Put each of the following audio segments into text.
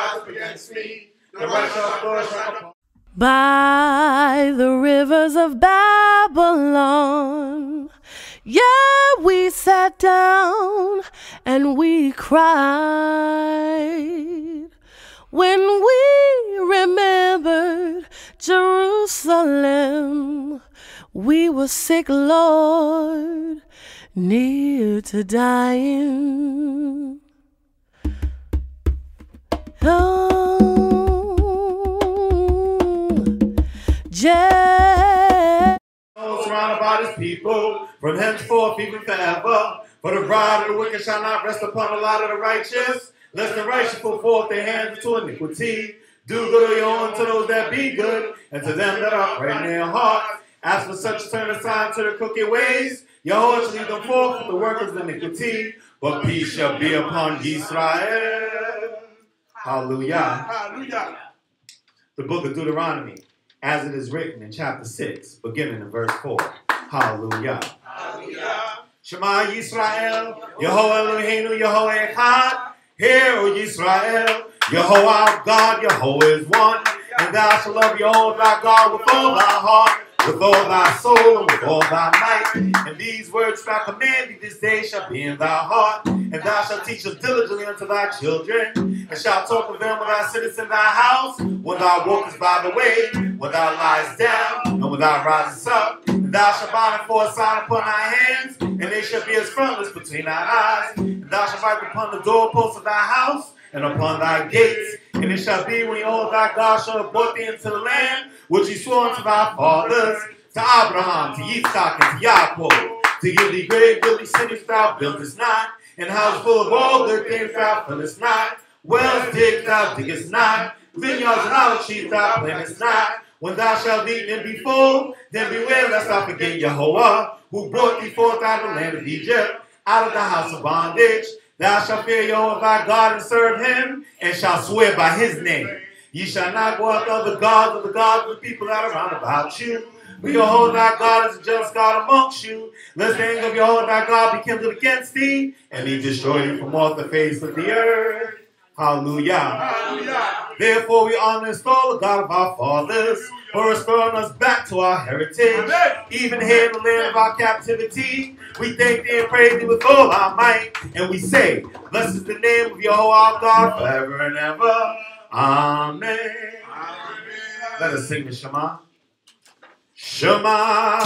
rise up against me. The right shall flourish like a palm. By the rivers of Babylon, yeah, we sat down and we cried when we remembered Jerusalem. We were sick, Lord, near to dying. Surrounded by his people, from henceforth even forever. For the rod of the wicked shall not rest upon the lot of the righteous, lest the righteous put forth their hands into iniquity. Do good unto those that be good, and to them that are upright in their hearts. As for such turn aside to the crooked ways, Yahweh shall lead them forth with the workers of iniquity, but peace shall be upon Yisrael. Hallelujah. Hallelujah. The book of Deuteronomy, as it is written in chapter 6, beginning in verse 4. Hallelujah. Hallelujah. Shema Yisrael, Yehovah Eloheinu, Yehovah Echad. Hear, O Yisrael, Yehovah our God, Yehovah is one. And thou shalt love Yehovah thy God with all thy heart, with all thy soul, and with all thy might. And these words that I command thee this day shall be in thy heart. And thou shalt teach them diligently unto thy children, and shalt talk of them when thou sittest in thy house, when thou walkest by the way, when thou liest down, and when thou risest up. And thou shalt bind them for a sign upon thy hands, and they shall be as frontlets between thine eyes. And thou shalt write upon the doorposts of thy house, and upon thy gates. And it shall be when Jehovah thy God shall have brought thee into the land, which he swore unto thy fathers, to Abraham, to Isaac, and to Jacob, to give thee great goodly cities thou buildest not, and houses full of all good things thou fillest not, wells digged thou diggest not, vineyards and olive trees thou plantest not. When thou shalt eat and be full, then beware lest thou forget Jehovah, who brought thee forth out of the land of Egypt, out of the house of bondage. Thou shalt fear Jehovah thy God and serve him, and shalt swear by his name. Ye shall not go after other gods of the people that are round about you. For Jehovah thy God is a jealous God amongst you, lest the anger of Jehovah thy God be kindled against thee, and he destroy thee from off the face of the earth. Hallelujah. Hallelujah. Therefore we honor and restore the God of our fathers, for restoring us back to our heritage, even here in the land of our captivity. We thank thee and praise thee with all our might, and we say, blessed is the name of Yahweh our God forever and ever. Amen. Amen. Let us sing the Shema. Shema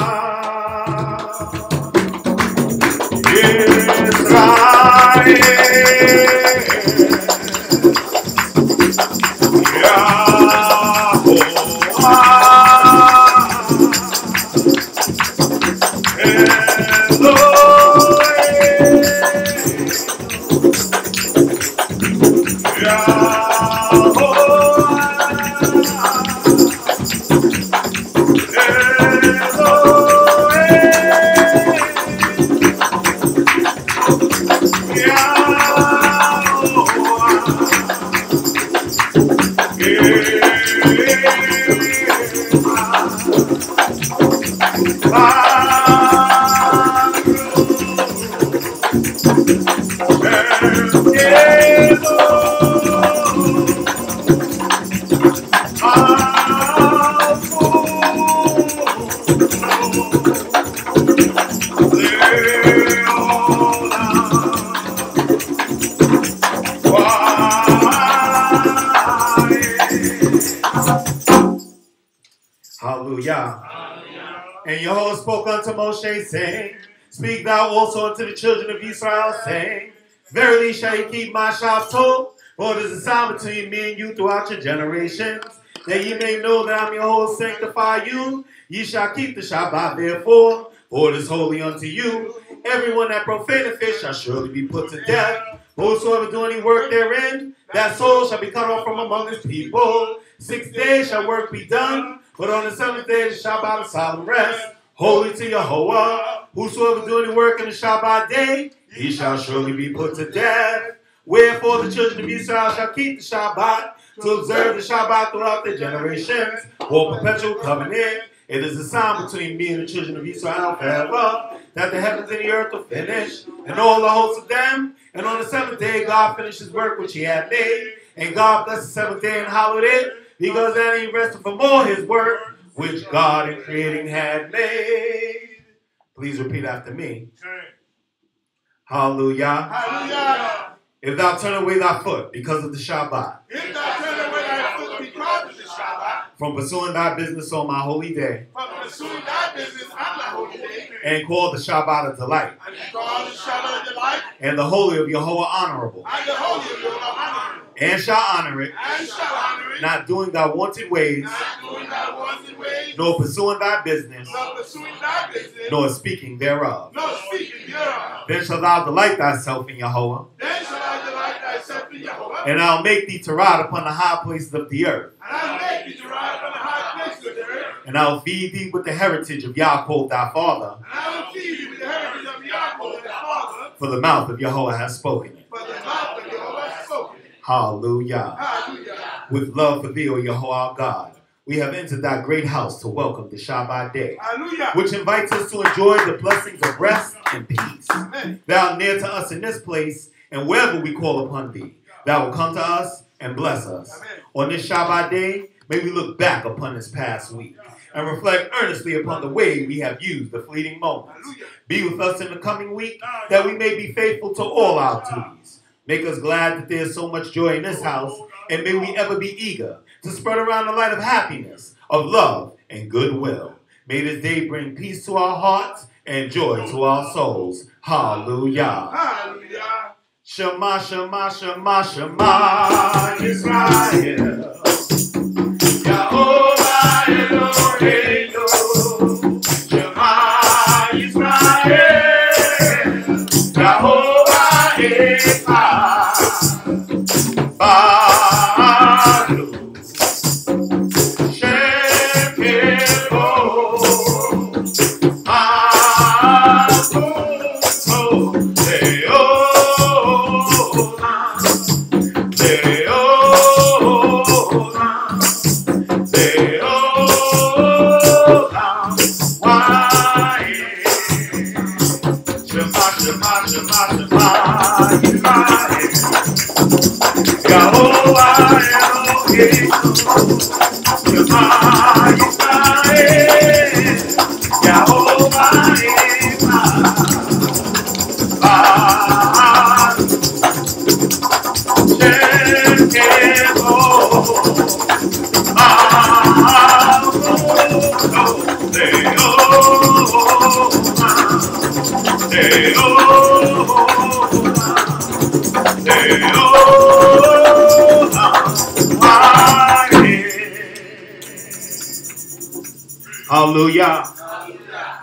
And Yahweh spoke unto Moshe, saying, speak thou also unto the children of Israel, saying, verily shall ye keep my Shabbat, for it is a sign between me and you throughout your generations, that ye may know that I am Yahweh, sanctify you. Ye shall keep the Shabbat, therefore, for it is holy unto you. Everyone that profaneth it shall surely be put to death. Whosoever do any work therein, that soul shall be cut off from among his people. 6 days shall work be done, but on the 7th day is Shabbat a solemn rest, holy to Yehovah. Whosoever do any work in the Shabbat day, he shall surely be put to death. Wherefore the children of Israel shall keep the Shabbat, to observe the Shabbat throughout their generations, for perpetual covenant. It is a sign between me and the children of Israel forever, that the heavens and the earth will finish, and all the hosts of them. And on the 7th day God finished his work which he had made, And God blessed the seventh day and hallowed it, because then he rested from all his work, which God in creating had made. Please repeat after me. Hallelujah. Hallelujah. If thou turn away thy foot because of the Shabbat, If thou turn away thy foot because of the Shabbat, from pursuing thy business on my holy day, from pursuing thy business on my holy day, and call the Shabbat a delight, and call the Shabbat a delight, and the holy of Yehovah honorable, and the holy of Yehovah honorable, and shall honor it, and shall honor it, not doing thy wanted ways, not doing thy wanted ways, nor pursuing thy business, nor pursuing thy business, nor speaking thereof. nor speaking thereof. Then shalt thou delight thyself in Yehovah, Then shall I delight thyself in Yehovah, and I'll make thee to ride upon the high places of the earth, and I'll make thee to ride upon the high places of the earth, and I'll feed thee with the heritage of Yaakov thy father, and I will feed thee with the heritage of Yaakov thy father, for the mouth of Yehovah has spoken it. for the mouth of Yehovah has spoken it. Hallelujah. Hallelujah. With love for thee, O Yehovah our God, we have entered thy great house to welcome the Shabbat day, Hallelujah. which invites us to enjoy the blessings of rest and peace. Amen. Thou art near to us in this place, and wherever we call upon thee, thou will come to us and bless us. Amen. On this Shabbat day, may we look back upon this past week and reflect earnestly upon the way we have used the fleeting moments. Hallelujah. Be with us in the coming week, that we may be faithful to all our duties. Make us glad that there is so much joy in this house, and may we ever be eager to spread around the light of happiness, of love, and goodwill. May this day bring peace to our hearts and joy to our souls. Hallelujah. Hallelujah. Shema, Shema, Shema, Shema, Yisrael. Yehovah Eloheinu. Shema, Yisrael. Yehovah Echad. Baru. Shem Kevod. Hallelujah.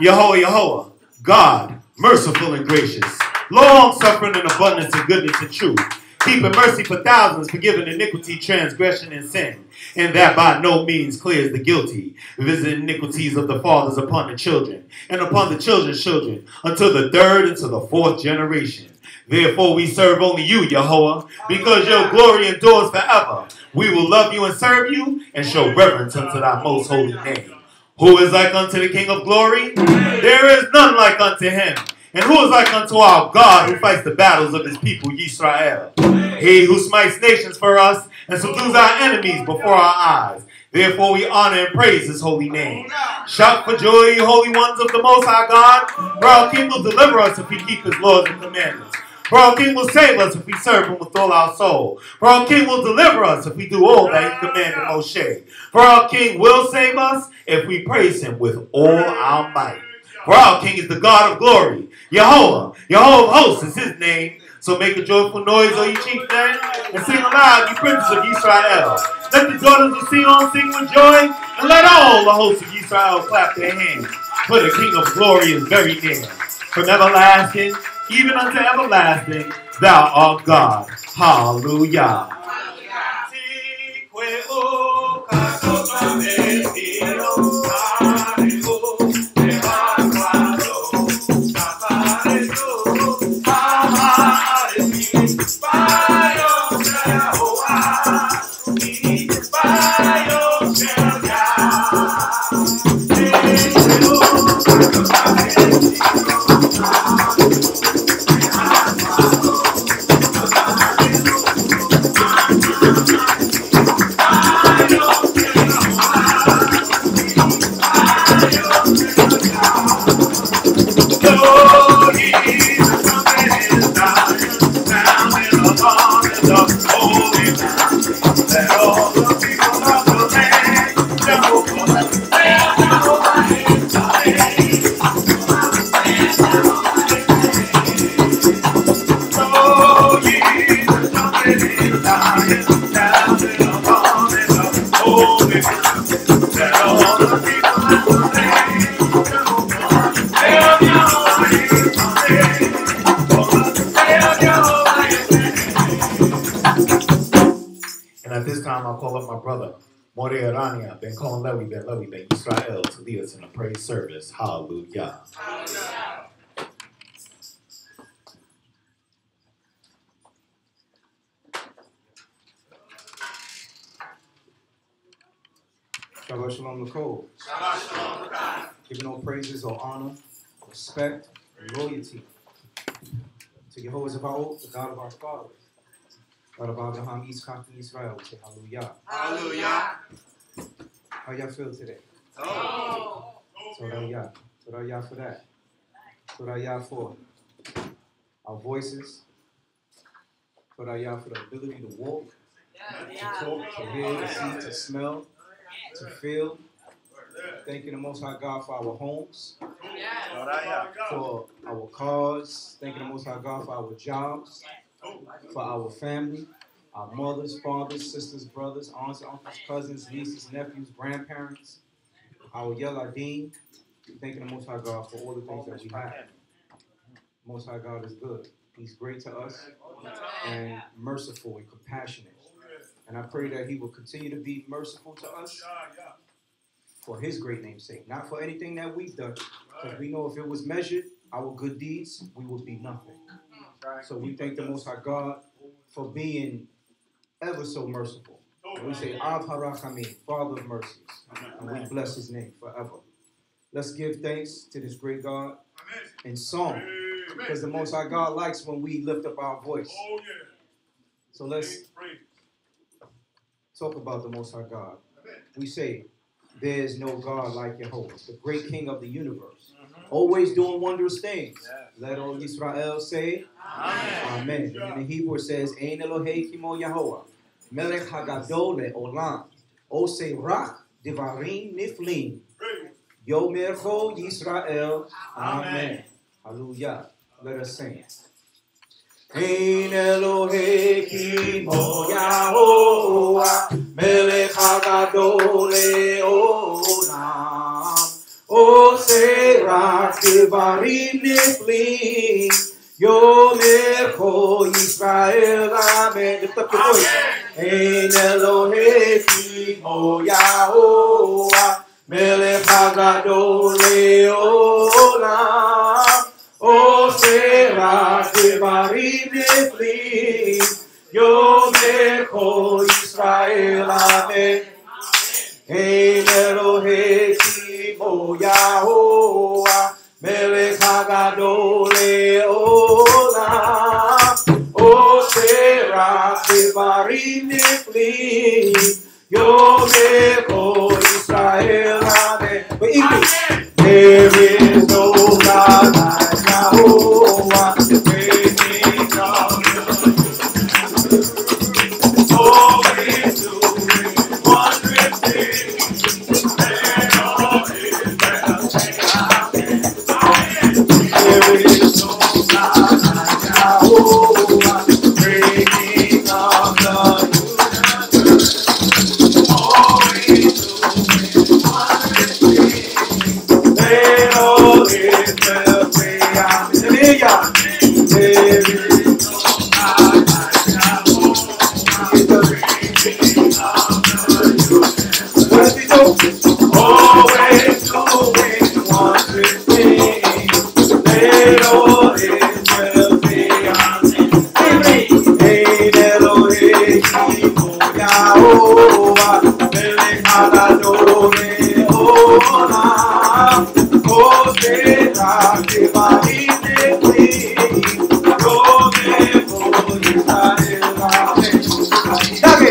Yehovah, Yehovah, God, merciful and gracious, long-suffering in abundance and goodness and truth, keeping mercy for thousands, forgiving iniquity, transgression, and sin, and that by no means clears the guilty, visiting iniquities of the fathers upon the children, and upon the children's children, until the third and to the fourth generation. Therefore we serve only you, Yehovah, because your glory endures forever. We will love you and serve you, and show reverence unto thy most holy name. Who is like unto the King of glory? There is none like unto him. And who is like unto our God, who fights the battles of his people, Yisrael? He who smites nations for us and subdues our enemies before our eyes. Therefore we honor and praise his holy name. Shout for joy, ye holy ones of the Most High God. For our King will deliver us if we keep his laws and commandments. For our King will save us if we serve him with all our soul. For our King will deliver us if we do all that he commanded Moshe. For our King will save us if we praise him with all our might. For our King is the God of glory. Yehovah, Yehovah of hosts is his name. So make a joyful noise, O ye chieftain, and sing aloud, ye princes of Yisrael. Let the daughters of Sion sing with joy, and let all the hosts of Yisrael clap their hands. For the King of glory is very near. From everlasting, even unto everlasting, thou art God. Hallelujah. And at this time, I'll call up my brother, Wayeira, Ben Cohen Lewy, Ben Yisrael, to lead us in a praise service. Hallelujah. Hallelujah. Shabbat Shalom Nicole. Shabbat Shalom. Giving all praises, all honor, respect, and loyalty to Jehovah Zebaoth, the God of our fathers, God of Abraham, Issachar, and Yisrael. We say hallelujah. Hallelujah. How y'all feel today? Oh. Torah YAH. Torah YAH for that. Torah YAH for our voices. Torah YAH for the ability to walk, to talk, to hear, to see, to smell, to feel. Thanking the Most High God for our homes, for our cars. Thanking the Most High God for our jobs, for our family, our mothers, fathers, sisters, brothers, aunts, uncles, cousins, nieces, nephews, grandparents, our Yeladim. Thanking the Most High God for all the things that we have. Most High God is good. He's great to us and merciful and compassionate. And I pray that He will continue to be merciful to us for His great name's sake, not for anything that we've done. Because we know if it was measured, our good deeds, we would be nothing. So we thank the Most High God for being ever so merciful. And we say, Av HaRachamim, Father of mercies. And we bless His name forever. Let's give thanks to this great God in song. Because the Most High God likes when we lift up our voice. So let's talk about the Most High God. We say, there is no God like Jehovah, the great King of the universe, always doing wondrous things. Let all Yisrael say, Amen. And in the Hebrew it says, Ein Elohei kimo Yahovah, Melech Hagadol le'olam, Osei Rach Devarim Niflim, Yomercho Yisrael, Amen. Hallelujah. Let us sing. Ein Elohei kimo Yahovah, Melech Hagadol le'olam, Osei Rach Devarim Niflim, Yomercho Yisrael, Amen. Lift up your voice. Ein Elohei kimo Yahovah, Melech Hagadol le'olam, Osei Rach Devarim Niflim, Yomercho Yisrael, Amen. Ein Elohei kimo Yahovah, Melech Hagadol le'olam, Osei Rach Devarim Niflim, Yomercho Yisrael, Amen. But English, there is no God like Jehovah, great King of the universe, always doing wondrous things. Let all Israel say Amen. There is no God like Jehovah, great King of the universe, always doing wondrous things. Let all Israel say Amen. There is no God like Jehovah, great King of the universe. What does He do? Always doing wondrous things. Let all Israel say Amen. Ein Elohei kimo Yahovah, Melech Hagadol le'olam, Osei Rach Devarim Niflim, Yomercho Yisrael, Amen.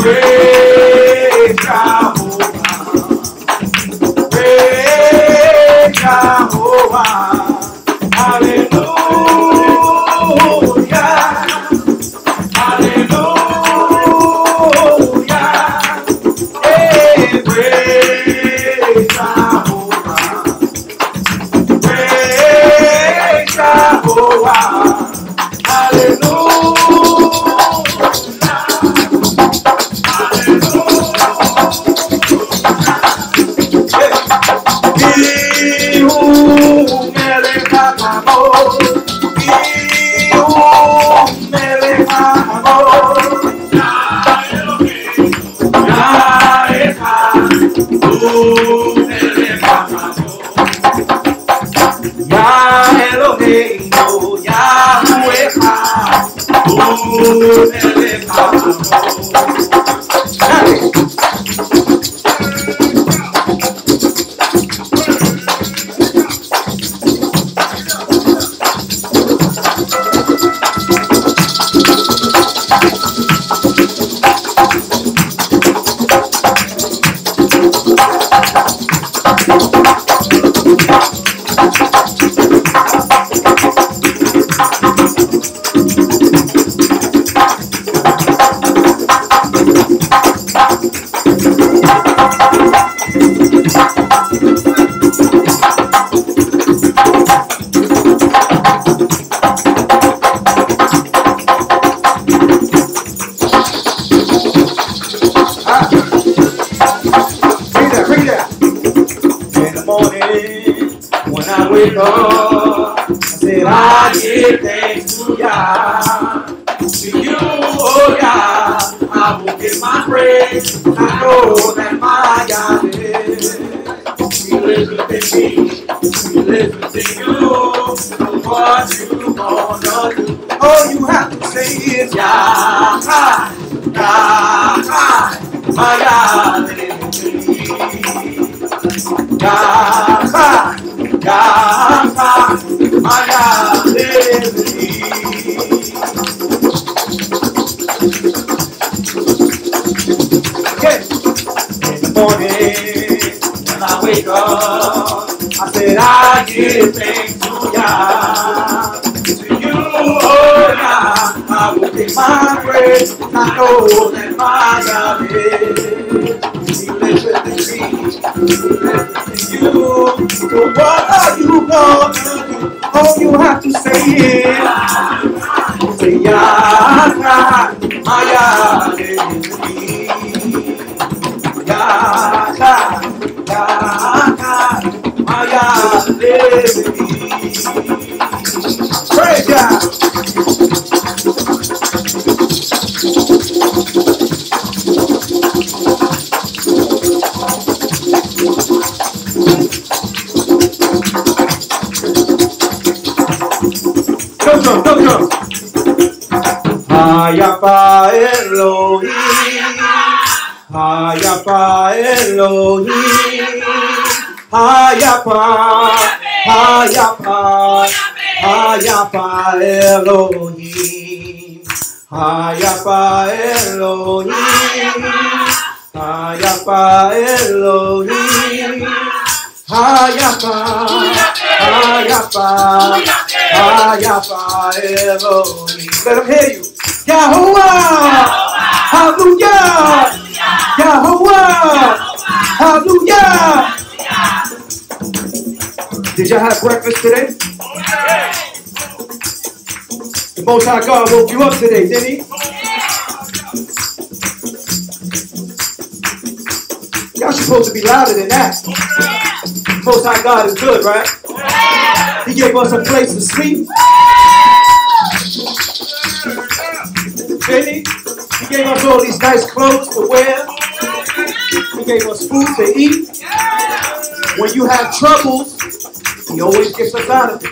Praise Jehovah. Praise Jehovah. Hallelujah. Hallelujah. Hey, praise Jehovah. Praise Jehovah. Hallelujah. Let them hear you. Yahuwah. Hallelujah. Yahuwah. Hallelujah. Did y'all have breakfast today? The Most High God woke you up today, didn't he? Y'all supposed to be louder than that. The Most High God is good, right? He gave us a place to sleep. Didn't he? He gave us all these nice clothes to wear. He gave us food to eat. When you have troubles, he always gets us out of it.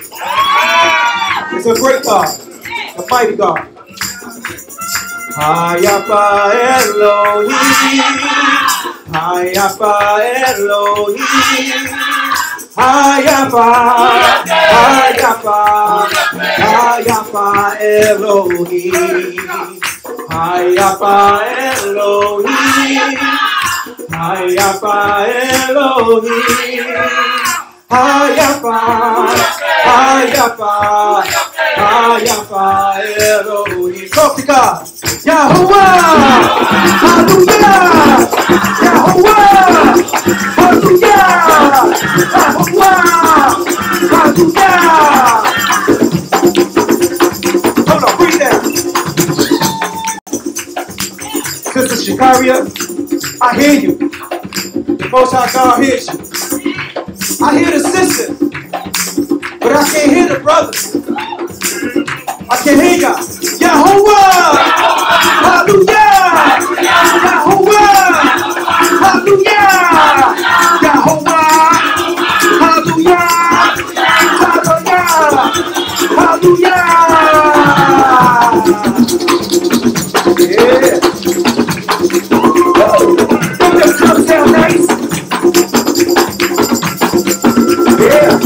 It's a great God, a mighty God. Hayapa Elohim, Hayapa Elohim, Hayapa, Hayapa, Hayapa Elohim, Hayafa Elohim, Hayafa Elohim, Hayafa, Hayafa, Hayafa Elohim. Talk to God. Yahuwah, Hallelujah, Yahuwah, Hallelujah, Yahuwah, Hallelujah. Hold on, breathe down. Sister Shikaria, I hear you. The Most High God hears you. I hear the sisters, but I can't hear the brothers. I can't hear God. Yahuwah, Hallelujah, Yahuwah, Hallelujah, Yahuwah, Hallelujah, Hallelujah, Hallelujah. Yeah. Don't that sound nice? Yeah.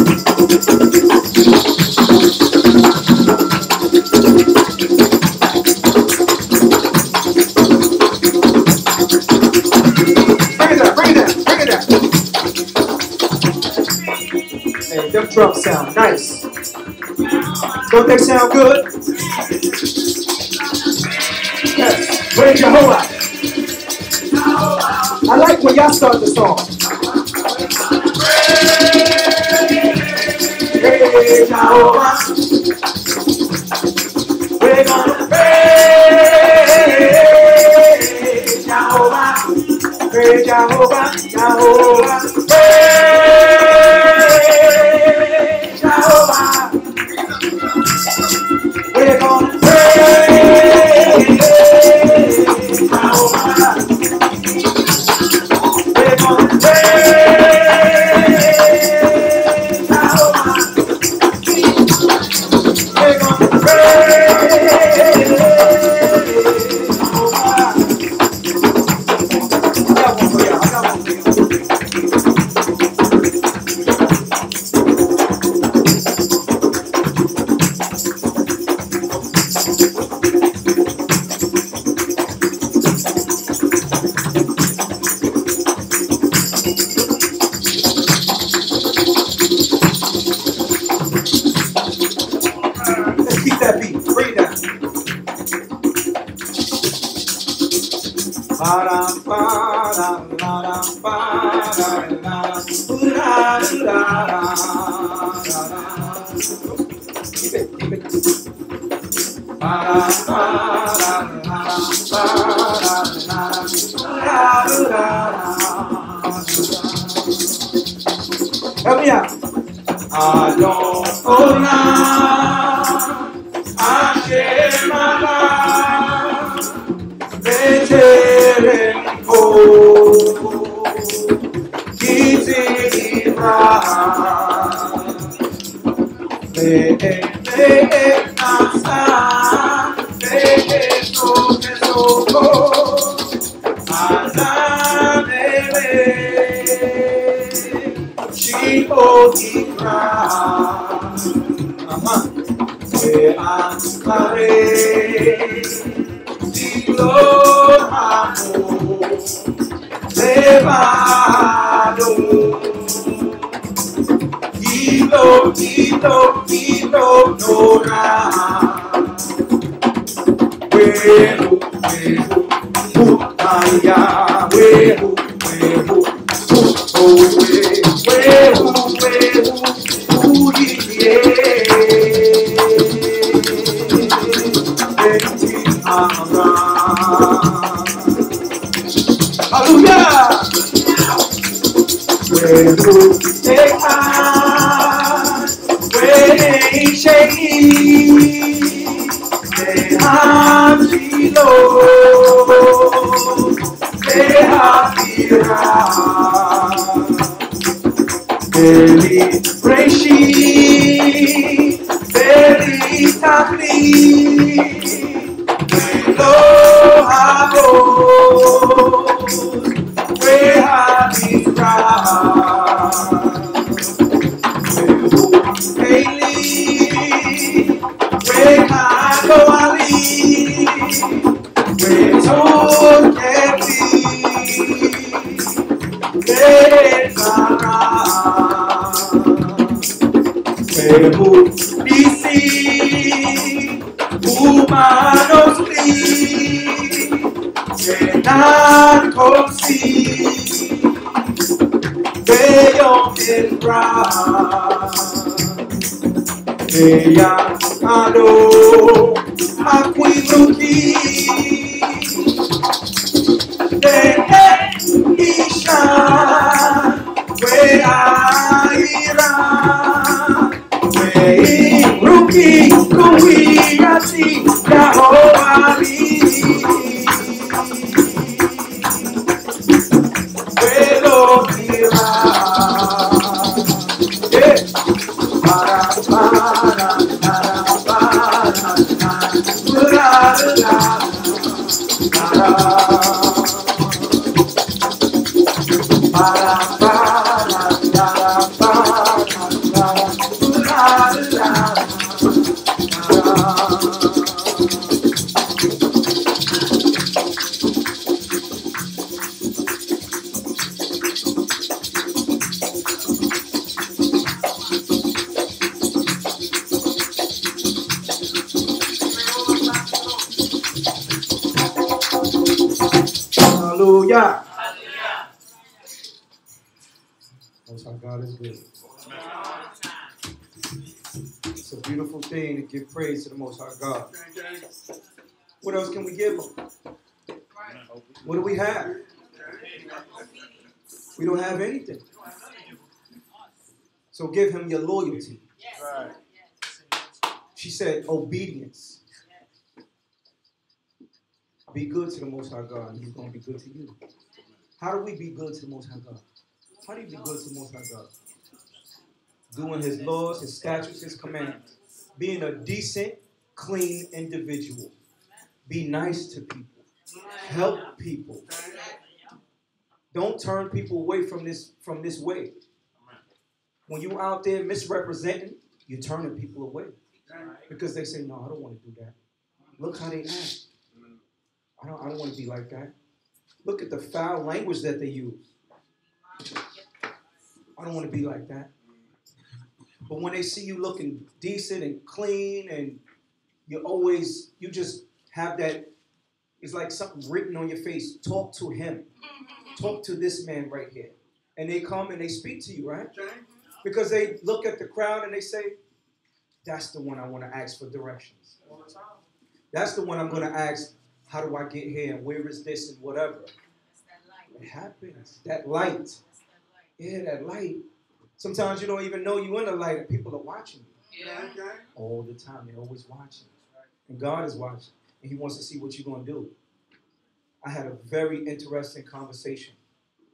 Them drums sound nice. Don't they sound good? Yes. Praise Jehovah. I like when y'all start the song. Praise Jehovah. We're gonna praise Jehovah. Praise Jehovah. Jehovah. Praise Jehovah. We're gonna praise Jehovah. We're gonna praise Jehovah. We're gonna praise Jehovah. I got one for y'all. Help me out. Alon Olam, Hashem Alam, B'Terem Kol, Yitzirah, Ve'et Asa, Ve'et Sokesoko, Adam Shimot Yikra, Ve'atzareh, Zilot Hamo, Levado, Gilo Norah, Wehu, Aya, Wehu, Hallelujah. D.C. humanos narcosi bello el ella ado aquibruki de Isha Wayeira Ruki Kuhiati Yahovali Velo Mira Para Hallelujah. Most High God is good. It's a beautiful thing to give praise to the Most High God. What else can we give Him? What do we have? We don't have anything. So give Him your loyalty. She said obedience. Be good to the Most High God, and He's going to be good to you. How do we be good to the Most High God? How do you be good to the Most High God? Doing His laws, His statutes, His commandments. Being a decent, clean individual. Be nice to people. Help people. Don't turn people away from this way. When you're out there misrepresenting, you're turning people away. Because they say, no, I don't want to do that. Look how they act. I don't want to be like that. Look at the foul language that they use. I don't want to be like that. But when they see you looking decent and clean and you just have that, it's like something written on your face. Talk to him. Talk to this man right here. And they come and they speak to you, right? Because they look at the crowd and they say, that's the one I want to ask for directions. That's the one I'm going to ask, how do I get here and where is this and whatever. It happens. That light. Yeah, that light. Sometimes you don't even know you're in the light and people are watching you. All the time. They're always watching. And God is watching. And He wants to see what you're going to do. I had a very interesting conversation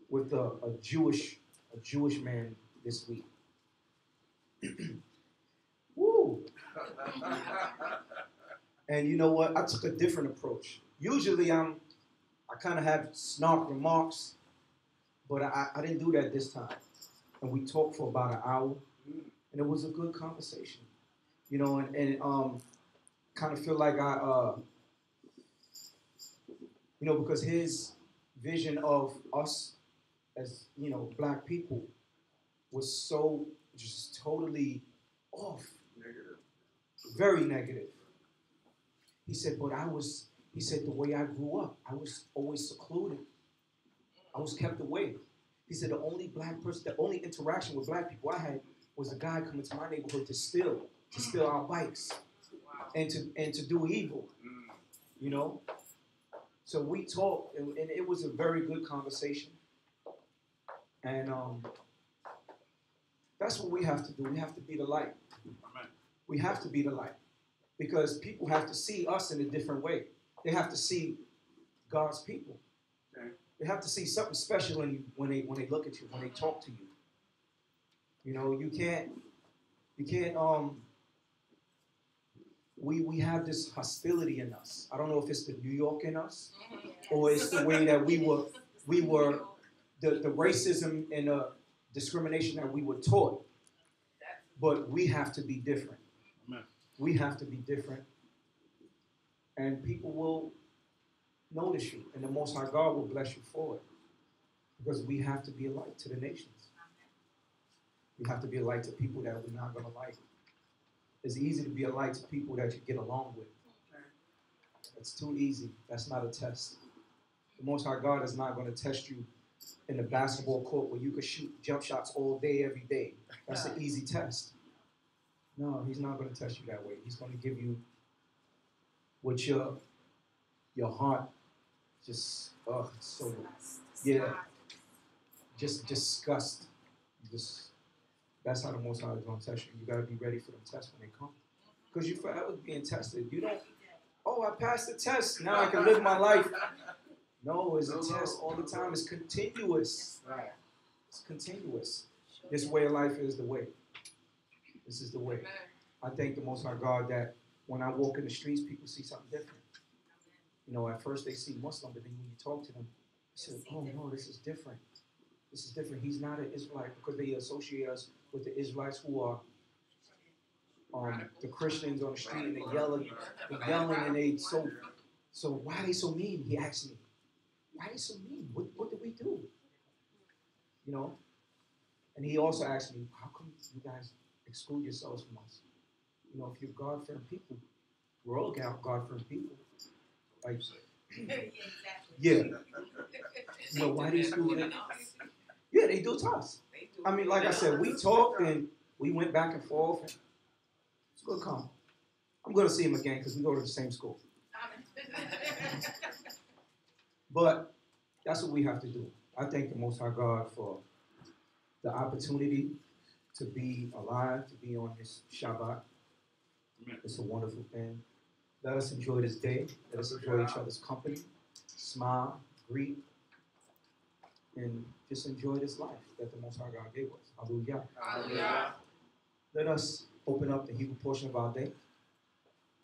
with a Jewish man this week. Woo! And you know what? I took a different approach. Usually I kind of have snark remarks, but I didn't do that this time. And we talked for about an hour, and it was a good conversation. You know, and kind of feel like because his vision of us as, black people was so just totally off. Negative. Very negative. He said, the way I grew up, I was always secluded. I was kept away. He said, the only interaction with black people I had was a guy coming to my neighborhood to steal our bikes and to do evil, So we talked, and it was a very good conversation. And that's what we have to do. We have to be the light. We have to be the light. Because people have to see us in a different way. They have to see God's people. Okay. They have to see something special in you when they look at you, when they talk to you. You can't we have this hostility in us. I don't know if it's the New York in us or it's the way that we were the racism and the discrimination that we were taught. But we have to be different. Amen. We have to be different. And people will notice you. And the Most High God will bless you for it. Because we have to be a light to the nations. We have to be a light to people that we're not going to like. It's easy to be a light to people that you get along with. It's too easy. That's not a test. The Most High God is not going to test you in the basketball court where you can shoot jump shots all day, every day. That's an easy test. No, he's not going to test you that way. He's going to give you what your heart just, so, yeah, just disgust. That's how the Most High is going to test you. You got to be ready for them tests when they come. Because you're forever being tested. You don't, I passed the test. Now I can live my life. No, it's a test all the time. It's continuous. It's continuous. This way of life is the way. This is the way. I thank the Most High God that when I walk in the streets, people see something different. You know, at first they see Muslim, but then when you talk to them, they say, oh no, this is different. This is different. He's not an Israelite, because they associate us with the Israelites who are the Christians on the street, and they're yelling, and they so why are they so mean? He asked me, why are they so mean? What did we do? You know? And he also asked me, how come you guys exclude yourselves from us? You know, if you're God-fearing people, we're all God-fearing people. Like, yeah. You know, why do you exclude them? Yeah, they do to us. I mean, like I said, we talked and we went back and forth. And it's going to come. I'm going to see him again because we go to the same school. But that's what we have to do. I thank the Most High God for the opportunity to be alive, to be on this Shabbat. It's a wonderful thing. Let us enjoy this day. Let us enjoy each other's company. Smile, greet, and just enjoy this life that the Most High God gave us. Hallelujah. Hallelujah. Let us open up the Hebrew portion of our day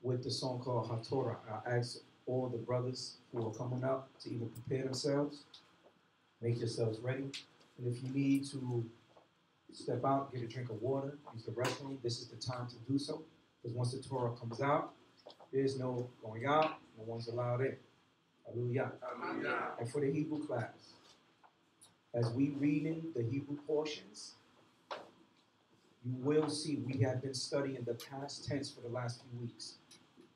with the song called Torah. I ask all the brothers who are coming up to even prepare themselves, make yourselves ready. And if you need to step out, get a drink of water, use the restroom, this is the time to do so. Because once the Torah comes out, there's no going out, no one's allowed in. Hallelujah. Hallelujah. And for the Hebrew class, as we read in the Hebrew portions, you will see we have been studying the past tense for the last few weeks.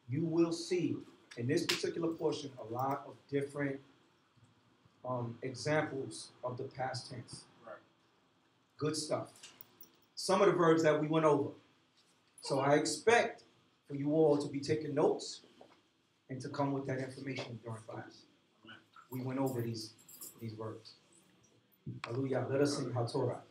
You will see in this particular portion a lot of different examples of the past tense. Right. Good stuff. Some of the verbs that we went over. So I expect for you all to be taking notes and to come with that information during class. We went over these verbs. Hallelujah. Let us sing HaTorah.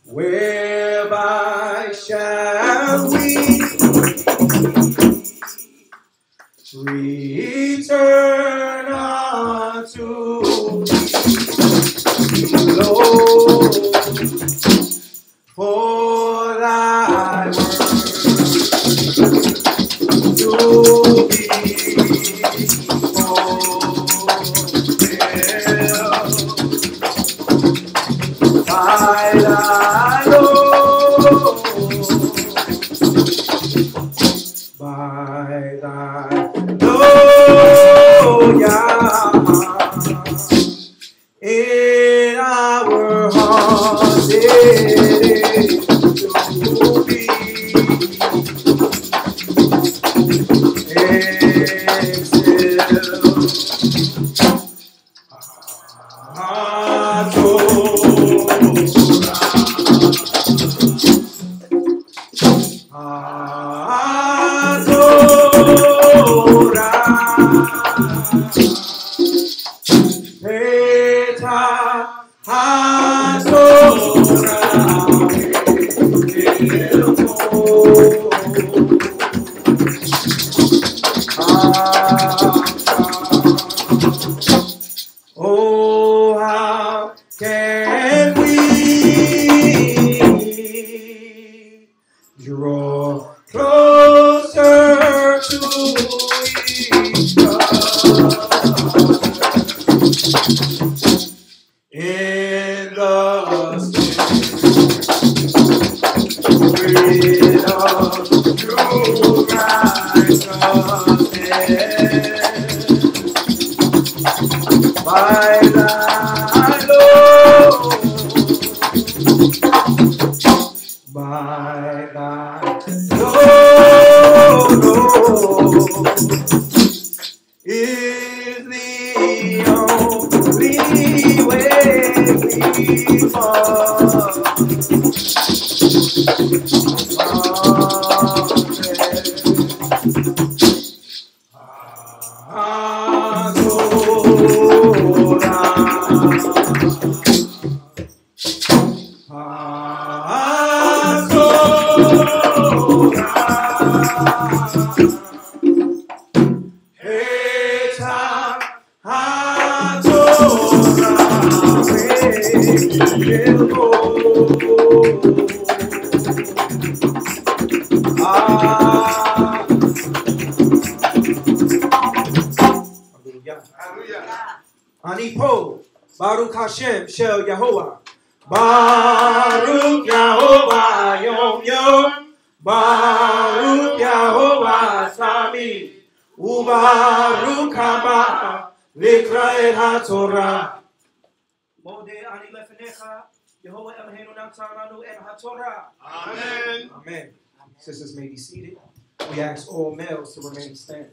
Whereby shall we return unto thee, Lord, for thy word to be fulfilled by thy Lord, by thy Lord, Yah, in our hearts it is to be oh, how can we draw close Anipo, Baruch Hashem, Shel Yahovah. Baruch Yahovah, Yom Yom. Baruch Yahovah, Tamid. Ubaruch Haba, Likra et HaTorah. Mode ani lefenecha, Yehovah Eloheinu natan lanu et HaTorah. Amen. Amen. Sisters may be seated. We ask all males to remain standing.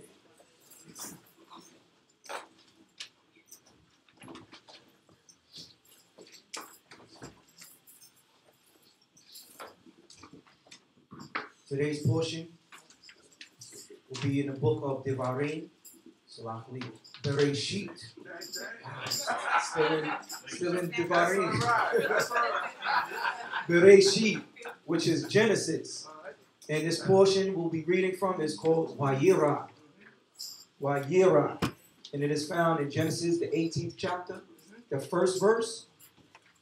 Today's portion will be in the book of Devarim, Salachli, Bereshit. Still in Devarim. Bereshit, which is Genesis. And this portion we'll be reading from is called Wayeira. Wayeira. And it is found in Genesis, the 18th chapter, the first verse,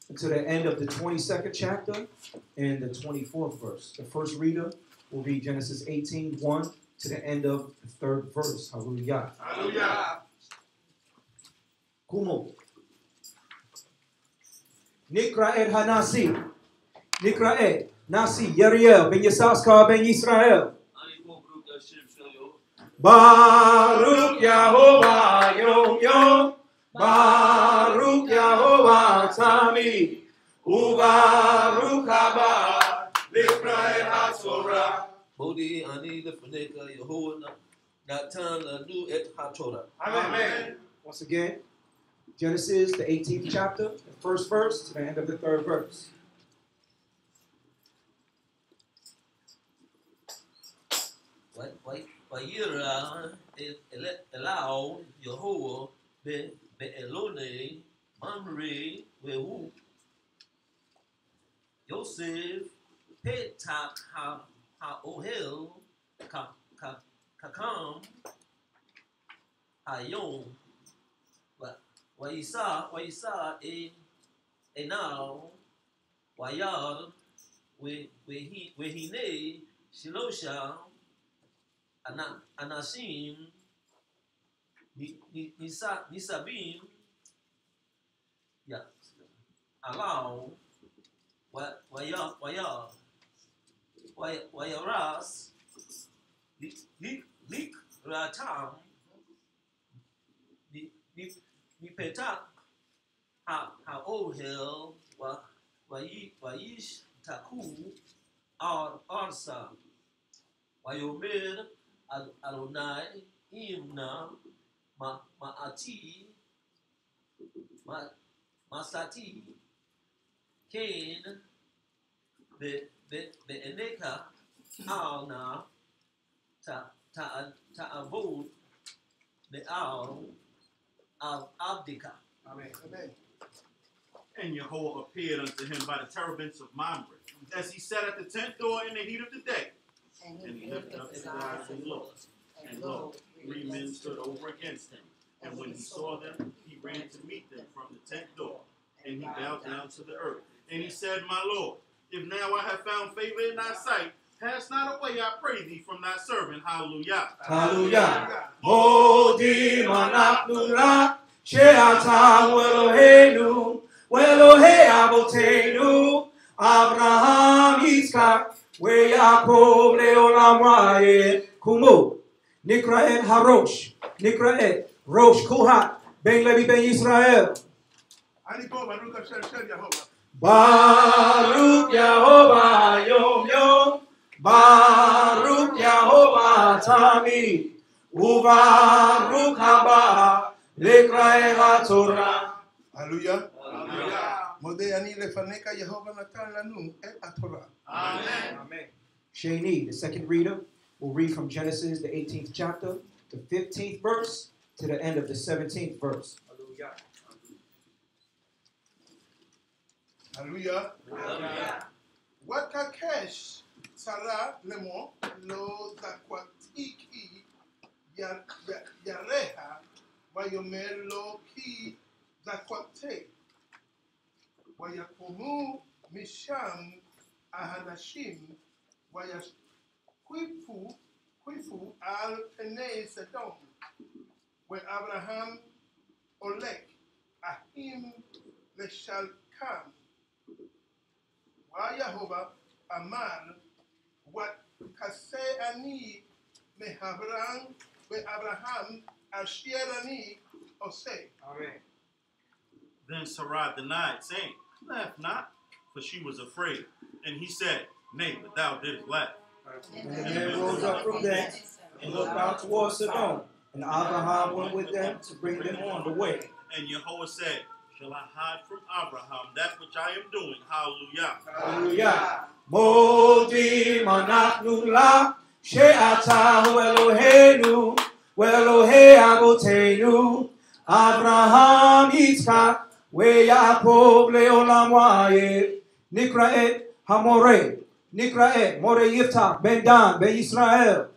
until the end of the 22nd chapter and the 24th verse. The first reader will read Genesis 18:1 to the end of the third verse. Hallelujah. Hallelujah. Kumo. Nikra et Hanasi. Nikra et Nasi Yeriel ben Issachar ben Yisrael. Baruch Yahovah Yom Yom. Baruch Yahovah Tamid. Ubaruch Haba. Likra et HaTorah. Modi ani lefaneka Yehovah natan lanu et HaTorah. Amen. Once again, Genesis, the 18th chapter, the first verse to the end of the third verse. Wayeira elau Yehovah be Elone Mamre wehu Yosef petak ha ohel kakam hayom Wayeisa enau wayar wehine shilosha anasim nisabim ya alau wayaras lik ratam nipetak ha ohel wayish taku arsa wayomer Adonai imna ma'ati masati Cain be'eneka alna ta'avod be'al abdika. Amen. And Yehovah appeared unto him by the terebinths of Mamre, as he sat at the tent door in the heat of the day. And he lifted up his eyes and looked, and lo, 3 men stood over against him. And when he saw them, he ran to meet them from the tent door, and he bowed down to the earth. And he said, My Lord, if now I have found favor in thy sight, pass not away, I pray thee, from thy servant. Hallelujah. Hallelujah. Modi manaknura she'ata Eloheinu Elohei Avotenu Abraham Yitzchak Yaakov leolam va'ed. Kumu Nikra et Harosh Nikra et Rosh Kohat Ben Levi Ben Yisrael. אני פה, ברוך השם של יהוה. Baruch Yehovah Yom Yom. Baruch Yehovah Tamid. Ubaruch haba לקראי התורה. הללויה. מודה אני לפניך, יהוה נתן לנו את התורה. Amen. Shani, the second reader, will read from Genesis, the 18th chapter, the 15th verse, to the end of the 17th verse. הללויה. ותקש שרה לאמור, לא זכרתי כי יראה, ויאמר לו כי זכרתי. ויקומו משם האנשים וישקפו על פני סדום, ואברהם הולך אחים לשלקם. ויהוה אמר, ותעשה אני מאברהם אשר אני עושה. Then Sarah denied, saying, Laugh not, for she was afraid. And he said, Nay, but thou didst laugh. And the man rose up from thence and looked out towards Sodom, and Abraham went with them to bring them on the way. And Yahweh said, Shall I hide from Abraham that which I am doing? Hallelujah. Hallelujah. Modim anachnu la she'ata hu Eloheinu ve'Elohei avoteinu Abraham Yitzchak ve'Yaakov le'olam va'ed Nikraet Hamoreh Nikraet Moreh Yiftach ben Dan ben Yisrael.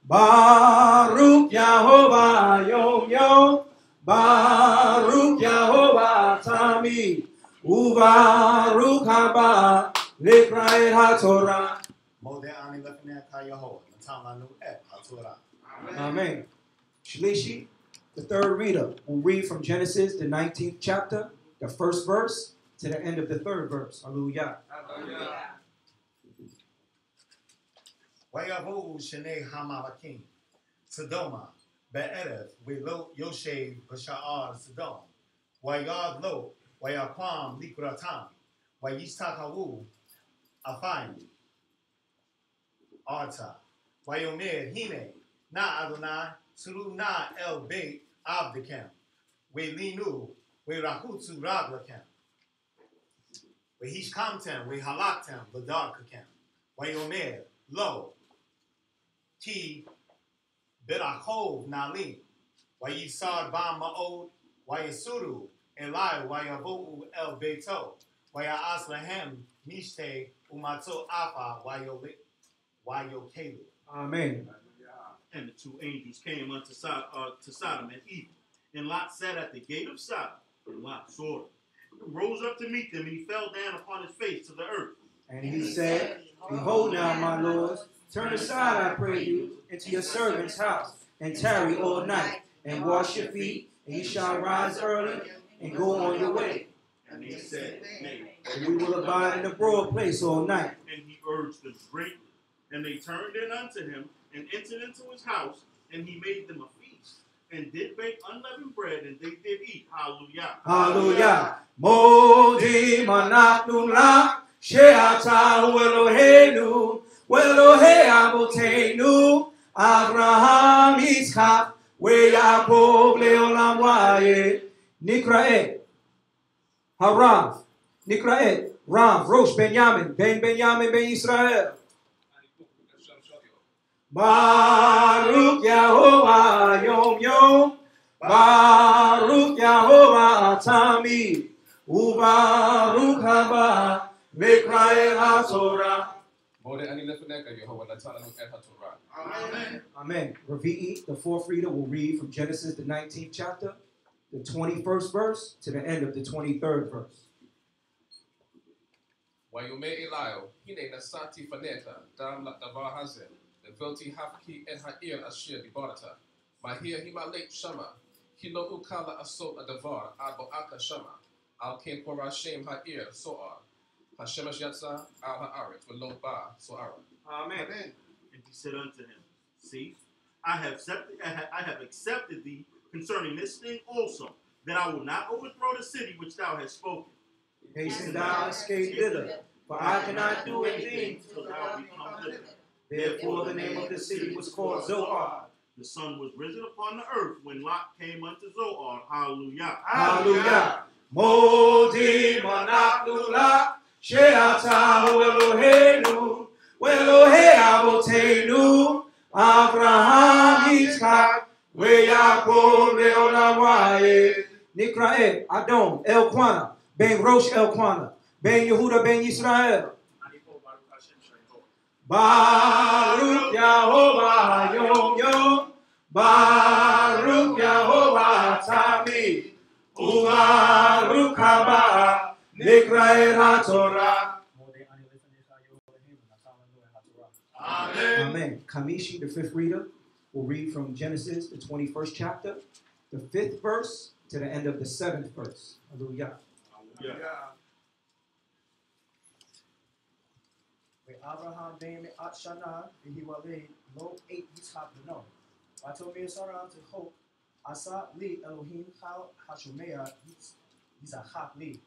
Baruch Yehovah Yom Yom. Baruch Yehovah Tamid. Ubaruch haba לקראי התורה. Amen. Shlishi, the third reader, will read from Genesis, the 19th chapter, the first verse, to the end of the third verse. Hallelujah. ויבואו שני המלאכים, סדומה, בערב, ולא יושב בשער סדום. וירד לו, ויקום לקראתם, ויסתכלו אפיים ארצה. ויאמר, הנה, נא אדוני, צאו נא אל בית עבדכם, ולינו, ורחוצו רגלכם. והשכמתם, והלכתם לדרככם. ויאמר, לא, כי ברחוב נעלים, ויסר בם מאוד, ויסורו אלי, ויבואו אל ביתו, ויעש להם משתה ומצות עפה, ויוקלו. Amen. And the two angels came unto Sodom and Egypt, and Lot sat at the gate of Sodom, and Lot saw them, and rose up to meet them, and he fell down upon his face to the earth. And he said, Behold now, my lords, turn aside, I pray you, into your servant's house, and tarry all night, and wash your feet, and ye shall rise early, and go on your way. And he said, Nay. And we will abide in the broad place all night. And he urged them greatly. And they turned in unto him, and entered into his house, and he made them a feast, and did bake unleavened bread, and they did eat. Hallelujah. Hallelujah. Modim anachnu lach she'ata hu Eloheinu ve'Elohei avoteinu Abraham Yitzchak ve'Yaakov le'olam va'ed Nikraet Harav Nikraet Rav Rosh Benyamin Ben Yisrael. Baruch Yehovah Yom Yom. Baruch Yehovah Tamid. Ubaruch haba לקראי התורה. Amen. Amen. Ravi'i, the fourth reader, will read from Genesis, the 19th chapter, the 21st verse, to the end of the 23rd verse. ויאמר אליהו, הנה נסעתי פניך דם לדבר הזה, לבלתי הפקי את העיר אשר דיברת, מהר הימלט שמה, כי לא אוכל לעשות הדבר עד בואך שמה, על כן קרא שם העיר סוער, השמש יצא על הארץ ולא בא סוערה. Amen. And he said unto him, See, I have accepted thee concerning this thing also, that I will not overthrow the city which thou hast spoken. Hasten thou and escape thither, for I cannot do anything till thou become thither. Therefore the name of the city was called Zoar. The sun was risen upon the earth when Lot came unto Zoar. Hallelujah. Hallelujah. Modi manakula she'ata Eloheinu Elohe Avotenu Abraham Yitzchak Yaakov Leolam Waye Nikrae Adon Elquana Ben Rosh Elquana Ben Yehuda Ben Yisrael Baruch Yahovah Yom Yom Baruch Yahovah Tamid Ubaruch Haba Nikrae HaTorah. Amen. Amen. Kamishi, the fifth reader, will read from Genesis, the 21st chapter, the 5th verse to the end of the 7th verse. Hallelujah. Abraham ben Atshana v'hiwaled lo ate Yitzchak b'no. V'atomir Sarah t'chok asa li Elohim chal hashomea Yitzchak li.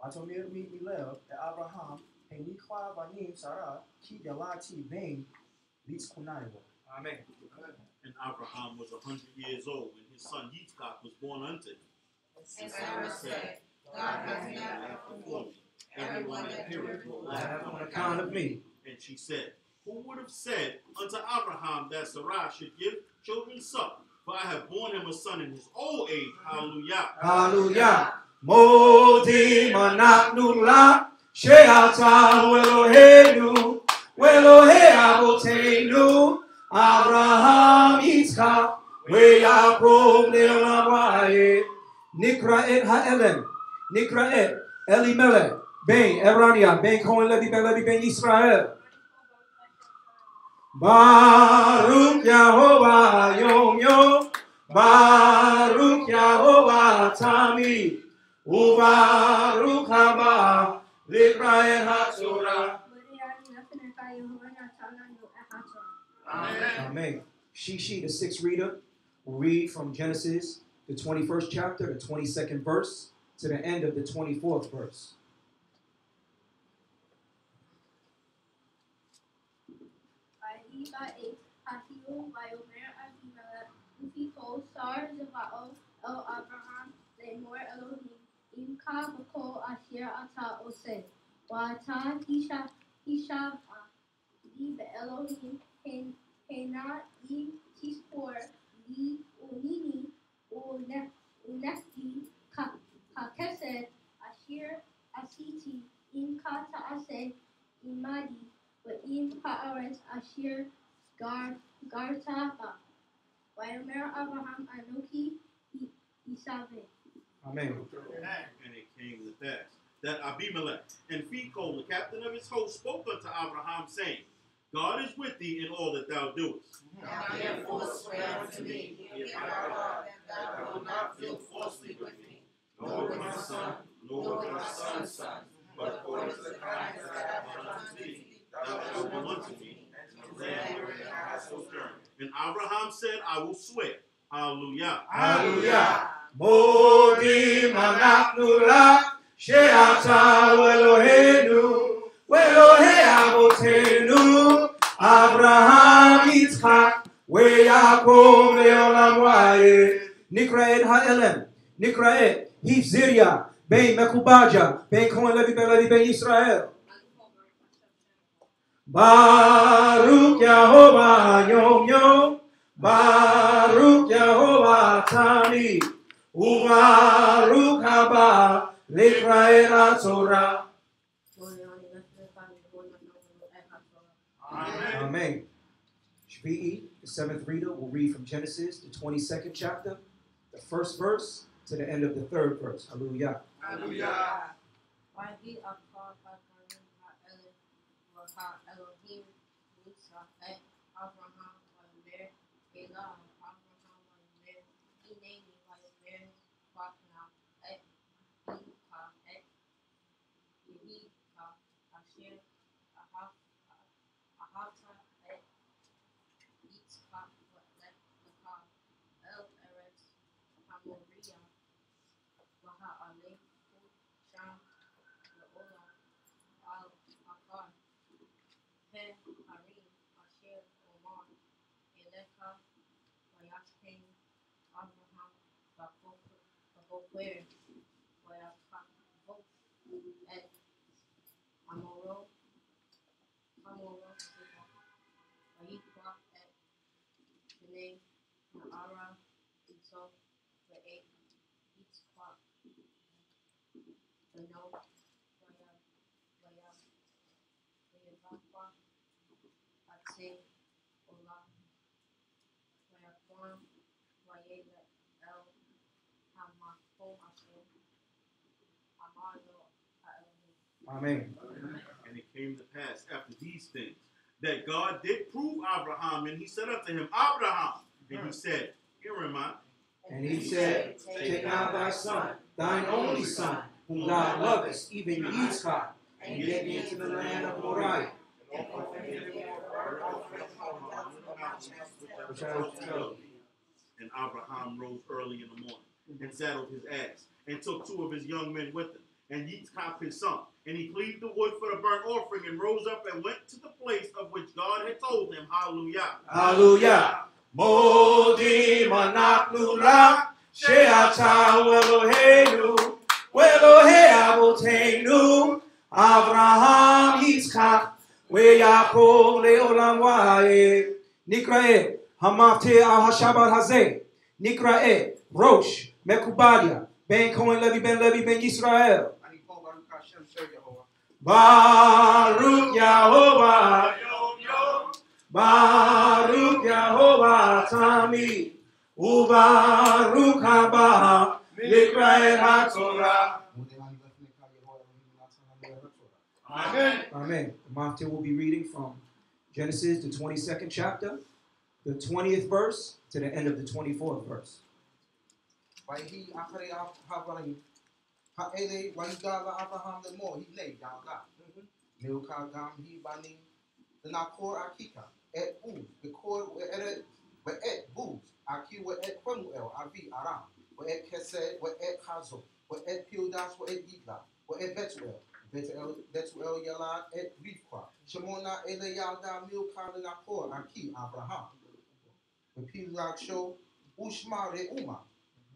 V'atomir mi milev Abraham henichwa banim Sarah ki delati ben litzkunaivo. Amen. And Abraham was 100 years old when his son Yitzchak was born unto him. And Sarah said, God has made after me. Everyone that heareth will laugh On account of me. And she said, who would have said unto Abraham that Sarah should give children suck? For I have borne him a son in his old age. Hallelujah. Hallelujah. Modi manaknula she'ata Eloheinu Elohe Avotenu Abraham Yitzchak Yaakov Leolam Waye Nikraet Ha'elem Nikraet Elimelech Ben Erania Ben Cohen Levi Ben Yisrael Baruch Yahovah Yom Yom Baruch Yahovah Tamid Ubaruch Haba Nikrae HaTorah. Amen. Shishi, the sixth reader, will read from Genesis, the 21st chapter, the 22nd verse, to the end of the 24th verse. Hena im tispor li unini unefti kakesed ashir asiti im kata ase imadi wa im haaretz ashir gartaba. Wayomer Abraham Anoki Isave. Amen. And it came to pass that Abimelech and Phicol, the captain of his host, spoke unto Abraham, saying, God is with thee in all that thou doest. Now therefore swear unto me, if thou art, that thou wilt not deal falsely with me, nor with my son, nor with my son's son, but according to the kindness that I have done unto thee, thou shalt do unto me, and to the land wherein thou hast sojourned. And Abraham said, I will swear. Hallelujah. Hallelujah. Modi manaknula she'ata Eloheinu Elohe Avotenu Abraham Yitzchak Yaakov Leolam Waye Nikraet Ha'elem Nikraet Hifziria Ben Mekubaja Ben Cohen Levi Ben Yisrael Baruch Yahovah Yom Yom Baruch Yahovah Tamid Ubaruch Haba Nikrae HaTorah. Amen. Shvi'i, the seventh reader, will read from Genesis, the 22nd chapter, the first verse to the end of the 3rd verse. Hallelujah. Hallelujah. Amen. And it came to pass after these things that God did prove Abraham, and he said unto him, Abraham, and he said, Here am I. And he said, Take now thy son, thine only son, whom thou lovest, even Issachar, and get me into the land of Moriah. Which I will tell you. And Abraham rose early in the morning, and saddled his ass, and took 2 of his young men with him, and Yitzchak his son. And he cleaved the wood for the burnt offering, and rose up and went to the place of which God had told him. Hallelujah. Hallelujah. Modi manaknu la she'ata Eloheinu Elohei Avotenu Avraham Yitzchak Yaakov le'olam va'ed. Nikra'e hamafte al hashabat hazeh. Nikra'e Rosh Mekubadia ben Cohen Levi ben Yisrael. Baruch Yahovah Baruch Yahovah Tami Ubaruch Haba Nikra'e HaTorah. Amen. Amen. The Maftir will be reading from Genesis, the 22nd chapter, the 20th verse, to the end of the 24th verse. Wayehi achare Avraham ha'ele wayigala Avraham lemor hine yala milka gam hi bani the nakor akika et buz the kor et buz aki et Quemuel avi aram et kesed et hazo et pildas et yigla et Betuel yala et rivka shemona ele yalda milka the nakor aki Avraham the pilak show ushma reuma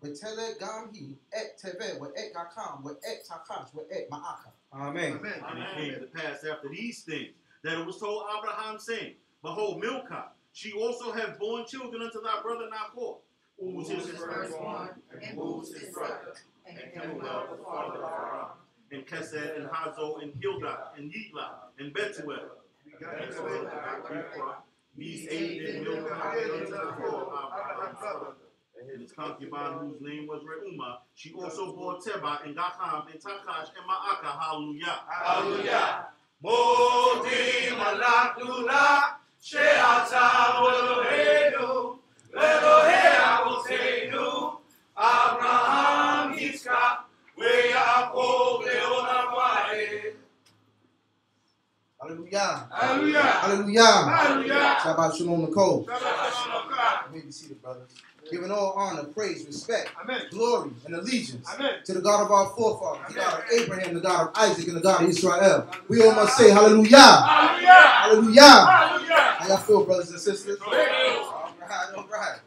Betele gamhi et teve et gakam et takash et ma'aka. Amen. Amen. And it came to pass after these things that it was told Abraham, saying, Behold, Milcah, she also hath borne children unto thy brother Nahor. Uz his firstborn, and Uz his brother, and Kemuel the father of Aram, and Kesed, and Hazo, and Hildad, and Yigla, and Betuel. These 8 did Milcah unto Nahor, Abraham's brother. And his concubine, whose name was Reuma, she also bore Teba, and Gaham, and Takash, and Ma'aka. Hallelujah. Hallelujah. Modi malaknu la she'ata Eloheinu Elohei Avotenu Avraham Yitzchak Yaakov le'olam va'ed. Hallelujah. Hallelujah. Hallelujah. Hallelujah. Shabbat Shalom Nicole. Shabbat Shalom. You may be seated, brothers. Giving all honor, praise, respect, Amen. glory, and allegiance Amen. to the God of our forefathers, the God of Abraham, the God of Isaac, and the God of Israel. We all must say hallelujah. Hallelujah. Hallelujah. Hallelujah. How y'all feel, brothers and sisters? All right. All right.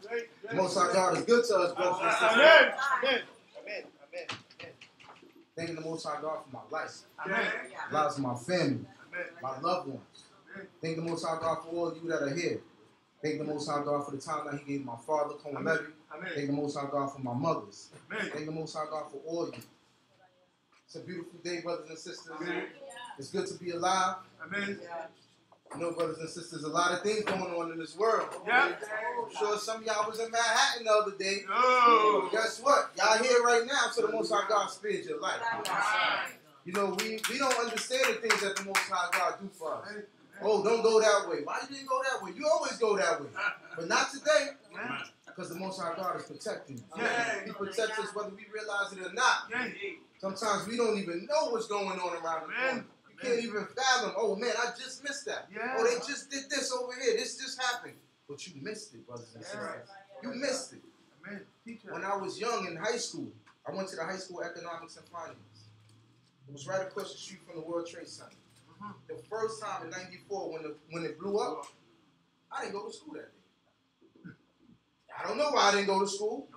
The Most High God is good to us, brothers and sisters. Amen. Amen. Amen. Amen. Thanking the Most High God for my life. Amen. Lives of my family, Amen. my loved ones. Thank the Most High God for all of you that are here. Thank the Most High God for the time that He gave my father, Cohen Levy. Thank the Most High God for my mothers. Thank the Most High God for all of you. It's a beautiful day, brothers and sisters. It's good to be alive. Amen. You know, brothers and sisters, a lot of things going on in this world. Yeah. I'm sure some of y'all was in Manhattan the other day. No. Guess what? Y'all here right now, so the Most High God spared your life. You know, we don't understand the things that the Most High God do for us. Oh, don't go that way. Why you didn't go that way? You always go that way. But not today. Because the Most High God is protecting us. He protects us whether we realize it or not. Sometimes we don't even know what's going on around the corner. You can't even fathom, oh man, I just missed that. Oh, they just did this over here. This just happened. But you missed it, brothers and sisters. You missed it. When I was young in high school, I went to the high school economics and finance. It was right across the street from the World Trade Center. The first time in '94 when it blew up, I didn't go to school that day. I don't know why I didn't go to school.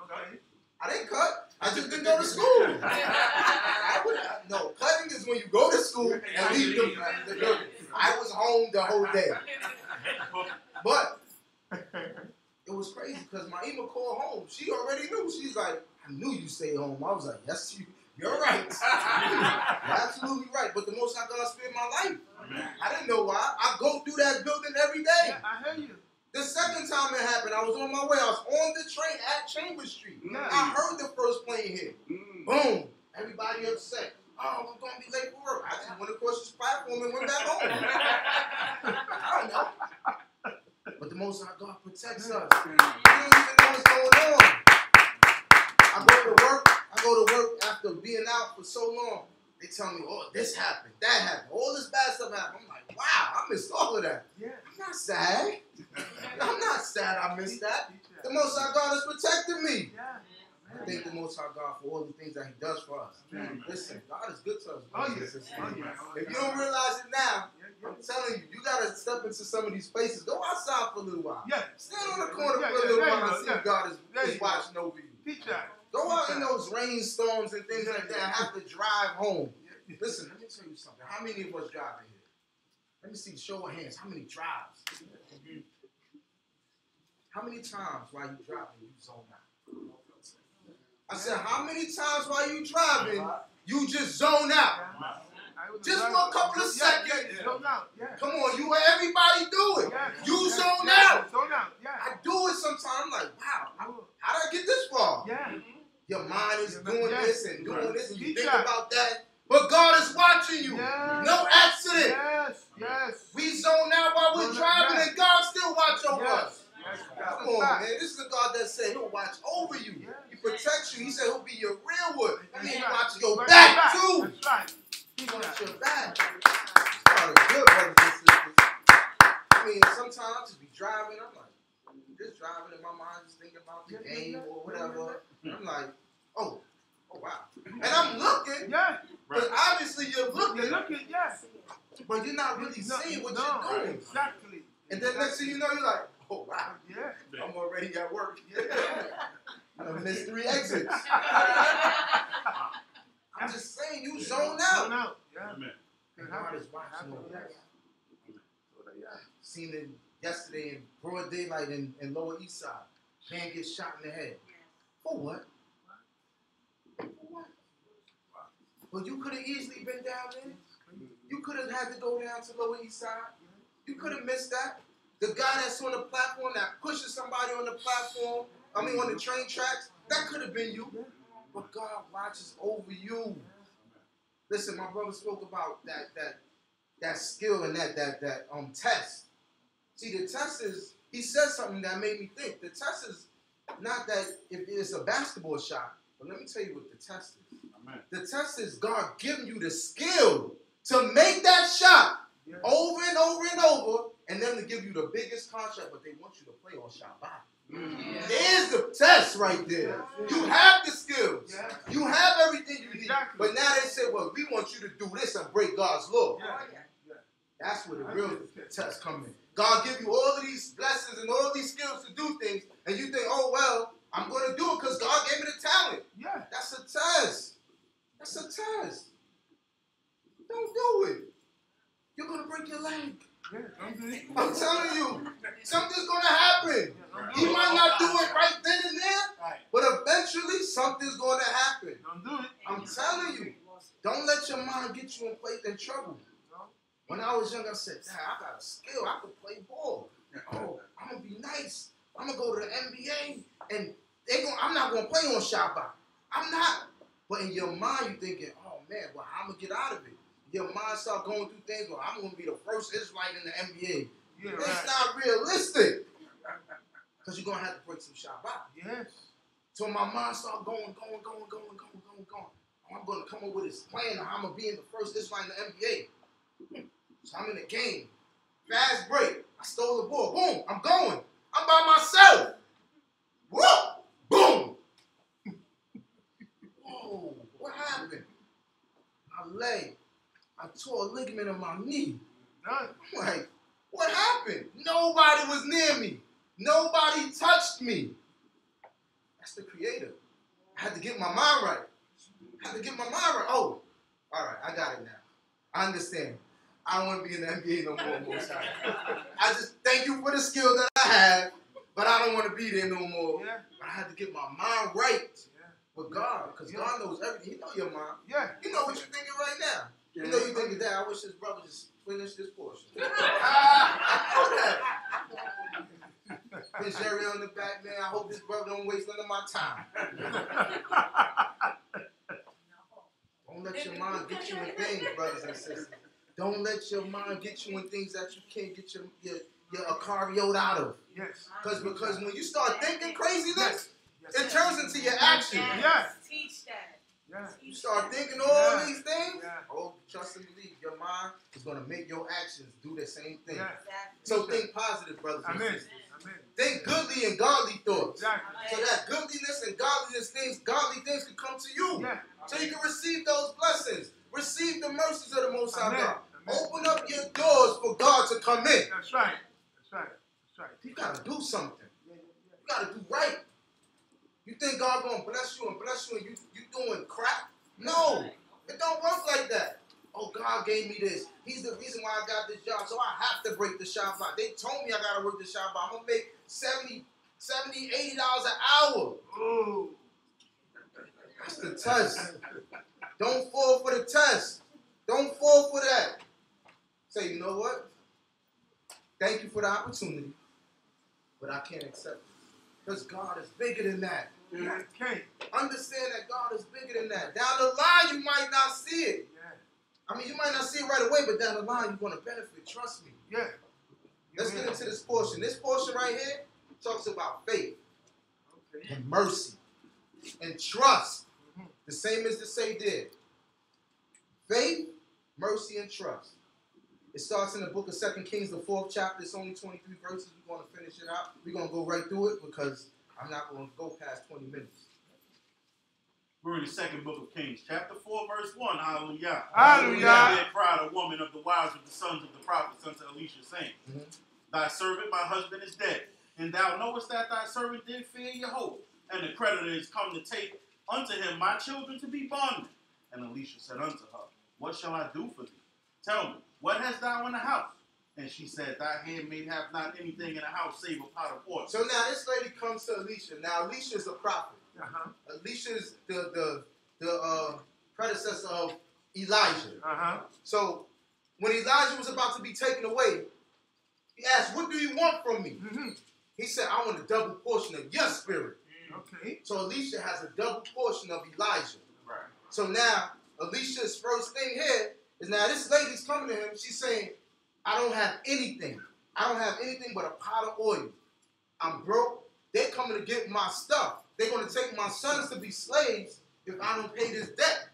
I didn't cut. I just didn't go to school. No, cutting is when you go to school and leave the building. I was home the whole day. But it was crazy because my Ima called home. She already knew. She's like, I knew you stayed home. I was like, yes, you're right. You're absolutely right. But the most I gotta spend my life. I didn't know why. I go through that building every day. I hear you. The second time it happened, I was on my way. I was on the train at Chambers Street. I heard the first plane hit. Boom. Everybody upset. Oh, we're going to be late for work. I just went across this platform and went back home. I don't know. But the Most High God protects us. You don't even know what's going on. I go to work after being out for so long. They tell me, oh, this happened, that happened, all this bad stuff happened. I'm like, wow, I missed all of that. Yeah. I'm not sad. I'm not sad I missed that. The Most High God has protected me. Yeah. I thank the Most High God for all the things that He does for us. Listen, God is good to us. If you don't realize it now, I'm telling you, you got to step into some of these places. Go outside for a little while. Stand on the corner for a little while and see if God is watching over you. Go out in those rainstorms and things like that and have to drive home. Listen, let me tell you something. How many of us drive in here? Let me see, show of hands. How many drives? How many times while you driving, you zone out? I said, how many times while you driving, you just zone out? Just for a couple of seconds. Come on, everybody do it. You zone out. I do it sometimes. I'm like, wow, how did I get this far? Your mind is doing this and doing this, and you think about that. But God is watching you. No accident. We zone out while we're driving, and God still watch over us. Come on, man. This is the God that said He'll watch over you. He protects you. He said He'll be your real wood. That means He watch your back, too. He watch your back. God is good, brothers and sisters. I mean, sometimes I'll just be driving. I'm like, just driving in my mind, just thinking about the game or whatever. I'm like, oh wow. And I'm looking. Because obviously you're looking. But you're not really seeing what you're doing. Exactly. And then next thing you know, you're like, oh wow. I'm already at work. I missed 3 exits. I'm just saying, you zone out. And God is watching over us. Seen it yesterday in broad daylight in Lower East Side. Man gets shot in the head. For what? Well, you could have easily been down there. You could have had to go down to Lower East Side. You could have missed that. The guy that's on the platform that pushes somebody on the platform, on the train tracks, that could have been you. But God watches over you. Listen, my brother spoke about that skill and that test. See, the test is, he said something that made me think. The test is not that if it's a basketball shot, but let me tell you what the test is. Amen. The test is God giving you the skill to make that shot over and over and over, and then to give you the biggest contract, but they want you to play on Shabbat. There's the test right there. You have the skills. You have everything you need. But now they say, well, we want you to do this and break God's law. That's where the real test comes in. God give you all of these blessings and all of these skills to do things, and you think, oh, well, I'm going to do it because God gave me the talent. That's a test. That's a test. Don't do it. You're going to break your leg. I'm telling you, something's going to happen. He might not do it right then and there, but eventually something's going to happen. Don't do it. I'm telling you, don't let your mind get you in trouble. When I was young, I said, Dad, I got a skill. I can play ball. Oh, I'm going to be nice. I'm going to go to the NBA, and I'm not going to play on Shabbat. I'm not. But in your mind, you're thinking, oh, man, well, I'm going to get out of it. Your mind start going through things, well, I'm going to be the first Israelite in the NBA. It's not realistic. Because you're going to have to break some Shabbat. So my mind started going. I'm going to come up with this plan. I'm going to be in the first Israelite in the NBA. So I'm in the game. Fast break. I stole the ball. Boom. I'm going. I'm by myself. Whoop. Boom. happened? My leg. I tore a ligament in my knee. I'm like, what happened? Nobody was near me. Nobody touched me. That's the Creator. I had to get my mind right. Oh, all right, I got it now. I understand. I don't want to be in the NBA no more, Most High. I just thank you for the skill that I have, but I don't want to be there no more. Yeah. But I had to get my mind right with God, because God knows everything. He knows your mind. Yeah. He knows what you're thinking right now. Yeah. You know you're thinking, Dad, I wish this brother just finished this portion. I know that. Put Yeriel in the back, man. I hope this brother don't waste none of my time. Don't let your mind get you in things, brothers and sisters. Don't let your mind get you in things that you can't get your cardio out of. Yes. Because when you start thinking craziness, it turns into your action. Yes. Teach that. Yeah. You start thinking all these things. Yeah. Oh, trust and believe. Your mind is going to make your actions do the same thing. Yeah. So think positive, brothers and sisters. Amen. Think goodly and godly thoughts. Exactly. So that goodliness and godly things can come to you. Yeah. So you can receive those blessings. Receive the mercies of the Most High God. Open up your doors for God to come in. That's right. That's right. That's right. You got to do something. You got to do right. You think God going to bless you and you doing crap? No. It don't work like that. Oh, God gave me this. He's the reason why I got this job, so I have to break the Shabbat. They told me I got to work the Shabbat. I'm going to make $70, $80 an hour. Ooh. That's the test. Don't fall for the test. Don't fall for that. Say, you know what? Thank you for the opportunity, but I can't accept it. Because God is bigger than that. Yeah. Okay. Understand that God is bigger than that. Down the line, you might not see it. Yeah. I mean, you might not see it right away, but down the line, you're going to benefit. Trust me. Yeah. Let's get into this portion. This portion right here talks about faith and mercy and trust. The same as the say did. Faith, mercy, and trust. It starts in the book of 2 Kings, the 4th chapter. It's only 23 verses. We're going to finish it out. We're going to go right through it because I'm not going to go past 20 minutes. We're in the second book of Kings, chapter 4, verse 1. Hallelujah. Hallelujah. There cried a woman of the wives of the sons of the prophets unto Elisha, saying, Thy servant, my husband, is dead, and thou knowest that thy servant did fear Jehovah, and the creditor is come to take unto him my children to be bondmen. And Elisha said unto her, What shall I do for thee? Tell me, what hast thou in the house? And she said, Thy handmaid hath not anything in the house save a pot of oil. So now this lady comes to Elisha. Now Elisha is a prophet. Elisha is the predecessor of Elijah. So when Elijah was about to be taken away, he asked, What do you want from me? He said, I want a double portion of your spirit. Okay. So Elisha has a double portion of Elijah. Right. So now Elisha's first thing here is now this lady's coming to him. She's saying, I don't have anything. I don't have anything but a pot of oil. I'm broke. They're coming to get my stuff. They're going to take my sons to be slaves if I don't pay this debt.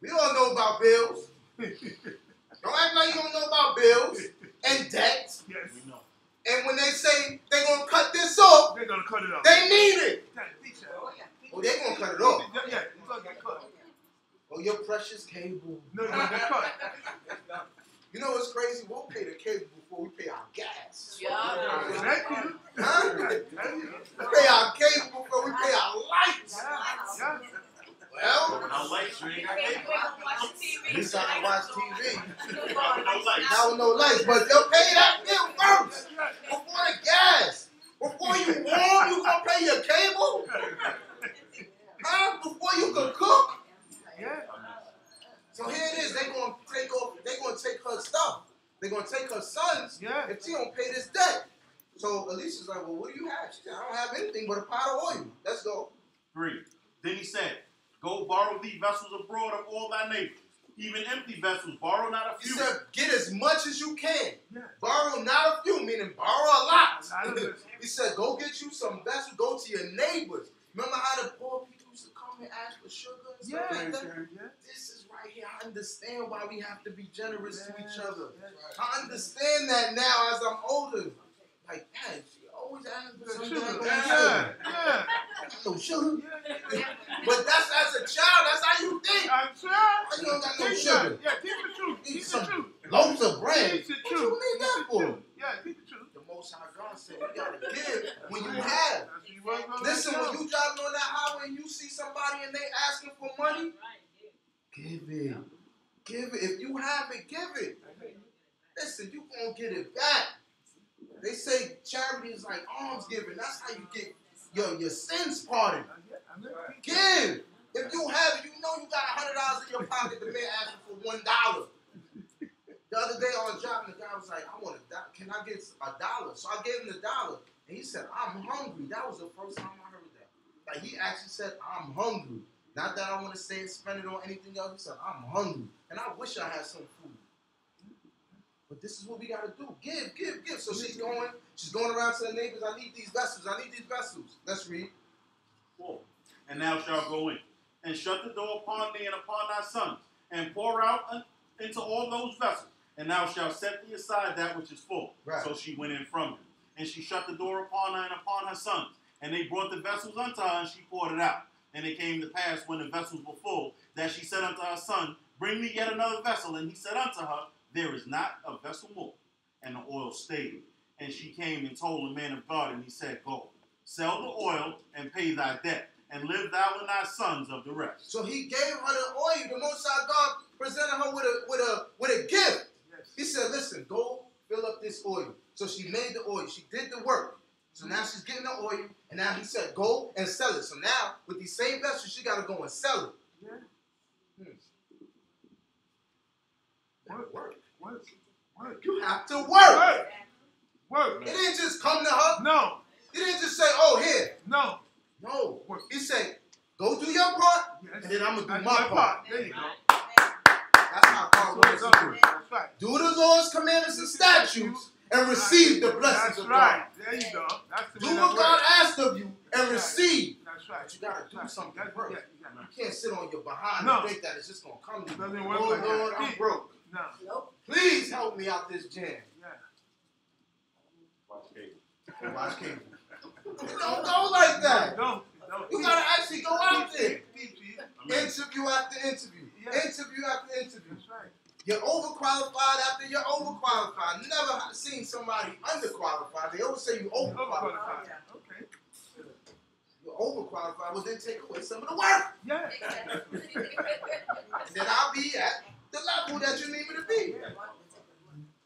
We all know about bills. Don't act like you don't know about bills and debts. Yes, we know. And when they say they're going to cut this off, they're going to cut it off. They mean it. Oh, they're going to cut it off. Yeah, it's going to get cut. Oh, your precious cable. No, they're cut. You know what's crazy? We'll pay the cable before we pay our gas. Yeah. Thank you. Huh? We pay our cable before we pay our lights. Yeah. Well, no lights, you ain't got cable. At least I can watch TV. Now with no lights. But they'll pay that bill first. Before the gas. Before you warm, you gonna pay your cable? Huh? Before you can cook? Yeah. So here it is. They're gonna take her stuff. They're gonna take her sons if she don't pay this debt. So Alicia's like, well, what do you have? She said, I don't have anything but a pot of oil. Let's go. 3. Then he said, Go borrow thee vessels abroad of all thy neighbors, even empty vessels, borrow not a few. He said, get as much as you can. Yeah. Borrow not a few, meaning borrow a lot. He said, go get you some vessels, go to your neighbors. Remember how the poor people used to come and ask for sugar and stuff like that? Yeah. This is right here. I understand why we have to be generous to each other. I understand that now as I'm older. Like, Dad, she always asks for something. got no sugar. But that's as a child, that's how you think. You don't got no sugar. Yeah, teach the truth. Eat some loaves of bread. Teach the What truth. you need that for? Yeah, teach the truth. The Most High God said you gotta give when you have. Listen, when you driving on that highway and you see somebody and they asking for money, give it. Give it. If you have it, give it. Listen, you gonna get it back. They say charity is like alms giving. That's how you get your sins pardoned. Give. If you have it, you know you got $100 in your pocket. The man asking for $1. The other day I was driving, the guy was like, I want $1. Can I get $1? So I gave him $1. And he said, I'm hungry. That was the first time I heard that. Like he actually said, I'm hungry. Not that I want to say it, spend it on anything else. He said, I'm hungry. And I wish I had some food. But this is what we got to do. Give, give, give. So she's going around to the neighbors. I need these vessels. I need these vessels. Let's read. 4. And thou shalt go in, and shut the door upon thee and upon thy sons, and pour out into all those vessels, and thou shalt set thee aside that which is full. Right. So she went in from him. And she shut the door upon her and upon her sons. And they brought the vessels unto her, and she poured it out. And it came to pass, when the vessels were full, that she said unto her son, Bring me yet another vessel. And he said unto her, There is not a vessel more. And the oil stayed. And she came and told the man of God, and he said, Go, sell the oil, and pay thy debt, and live thou and thy sons of the rest. So he gave her the oil. The Most High God presented her with a gift. Yes. He said, listen, go fill up this oil. So she made the oil. She did the work. So now she's getting the oil. And now he said, go and sell it. So now, with these same vessels, she got to go and sell it. Yeah. Work. You have to work. Work. It didn't just come to her. No. He didn't just say, oh, here. No. No. He said, go do your part, and then I'm going to do my part. There you go. That's how God wants us to do it. That's right. Do the Lord's commandments and statutes and receive the blessings of God. There you go. Do what God asked of you and receive. That's right. But you got to do something first. You can't sit on your behind No. and think that it's just going to come to you. Doesn't work Oh, like Lord, that. I'm broke. No. Please help me out this jam. Yeah. Watch cable. It don't go like that. Don't. You got to actually go out there. Interview after interview. Interview after interview. That's right. You're overqualified after you're overqualified. Never seen somebody underqualified. They always say you overqualified. Okay. You're overqualified. Well, then take away some of the work. Yeah. And then I'll be at the level that you need me to be.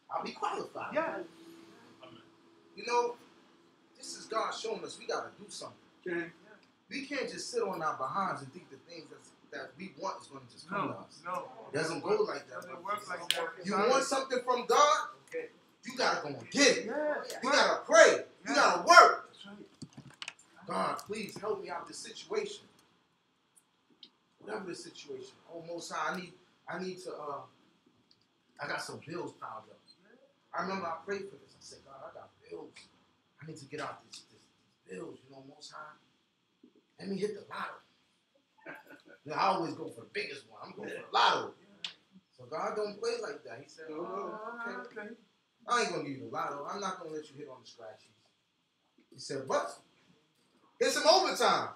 I'll be qualified. Yeah. You know, this is God showing us we got to do something. Okay. We can't just sit on our behinds and think the things that we want is going to just come to us. No. It doesn't go like that. Doesn't work like that. You want something from God? You got to go and get it. Yeah. You got to pray. You got to work. That's right. God, please help me out this situation. Whatever the situation. Oh, Most High, I need to, I got some bills piled up. I remember I prayed for this. I said, God, I got bills. I need to get out these bills, you know, Most High. Let me hit the lotto. You know, I always go for the biggest one. I'm going for the lotto. So God don't play like that. He said, oh, okay. I ain't going to give you the lotto. I'm not going to let you hit on the scratchies. He said, but get some overtime.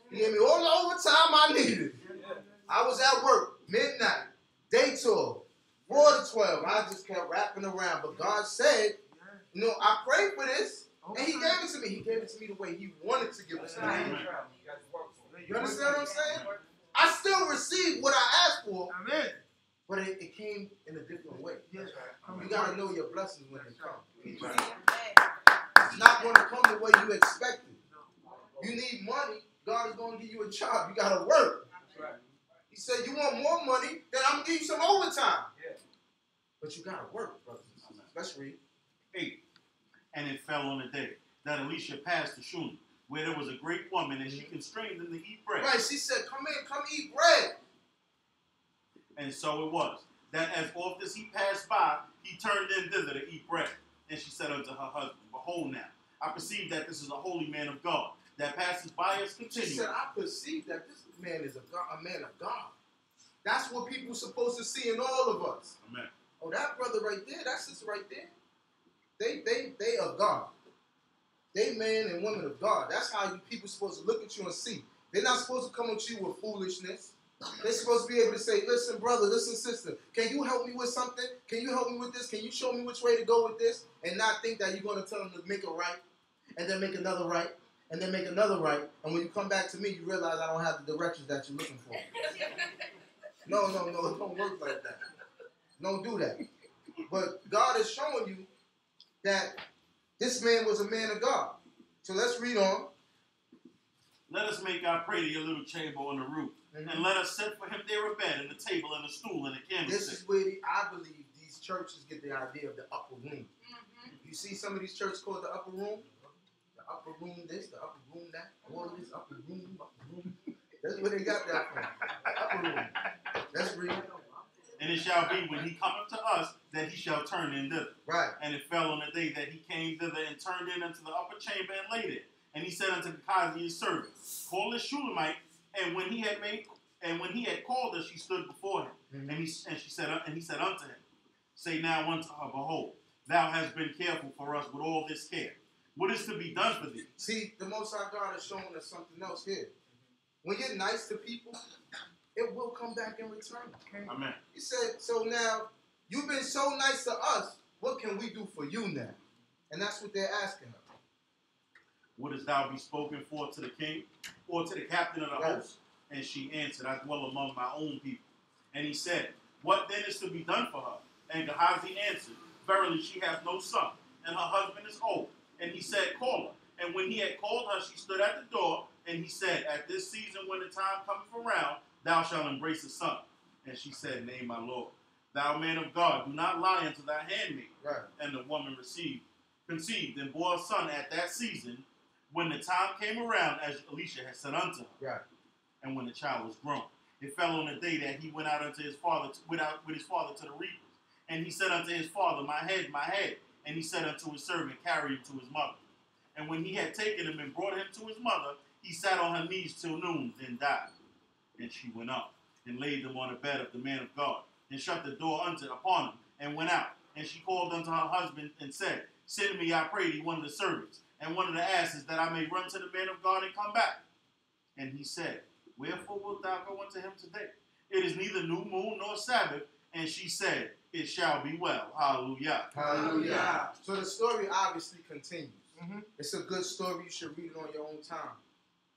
He gave me all the overtime I needed. I was at work, midnight, day tour, 4 to 12. I just kept wrapping around. But God said, you know, I prayed for this, and he gave it to me. He gave it to me the way he wanted to give it to me. You understand what I'm saying? I still received what I asked for, but it came in a different way. You got to know your blessings when they come. It's not going to come the way you expected. You need money, God is going to give you a job. You got to work. He said, you want more money, then I'm going to give you some overtime. But you got to work, brothers and sisters. Let's read. 8. And it fell on the day that Elisha passed to Shunem, where there was a great woman, and she constrained him to eat bread. Right, she said, come in, come eat bread. And so it was, that as oft as he passed by, he turned in thither to eat bread. And she said unto her husband, Behold now, I perceive that this is a holy man of God, that passes by us continually. She said, I perceive that this man is a man of God. That's what people are supposed to see in all of us. Amen. Oh, that brother right there, that sister right there, they of God. They men and women of God. That's how you people supposed to look at you and see. They're not supposed to come at you with foolishness. They're supposed to be able to say, listen, brother, listen, sister, can you help me with something? Can you help me with this? Can you show me which way to go with this? And not think that you're going to tell them to make a right, and then make another right, and then make another right. And when you come back to me, you realize I don't have the directions that you're looking for. No, it don't work like that. Don't do that. But God is showing you that this man was a man of God. So let's read on. Let us make, I pray thee, a little chamber on the roof, and let us set for him there a bed, and a table, and a stool, and a candlestick. This is where I believe these churches get the idea of the upper room. You see some of these churches called the upper room? The upper room this, the upper room that, all of this upper room. That's where they got that from. Upper room. Let's read. And it shall be when he cometh to us that he shall turn in thither. Right. And it fell on the day that he came thither and turned in unto the upper chamber and laid it. And he said unto Gehazi his servant, call the Shulamite. And when he had called her, she stood before him. And he said unto him, say now unto her, behold, thou hast been careful for us with all this care. What is to be done for thee? See, the Most High God is showing us something else here. When you're nice to people, it will come back in return. Okay? Amen. He said, so now, you've been so nice to us, what can we do for you now? And that's what they're asking her. Wouldst thou be spoken for to the king, or to the captain of the host? And she answered, I dwell among my own people. And he said, what then is to be done for her? And Gehazi answered, verily she hath no son, and her husband is old. And he said, call her. And when he had called her, she stood at the door. And he said, at this season, when the time cometh around, thou shalt embrace a son. And she said, nay, my Lord, thou man of God, do not lie unto thy handmaid. Right. And the woman conceived, and bore a son at that season, when the time came around, as Elisha had said unto her. Right. And when the child was grown, it fell on the day that he went out unto his father, with his father to the reapers. And he said unto his father, my head, my head. And he said unto his servant, carry him to his mother. And when he had taken him and brought him to his mother, he sat on her knees till noon, then died. And she went up and laid him on the bed of the man of God, and shut the door upon him, and went out. And she called unto her husband and said, send me, I pray thee, one of the servants, and one of the asses, that I may run to the man of God and come back. And he said, wherefore wilt thou go unto him today? It is neither new moon nor Sabbath. And she said, it shall be well. Hallelujah. Hallelujah. So the story obviously continues. It's a good story. You should read it on your own time.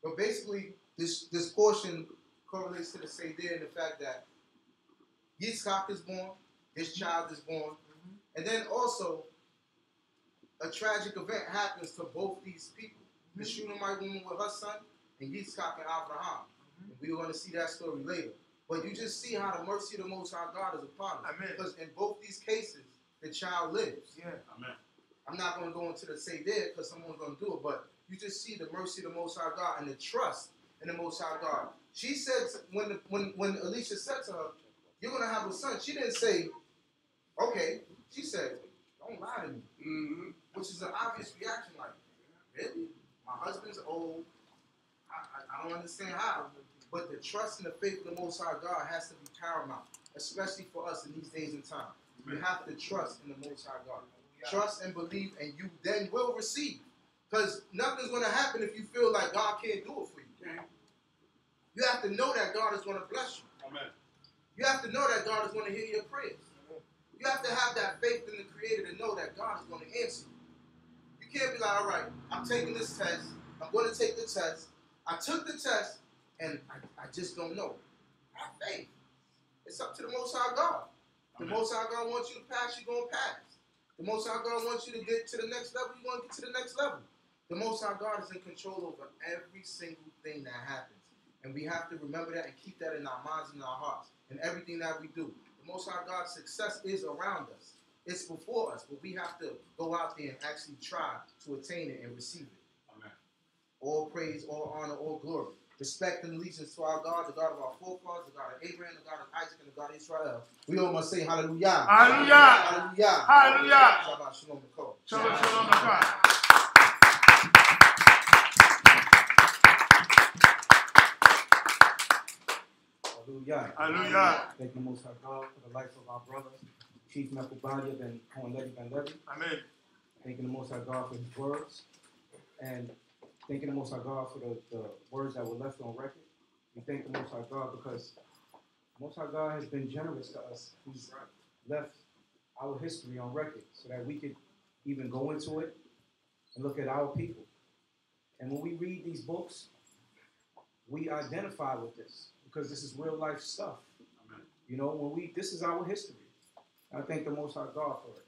But basically, this portion correlates to the Seder and the fact that Yitzchak is born, this child is born, and then also a tragic event happens to both these people. The Shunammite woman with her son, and Yitzchak and Abraham. And we're going to see that story later. But you just see how the mercy of the Most High God is upon us. Amen. Because in both these cases, the child lives. Yeah. Amen. I'm not going to go into the Seder because someone's going to do it, but you just see the mercy of the Most High God and the trust in the Most High God. She said, when Elisha said to her, you're going to have a son, she didn't say, okay. She said, don't lie to me. Which is an obvious reaction, like, really? My husband's old. I don't understand how. But the trust and the faith of the Most High God has to be paramount, especially for us in these days and times. You have to trust in the Most High God. Trust and believe, and you then will receive. Because nothing's going to happen if you feel like God can't do it for you. You have to know that God is going to bless you. Amen. You have to know that God is going to hear your prayers. You have to have that faith in the Creator to know that God is going to answer you. You can't be like, all right, I'm taking this test. I'm going to take the test. I took the test, and I just don't know. Have faith. It's up to the Most High God. The Most High God wants you to pass, you're going to pass. The Most High God wants you to get to the next level, you're going to get to the next level. The Most High God is in control over every single thing that happens. And we have to remember that and keep that in our minds and our hearts and everything that we do. The Most High God's success is around us. It's before us, but we have to go out there and actually try to attain it and receive it. Amen. All praise, all honor, all glory. Respect and allegiance to our God, the God of our forefathers, the God of Abraham, the God of Isaac, and the God of Israel. We all must say hallelujah. Hallelujah. Hallelujah. Hallelujah. Shabbat shalom l'kol. Shalom, shalom, l'kol. Hallelujah. Hallelujah. Thank you, Most High God, for the life of our brother, Chief Mekubadiah Ben Cohen Levy Ben Levy. Amen. Thank you, Most High God, for his words. and thanking the Most High God for the words that were left on record. We thank the Most High God because the Most High God has been generous to us. He's left our history on record so that we could even go into it and look at our people. And when we read these books, we identify with this because this is real life stuff. Amen. You know, this is our history. I thank the Most High God for it.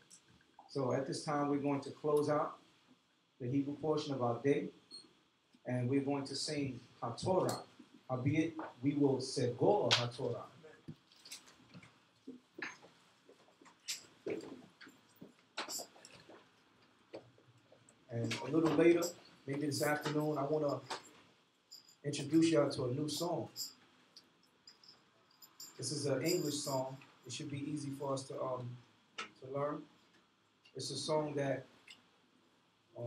So at this time, we're going to close out the Hebrew portion of our day, and we're going to sing HaTorah. Howbeit, we will segor HaTorah. And a little later, maybe this afternoon, I want to introduce y'all to a new song. This is an English song. It should be easy for us to learn. It's a song that I've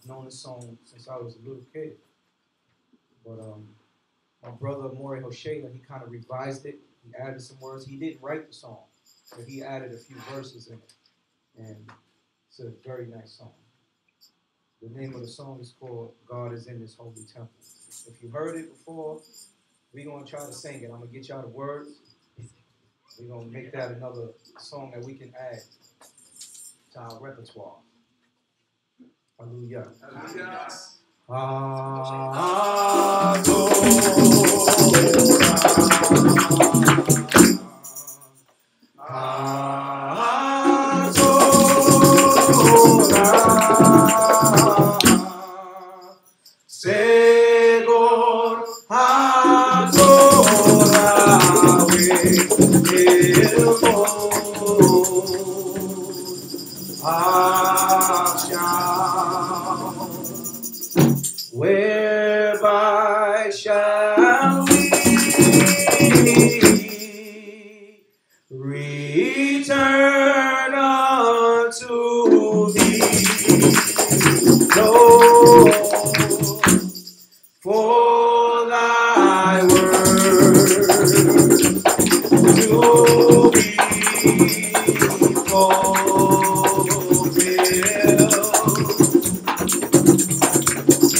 known this song since I was a little kid. But my brother Maury Hoshea, he kind of revised it. He added some words. He didn't write the song, but he added a few verses in it. And it's a very nice song. The name of the song is called God is in His Holy Temple. If you heard it before, we're going to try to sing it. I'm going to get y'all the words. We're going to make that another song that we can add to our repertoire. Hallelujah. Hallelujah. Whereby shall we return unto thee, Lord, for thy word to be fulfilled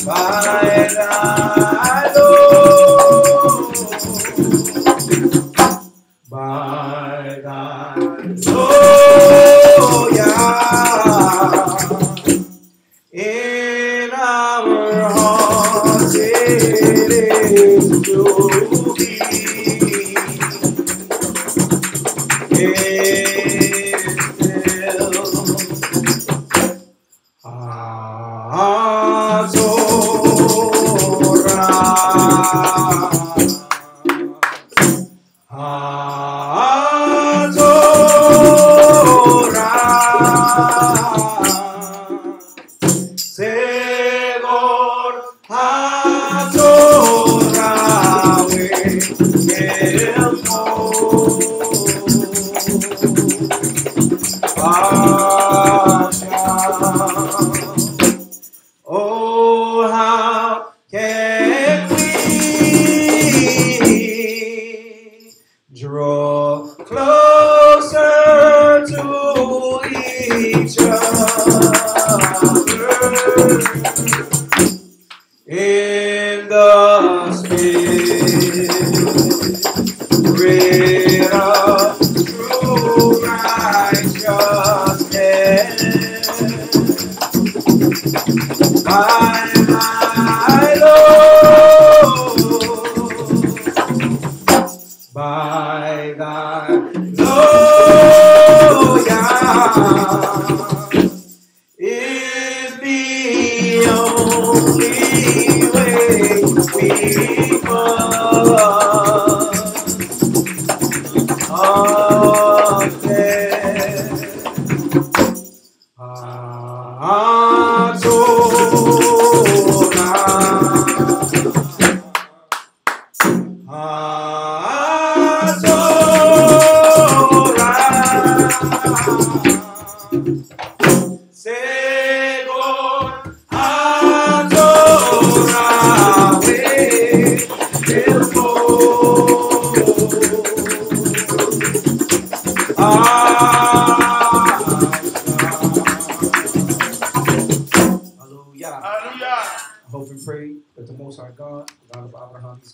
by thy Lord, by thy Lord, Yah, in our hearts it is to be. Oh, how can we draw closer to each other in the spirit of true righteousness? By my Lord, by thy Lord, Yah, is the only way we must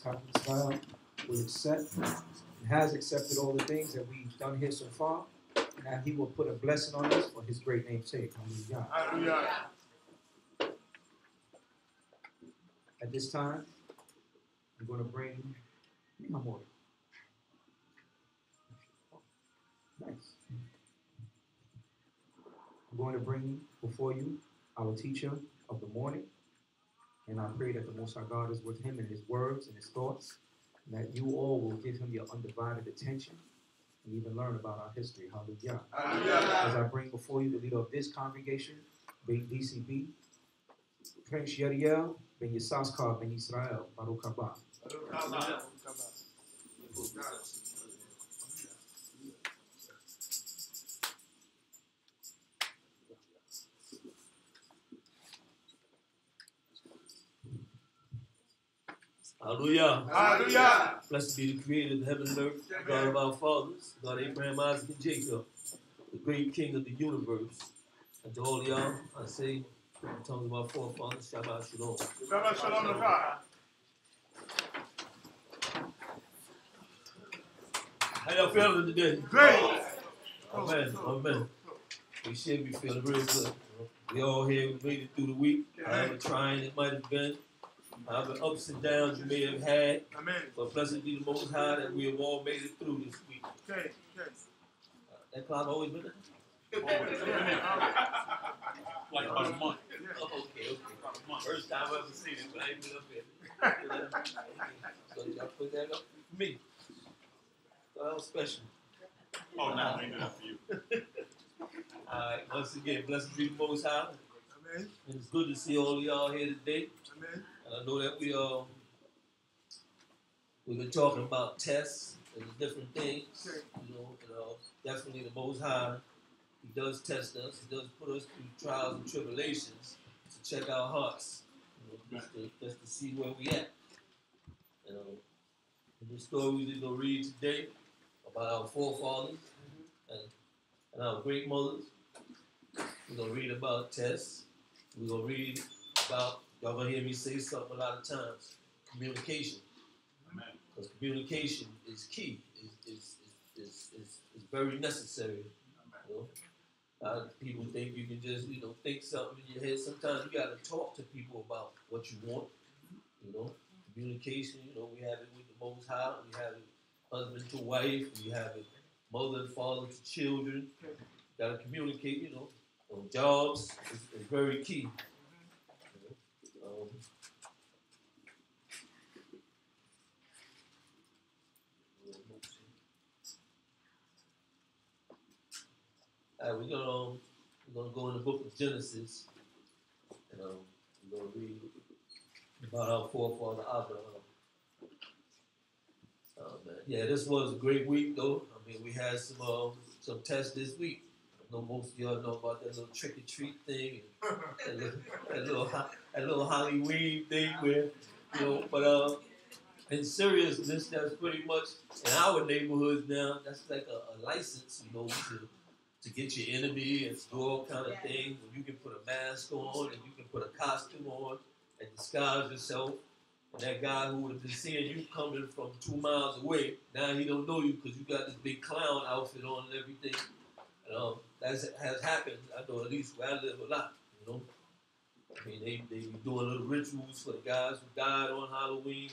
Yisrael will accept and has accepted all the things that we've done here so far. And he will put a blessing on us for his great name's sake. Hallelujah. Hallelujah. At this time, I'm going to bring my water. Nice. I'm going to bring before you our teacher of the morning. And I pray that the Most High God is with him in his words and his thoughts, and that you all will give him your undivided attention and even learn about our history. Hallelujah. Hallelujah. As I bring before you the leader of this congregation, D.C.B, Prince Yeriel, Ben Issachar, Ben Yisrael, Baruch Haba. Hallelujah. Hallelujah. Blessed be the creator of heaven and earth, the God of our fathers, God of Abraham, Isaac, and Jacob, the great king of the universe. And to all y'all, I say, in the tongues of our forefathers, Shabbat Shalom. Shabbat Shalom to God. How y'all feeling today? Great. Amen. Amen. We should be feeling real good. We all here, we made it through the week. However trying it might have been, however ups and downs you may have had. Amen. But blessed be the Most High that we have all made it through this week. Okay. Okay. That clock always been there? Like about a month. Oh, okay. First time I've ever seen it, but I ain't been up here. So y'all put that up for me. So that was special. Oh, no, I ain't enough for you. Alright, once again, blessed be the Most High. Amen. And it's good to see all of y'all here today. Amen. And I know that we've been talking about tests and different things. You know, definitely the Most High, he does test us. He does put us through trials and tribulations to check our hearts, you know, just to see where we at. You know, in the story we're going to read today about our forefathers and our great mothers, we're going to read about tests. We're going to read about, y'all going to hear me say something a lot of times, communication. Because communication is key, is very necessary. You know? A lot of people think you can just, think something in your head. Sometimes you got to talk to people about what you want. You know, communication. We have it with the Most High. We have it husband to wife. We have it mother and father to children. Got to communicate. On jobs is very key. We're gonna go in the book of Genesis, and we're gonna read about our forefather Abraham. Yeah, this was a great week, though. I mean, we had some tests this week. I know most of y'all know about that little trick or treat thing, and that little Halloween thing, where But in seriousness, that's pretty much in our neighborhoods now. That's like a license, to get your enemy and do all kind of things. You can put a mask on and you can put a costume on and disguise yourself. And that guy who would have been seeing you coming from 2 miles away, now he don't know you because you got this big clown outfit on and everything. That has happened. I know at least where I live a lot. I mean, they be doing little rituals for the guys who died on Halloween,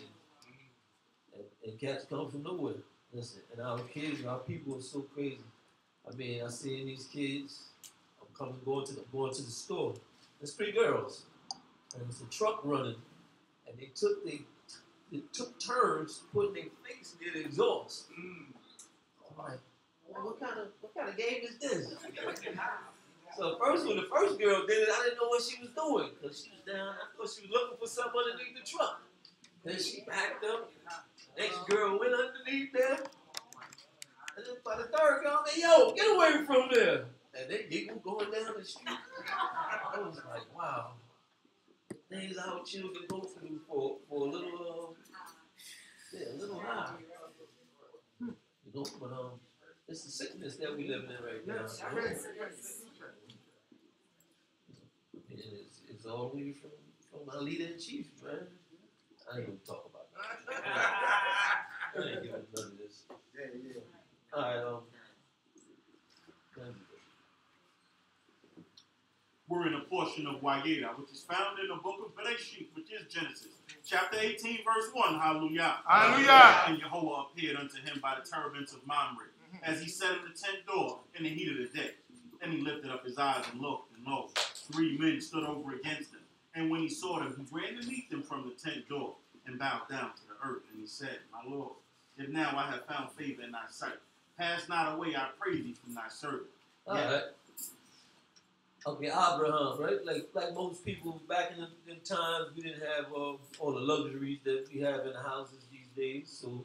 and cats come from nowhere. Listen, and our kids, our people are so crazy. I mean, I seen these kids. I'm going to the store. There's 3 girls, and it's a truck running, and they took turns putting their face near the exhaust. I'm like, well, what kind of game is this? So when the first girl did it, I didn't know what she was doing because she was down. I thought she was looking for something underneath the truck. Then she backed up. Next girl went underneath there. And then by the third girl, I'm like, yo, get away from there. And they giggled going down the street. I was like, wow. Things our children go through for a little, a little high. But it's the sickness that we're living in right now. It's all the way from my leader in chief, man. I ain't gonna talk about that. I ain't giving none of this. Yeah. All right, We're in a portion of Wayeira, which is found in the book of Bereshit, which is Genesis, chapter 18, verse 1. Hallelujah. Hallelujah. And Jehovah appeared unto him by the terebinths of Mamre, as he sat in the tent door in the heat of the day. And he lifted up his eyes and looked, and lo, 3 men stood over against him. And when he saw them, he ran to meet them from the tent door and bowed down to the earth. And he said, My Lord, if now I have found favor in thy sight, pass not away, I pray thee, from thy servant. all right. Okay, Abraham, right? Like most people back in the times, we didn't have all the luxuries that we have in the houses these days. So,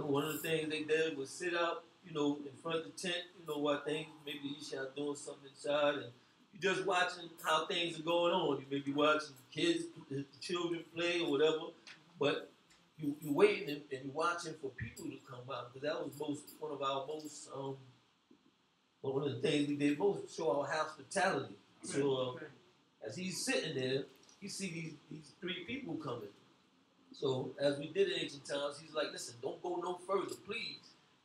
one of the things they did was sit out, in front of the tent, while things, maybe Issachar doing something inside, and you're just watching how things are going on. You may be watching kids, the children play or whatever, but you're waiting and you're watching for people to come out, because that was one of our most one of the things we did most, show our hospitality. So as he's sitting there, he see these 3 people coming. So as we did in ancient times, he's like, listen, don't go no further, please.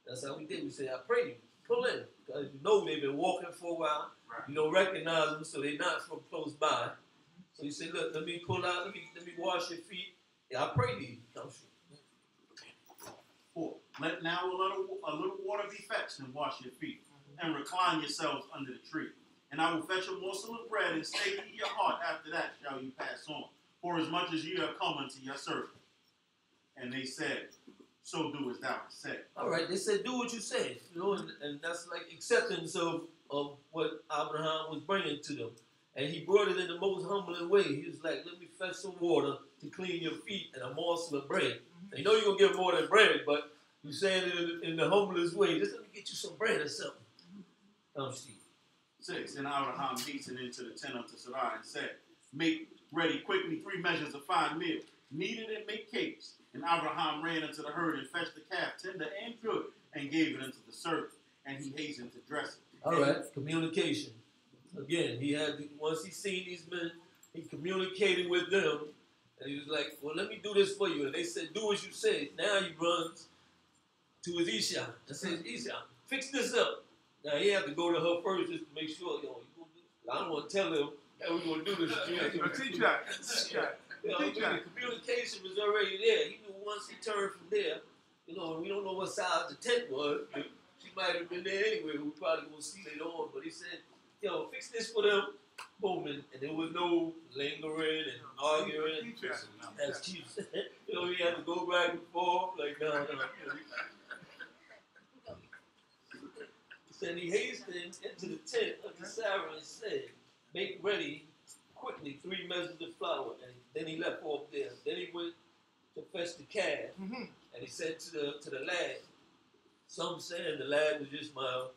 That's how we did. We said, I pray you, pull in. Because they've been walking for a while. Right. You don't recognize them, so they're not from close by. So he said, look, let me pull out, let me wash your feet. Yeah, I pray thee. Come through. 4. Let now a little water be fetched and wash your feet, and recline yourselves under the tree. And I will fetch a morsel of bread, and stay in your heart. After that shall you pass on, for as much as you have come unto your servant. And they said, so do as thou hast said. All right, they said, do what you said. And that's like acceptance of what Abraham was bringing to them. And he brought it in the most humbling way. He was like, let me fetch some water to clean your feet and a morsel of bread. Mm-hmm. You know you're going to get more than bread, but you're saying it in the humblest way. Just let me get you some bread or something. Come see. 6. And Abraham hastened into the tent unto Sarai and said, make ready quickly 3 measures of fine meal, knead it and make cakes. And Abraham ran unto the herd and fetched the calf, tender and good, and gave it unto the servant. And he hastened to dress it. All right, communication. Again, once he seen these men, he communicated with them, and he was like, well, let me do this for you. And they said, do as you said. Now he runs to his Isha and says, Isha, fix this up. Now he had to go to her first just to make sure, you gonna do this? I don't want to tell him that we're going to do this. Teach that. The communication was already there. He knew once he turned from there, we don't know what size the tent was. She might have been there anyway. We probably going to see later on. But he said, fix this for them. Boom. And there was no lingering and arguing. As Chief said, he had to go back and forth. Like, no. He said he hastened into the tent of Sarah and said, make ready quickly 3 measures of flour. And then he left off there. Then he went to fetch the calf. Mm-hmm. And he said to the lad, some saying the lad was Ishmael.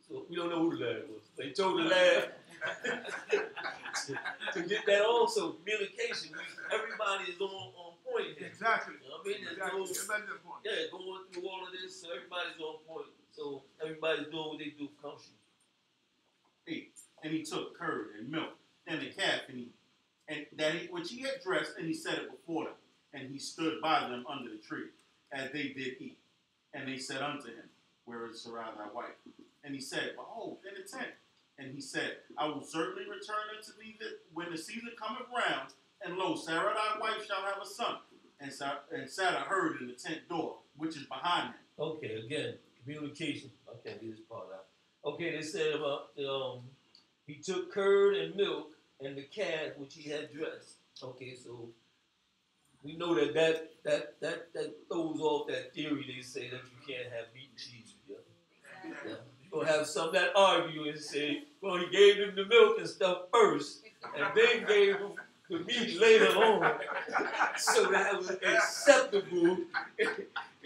So we don't know who the lad was. They told the lad to get that also. Communication. Everybody is on point here. Exactly. You know what I mean? Going through all of this, so everybody's on point. So everybody's doing what they do. Come shoot. 8. And he took curd and milk and the calf, which he had dressed, and he set it before them. And he stood by them under the tree, as they did eat. And they said unto him, where is Sarai thy wife? And he said, behold, in the tent. And he said, I will certainly return unto thee when the season cometh round, and lo, Sarah thy wife shall have a son. And Sarah heard in the tent door, which is behind him. Okay, again, communication. I can't get this part out. Okay, they said about he took curd and milk and the calf which he had dressed. Okay, so we know that throws off that theory they say that you can't have meat and cheese together. Yeah. You're gonna have some that argue and say, well, he gave them the milk and stuff first, and then gave them the meat later on. So that was acceptable,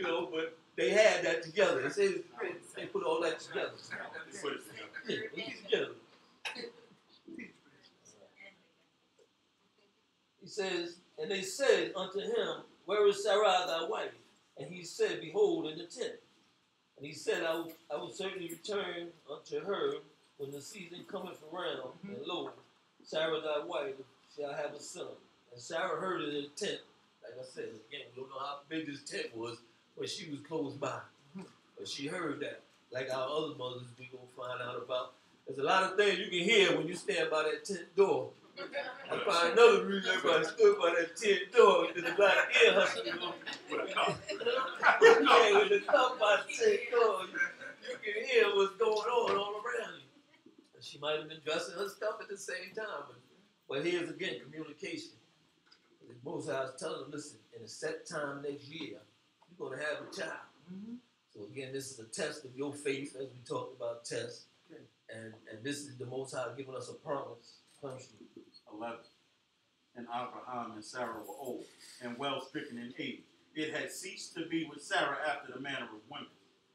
but they had that together. It says they put all that together. Yeah, together. He says, and they said unto him, where is Sarai thy wife? And he said, behold, in the tent. And he said, I will certainly return unto her when the season cometh around. And lo, Sarah thy wife shall have a son. And Sarah heard it in the tent like I said, again, we don't know how big this tent was, but she was close by. But she heard that. Like our other mothers, we gonna find out about. There's a lot of things you can hear when you stand by that tent door. I find another reason everybody stood by that tent door, because a lot of ear hustling with a cup. Yeah, with a cup by the tent door, you can hear what's going on all around you. And she might have been dressing her stuff at the same time, but here's again communication. The Most High is telling them, listen, in a set time next year, you're gonna have a child. So again, this is a test of your faith, as we talked about tests. And this is the Most High giving us a promise. 11. And Abraham and Sarah were old and well stricken in age. It had ceased to be with Sarah after the manner of women.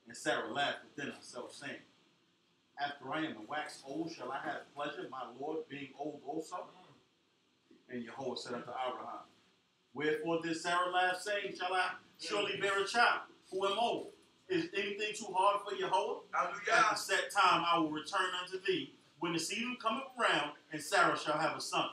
And Sarah laughed within herself, saying, After I am waxed old, shall I have pleasure, my Lord, being old also? And Jehovah said unto Abraham, Wherefore did Sarah laugh, saying, Shall I surely bear a child, who am old? Is anything too hard for Jehovah? At the set time I will return unto thee, when the season cometh around, and Sarah shall have a son.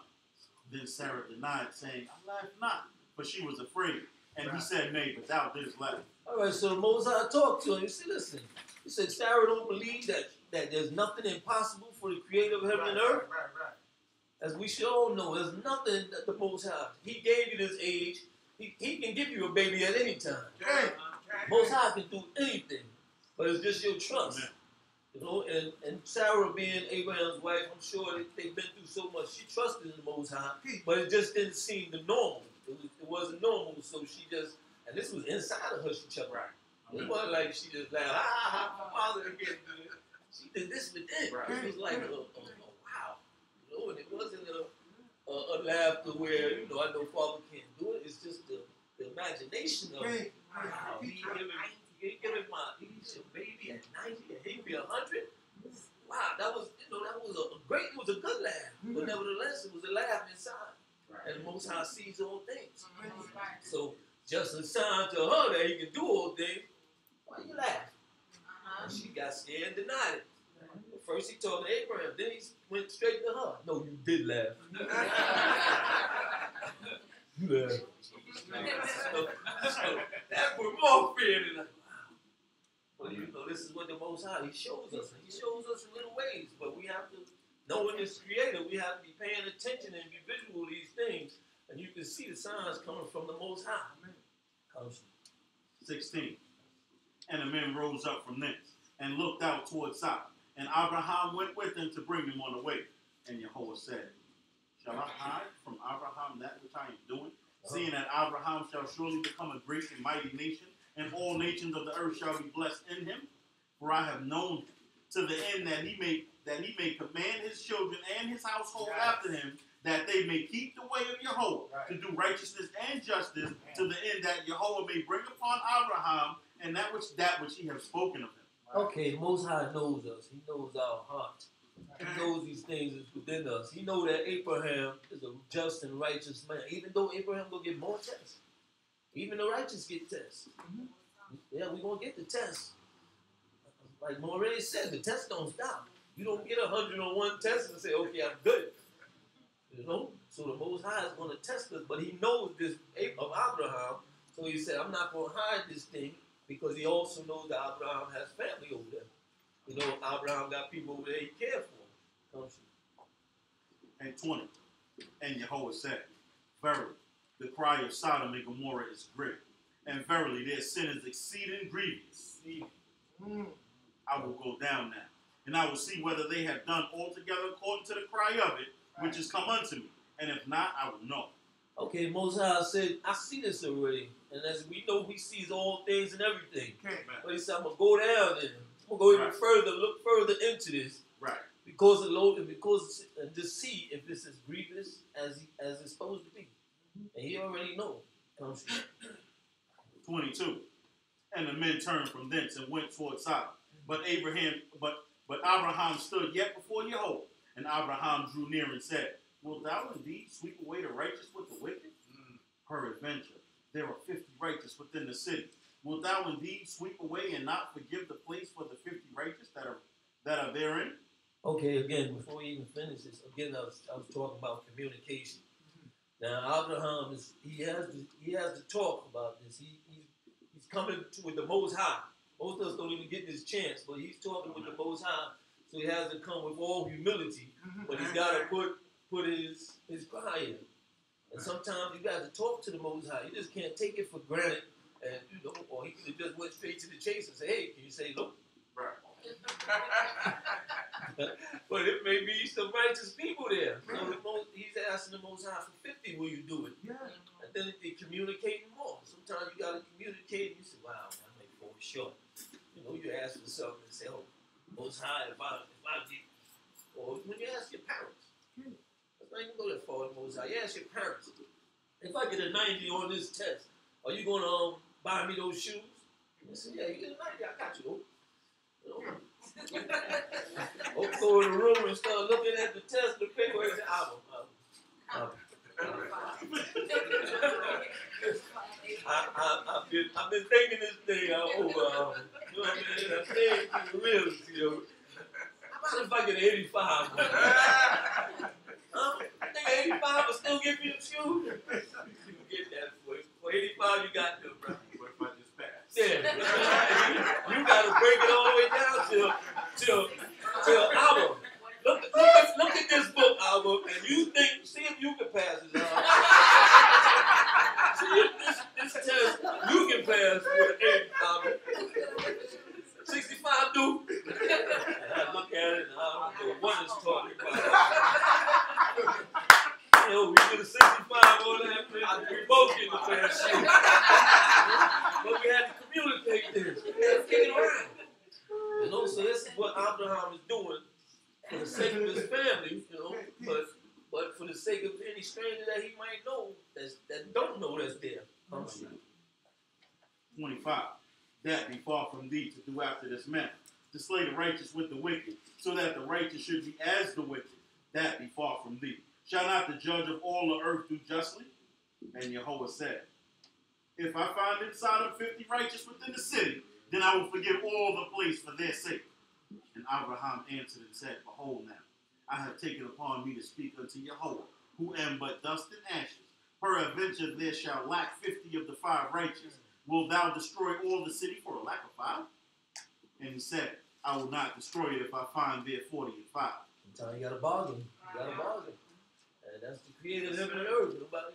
Then Sarah denied, saying, I laughed not, for she was afraid. And he said, Nay, but thou didst laugh. All right, so Moses talked to him. He said, listen, he said, Sarah don't believe that there's nothing impossible for the creator of heaven and earth. As we should all know, there's nothing that the Most High, he gave you this age. He can give you a baby at any time. Most High can do anything, but it's just your trust. You know, and Sarah being Abraham's wife, I'm sure they've been through so much. She trusted in the Most High, but it just didn't seem the normal. It wasn't normal, so she just, and this was inside of her, she checked right. It wasn't like she just like, my father again. She did this within. It was like a wow. You know, and it wasn't a laughter where, you know, I know father can't do it. It's just the imagination of it. Wow, he giving he's your baby at 90 and he'd be 100. Wow, that was, you know, that was a great, it was a good laugh. But nevertheless, it was a laugh inside. And the Most High sees all things. So just a sign to her that he can do all things. Why you laugh? And she got scared and denied it. First he told Abraham, then he went straight to her. No, you did laugh. You laughed. So that put more fear than like, wow. But you know, this is what the Most High, he shows us. He shows us in little ways, but we have to, knowing this creator, we have to be paying attention and be visual to these things. And you can see the signs coming from the Most High. 16. And the men rose up from thence and looked out toward Sodom. And Abraham went with them to bring him on the way. And Jehovah said, Shall I hide from Abraham that which I am doing? Seeing that Abraham shall surely become a great and mighty nation, and all nations of the earth shall be blessed in him. For I have known him, to the end that he may command his children and his household after him, that they may keep the way of Jehovah, to do righteousness and justice, to the end that Jehovah may bring upon Abraham and that which he has spoken of him. Okay, the Most High knows us. He knows our heart. He knows these things is within us. He knows that Abraham is a just and righteous man. Even though Abraham will get more tests. Even the righteous get tests. Yeah, we're going to get the test. Like Moray said, the test don't stop. You don't get 101 tests and say, okay, I'm good. You know? So the Most High is going to test us, but he knows this of Abraham. So he said, I'm not going to hide this thing, because he also knows that Abraham has family over there. You know, Abraham got people over there he cared for. And 20. And Jehovah said, Verily, the cry of Sodom and Gomorrah is great, and verily their sin is exceeding grievous. I will go down now, and I will see whether they have done altogether according to the cry of it, which is come unto me. And if not, I will know. Okay, Most High said, I see this already. And as we know, he sees all things and everything. But he said, I'm going to go down there. I'm going to go even further, look further into this. Right. Because of Lord, and because to see if this is grievous as it's supposed to be. And he already knows. 22. And the men turned from thence and went toward Sodom. But Abraham stood yet before Jehovah. And Abraham drew near and said, Wilt thou indeed sweep away the righteous with the wicked? Peradventure, there are 50 righteous within the city. Wilt thou indeed sweep away and not forgive the place for the 50 righteous that are therein? Okay, again, before we even finish this, again, I was talking about communication. Now Abraham he has to talk about this. He's coming with the Most High. Most of us don't even get this chance, but he's talking with the Most High, so he has to come with all humility. But he's got to put his pride in. And sometimes you got to talk to the Most High. You just can't take it for granted, and or he could have just went straight to the chase and say, "Hey, can you say no?" Right. But it may be some righteous people there. So he's asking the Most High for 50. Will you do it? Yeah. And then they communicating more. Sometimes you got to communicate. And you say, "Wow, I may fall short." You ask for something and say, "Oh, Most High, if I get," or when you ask your parents. Let's not even go that far, Most High. You ask your parents, "If I get a 90 on this test, are you going to buy me those shoes?" They say, "Yeah, you get a 90, I got you." Or go in the room and start looking at the test, the paper, and say, I've been thinking this thing over. You know what I mean? I'm saying to the reality, what if I get an 85? Huh? I think 85 will still give you the shoes. You can get that for 85, you got them, bro. What if I just pass? Yeah. You got to break it all the way down till Alba. Look at this book, Alba, and see if you can pass it, Alba. See if this test you can pass with an 8, Alba. 65 do. And I look at it and I don't know what it's talking about. We get a 65 on that, man. We both get the pass shit. But we had to communicate this. We had to get it around. So this is what Abraham is doing for the sake of his family, but for the sake of any stranger that he might know that don't know that's there. 25. That be far from thee to do after this manner, to slay the righteous with the wicked, so that the righteous should be as the wicked. That be far from thee. Shall not the judge of all the earth do justly? And Jehovah said, if I find inside of 50 righteous within the city, then I will forgive all the place for their sake. And Abraham answered and said, behold now, I have taken upon me to speak unto Jehovah, who am but dust and ashes. Peradventure there shall lack 50 of the 5 righteous. Wilt thou destroy all the city for a lack of 5? And he said, I will not destroy it if I find there 40 and 5. Sometimes you got to bargain. You got to bargain. And that's the creator of heaven and earth. But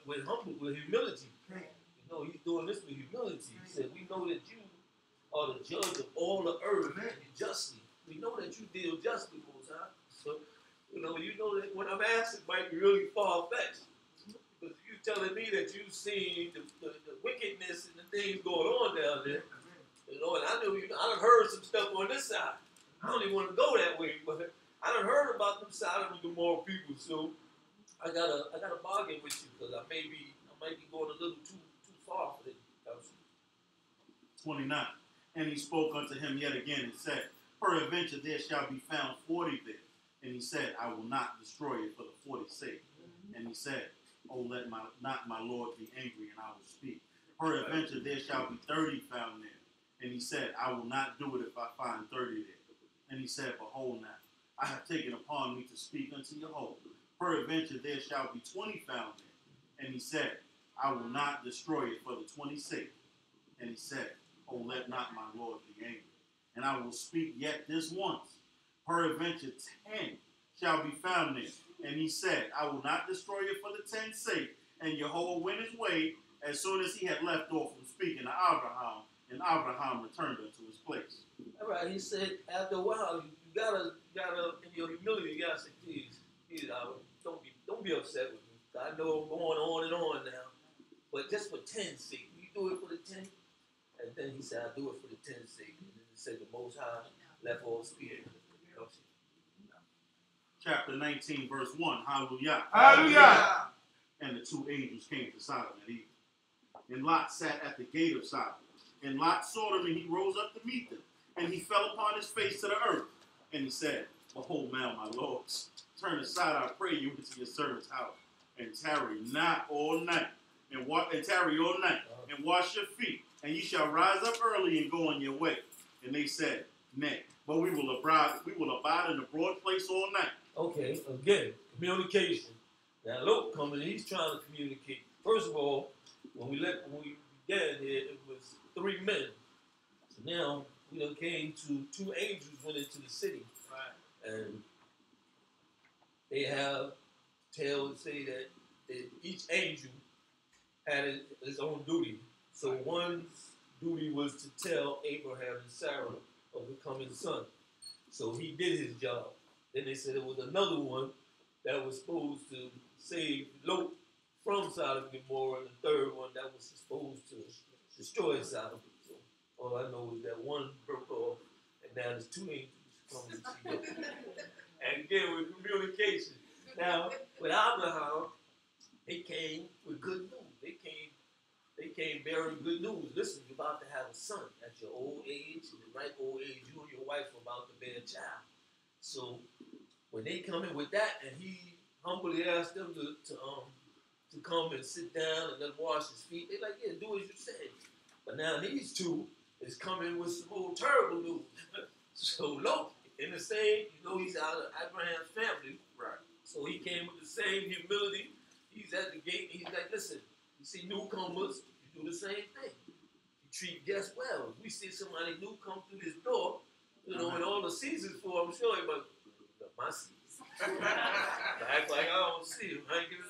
with humility. He's doing this with humility. He said, we know that you are the judge of all the earth justly. We know that you deal justly, Most High. So, you know that what I'm asking might be really far-fetched. Because you're telling me that you've seen the wickedness and the things going on down there. And I done heard some stuff on this side. I don't even want to go that way, but I done heard about them side of the more people. So I gotta bargain with you because I might be going a little too far for this. 29. And he spoke unto him yet again and said, peradventure there shall be found 40 there. And he said, I will not destroy it for the 40's sake. And he said, oh, let not my Lord be angry, and I will speak. Peradventure there shall be 30 found there. And he said, I will not do it if I find 30 there. And he said, behold now, I have taken upon me to speak unto Jehovah. Peradventure there shall be 20 found there. And he said, I will not destroy it for the 20's sake. And he said, oh, let not my Lord be angry. And I will speak yet this once. Peradventure 10 shall be found there. And he said, I will not destroy it for the 10's sake. And Jehovah went his way as soon as he had left off from speaking to Abraham. And Abraham returned unto his place. All right, he said, after a while, you gotta, in your humility, you gotta say, please, don't be upset with me. I know I'm going on and on now. But just for 10's sake, will you do it for the 10? And then he said, I'll do it for the 10's sake. And then he said, the Most High left all spirit. Chapter 19, verse 1. Hallelujah. Hallelujah. And the 2 angels came to Sodom at evening. And Lot sat at the gate of Sodom. And Lot saw them, and he rose up to meet them. And he fell upon his face to the earth. And he said, behold now, my lords, turn aside, I pray you, into your servant's house, and tarry not all night, and tarry all night, and wash your feet, and ye shall rise up early and go on your way. And they said, nay, but we will abide in the broad place all night. Okay, again, communication. Now Lot coming, he's trying to communicate. First of all, when we began here, it was 3 men. So now we done came to 2 angels went into the city. Right. And they have tales say that each angel had his own duty. So one's duty was to tell Abraham and Sarah of the coming son. So he did his job. Then they said there was another one that was supposed to save Lot from Sodom and Gomorrah, and the third one that was supposed to destroy Sodom. So all I know is that one broke off, and now there's 2 angels coming to see Lot. And again, with communication. Now, with Abraham, they came with good news. They came bearing good news. Listen, you're about to have a son at your old age, in the right old age. You and your wife are about to bear a child. So when they come in with that, and he humbly asked them to come and sit down and then wash his feet, they're like, yeah, do as you said. But now these 2 is coming with some old terrible news. So Lot, in the same, he's out of Abraham's family. Right. So he came with the same humility. He's at the gate, and he's like, listen, you see newcomers, you do the same thing. You treat guests well. If we see somebody new come through this door, and all the seasons for, I'm sure everybody, my seasons. I act like I don't see him. I ain't giving,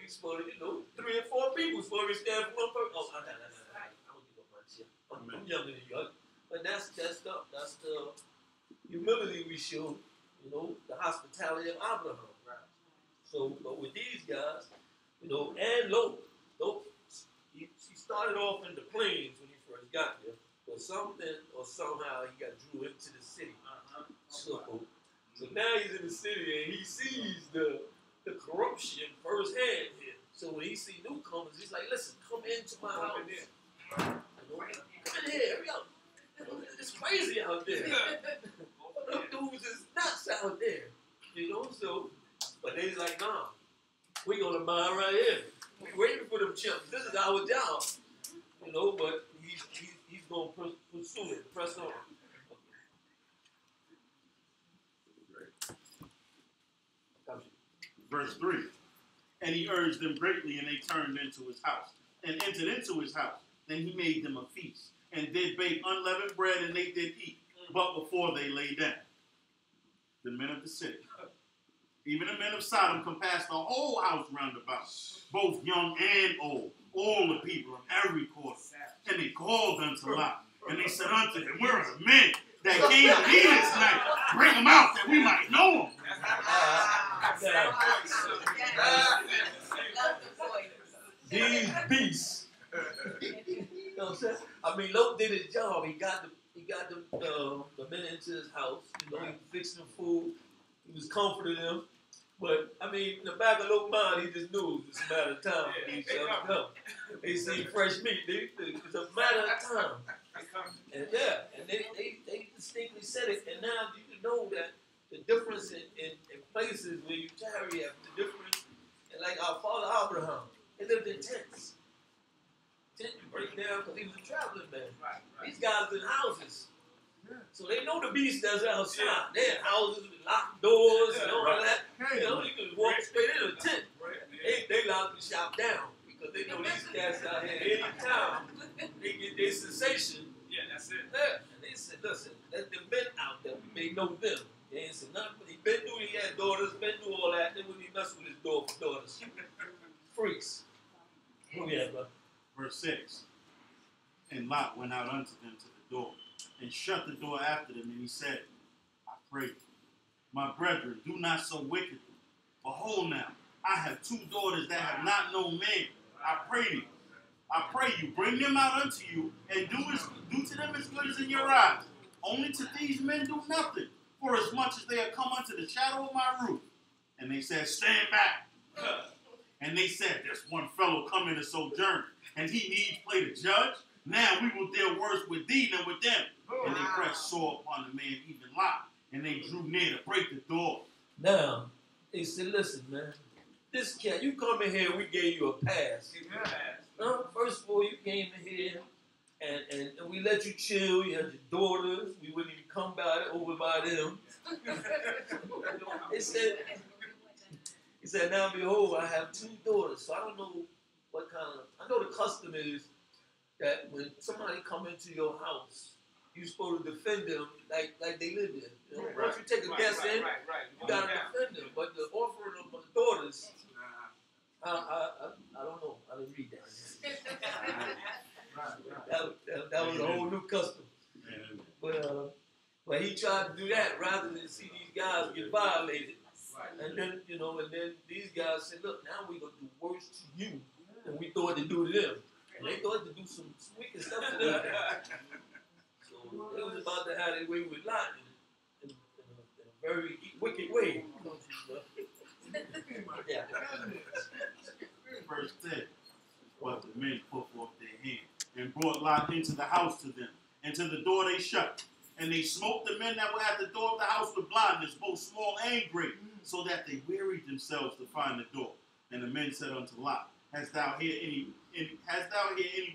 he's supposed to, 3 or 4 people supposed to stand for one person. Oh, I don't give up my shit. I'm younger than you. But that's the humility we show, the hospitality of Abraham. Right. So, but with these guys, and Lot, he started off in the plains when he first got there, but something or somehow he got drew into the city. So now he's in the city and he sees the corruption firsthand here. So when he sees newcomers, he's like, listen, come into my house. Come in here, hurry up. It's crazy out there. Them dudes is nuts out there. So, but they's like, nah, we gonna buy right here. We waiting for them chimps. This is our job. But he's gonna pursue it, press on. Verse 3. And he urged them greatly, and they turned into his house, and entered into his house. Then he made them a feast, and did bake unleavened bread, and they did eat. But before they lay down, the men of the city, even the men of Sodom, compassed the whole house round about, both young and old, all the people of every quarter. And they called unto Lot, and they said unto him, where are the men that came to thee this night? Bring them out that we might know them. These beasts. You know what I'm saying? I mean, Lot did his job. He got the men into his house. He was fixing them food. He was comforting them. But I mean, in the back of Lot's mind, he just knew it was a matter of time. He shall come. They see fresh meat. It's a matter of time. And they distinctly said it. And now you know that the difference in places where you tarry at, the difference, and like our father Abraham, he lived in tents. Tent you break down because he was a traveling man. Right. These guys in houses. So they know the beast that's outside. They had houses with locked doors and all that. You can walk straight in a tent. They lock the shop down because they know these cats out here anytime they get their sensation. Yeah, that's it. Yeah. And they said, listen, let the men out there. We may know them. They ain't said nothing, but he been through, he had daughters, been through all that. They wouldn't even mess with his daughters. Freaks. Oh, yeah, bro. Verse 6. And Lot went out unto them to the door, and shut the door after them, and he said, I pray you, my brethren, do not so wickedly. Behold now, I have 2 daughters that have not known man. I pray you, bring them out unto you, and do to them as good as in your eyes. Only to these men do nothing, for as much as they have come unto the shadow of my roof. And they said, stand back. And they said, there's one fellow coming to sojourn, and he needs play the judge. Now we will deal worse with thee than with them. And they pressed sore upon the man, even Lot, and they drew near to break the door. Now, they said, listen, man, this cat, you come in here, we gave you a pass. First of all, you came in here, and we let you chill. You had your daughters. We wouldn't even come by over by them. They said, now behold, I have 2 daughters. So I don't know what kind of, I know the custom is that when somebody come into your house, you're supposed to defend them like they live there. You know? Once you take a guest in, you got to defend them. But the offering of my daughters, I don't know. I didn't read that. That was a whole new custom. But he tried to do that rather than see these guys get violated. And then, you know, and then these guys said, look, now we're going to do worse to you than we thought to do to them. And they thought to do some wicked stuff to them. So they was about to have their way with Lot in a very wicked way. Yeah. Verse 10. But the men put forth their hand and brought Lot into the house to them, and to the door they shut. And they smote the men that were at the door of the house with blindness, both small and great, so that they wearied themselves to find the door. And the men said unto Lot, Hast thou here any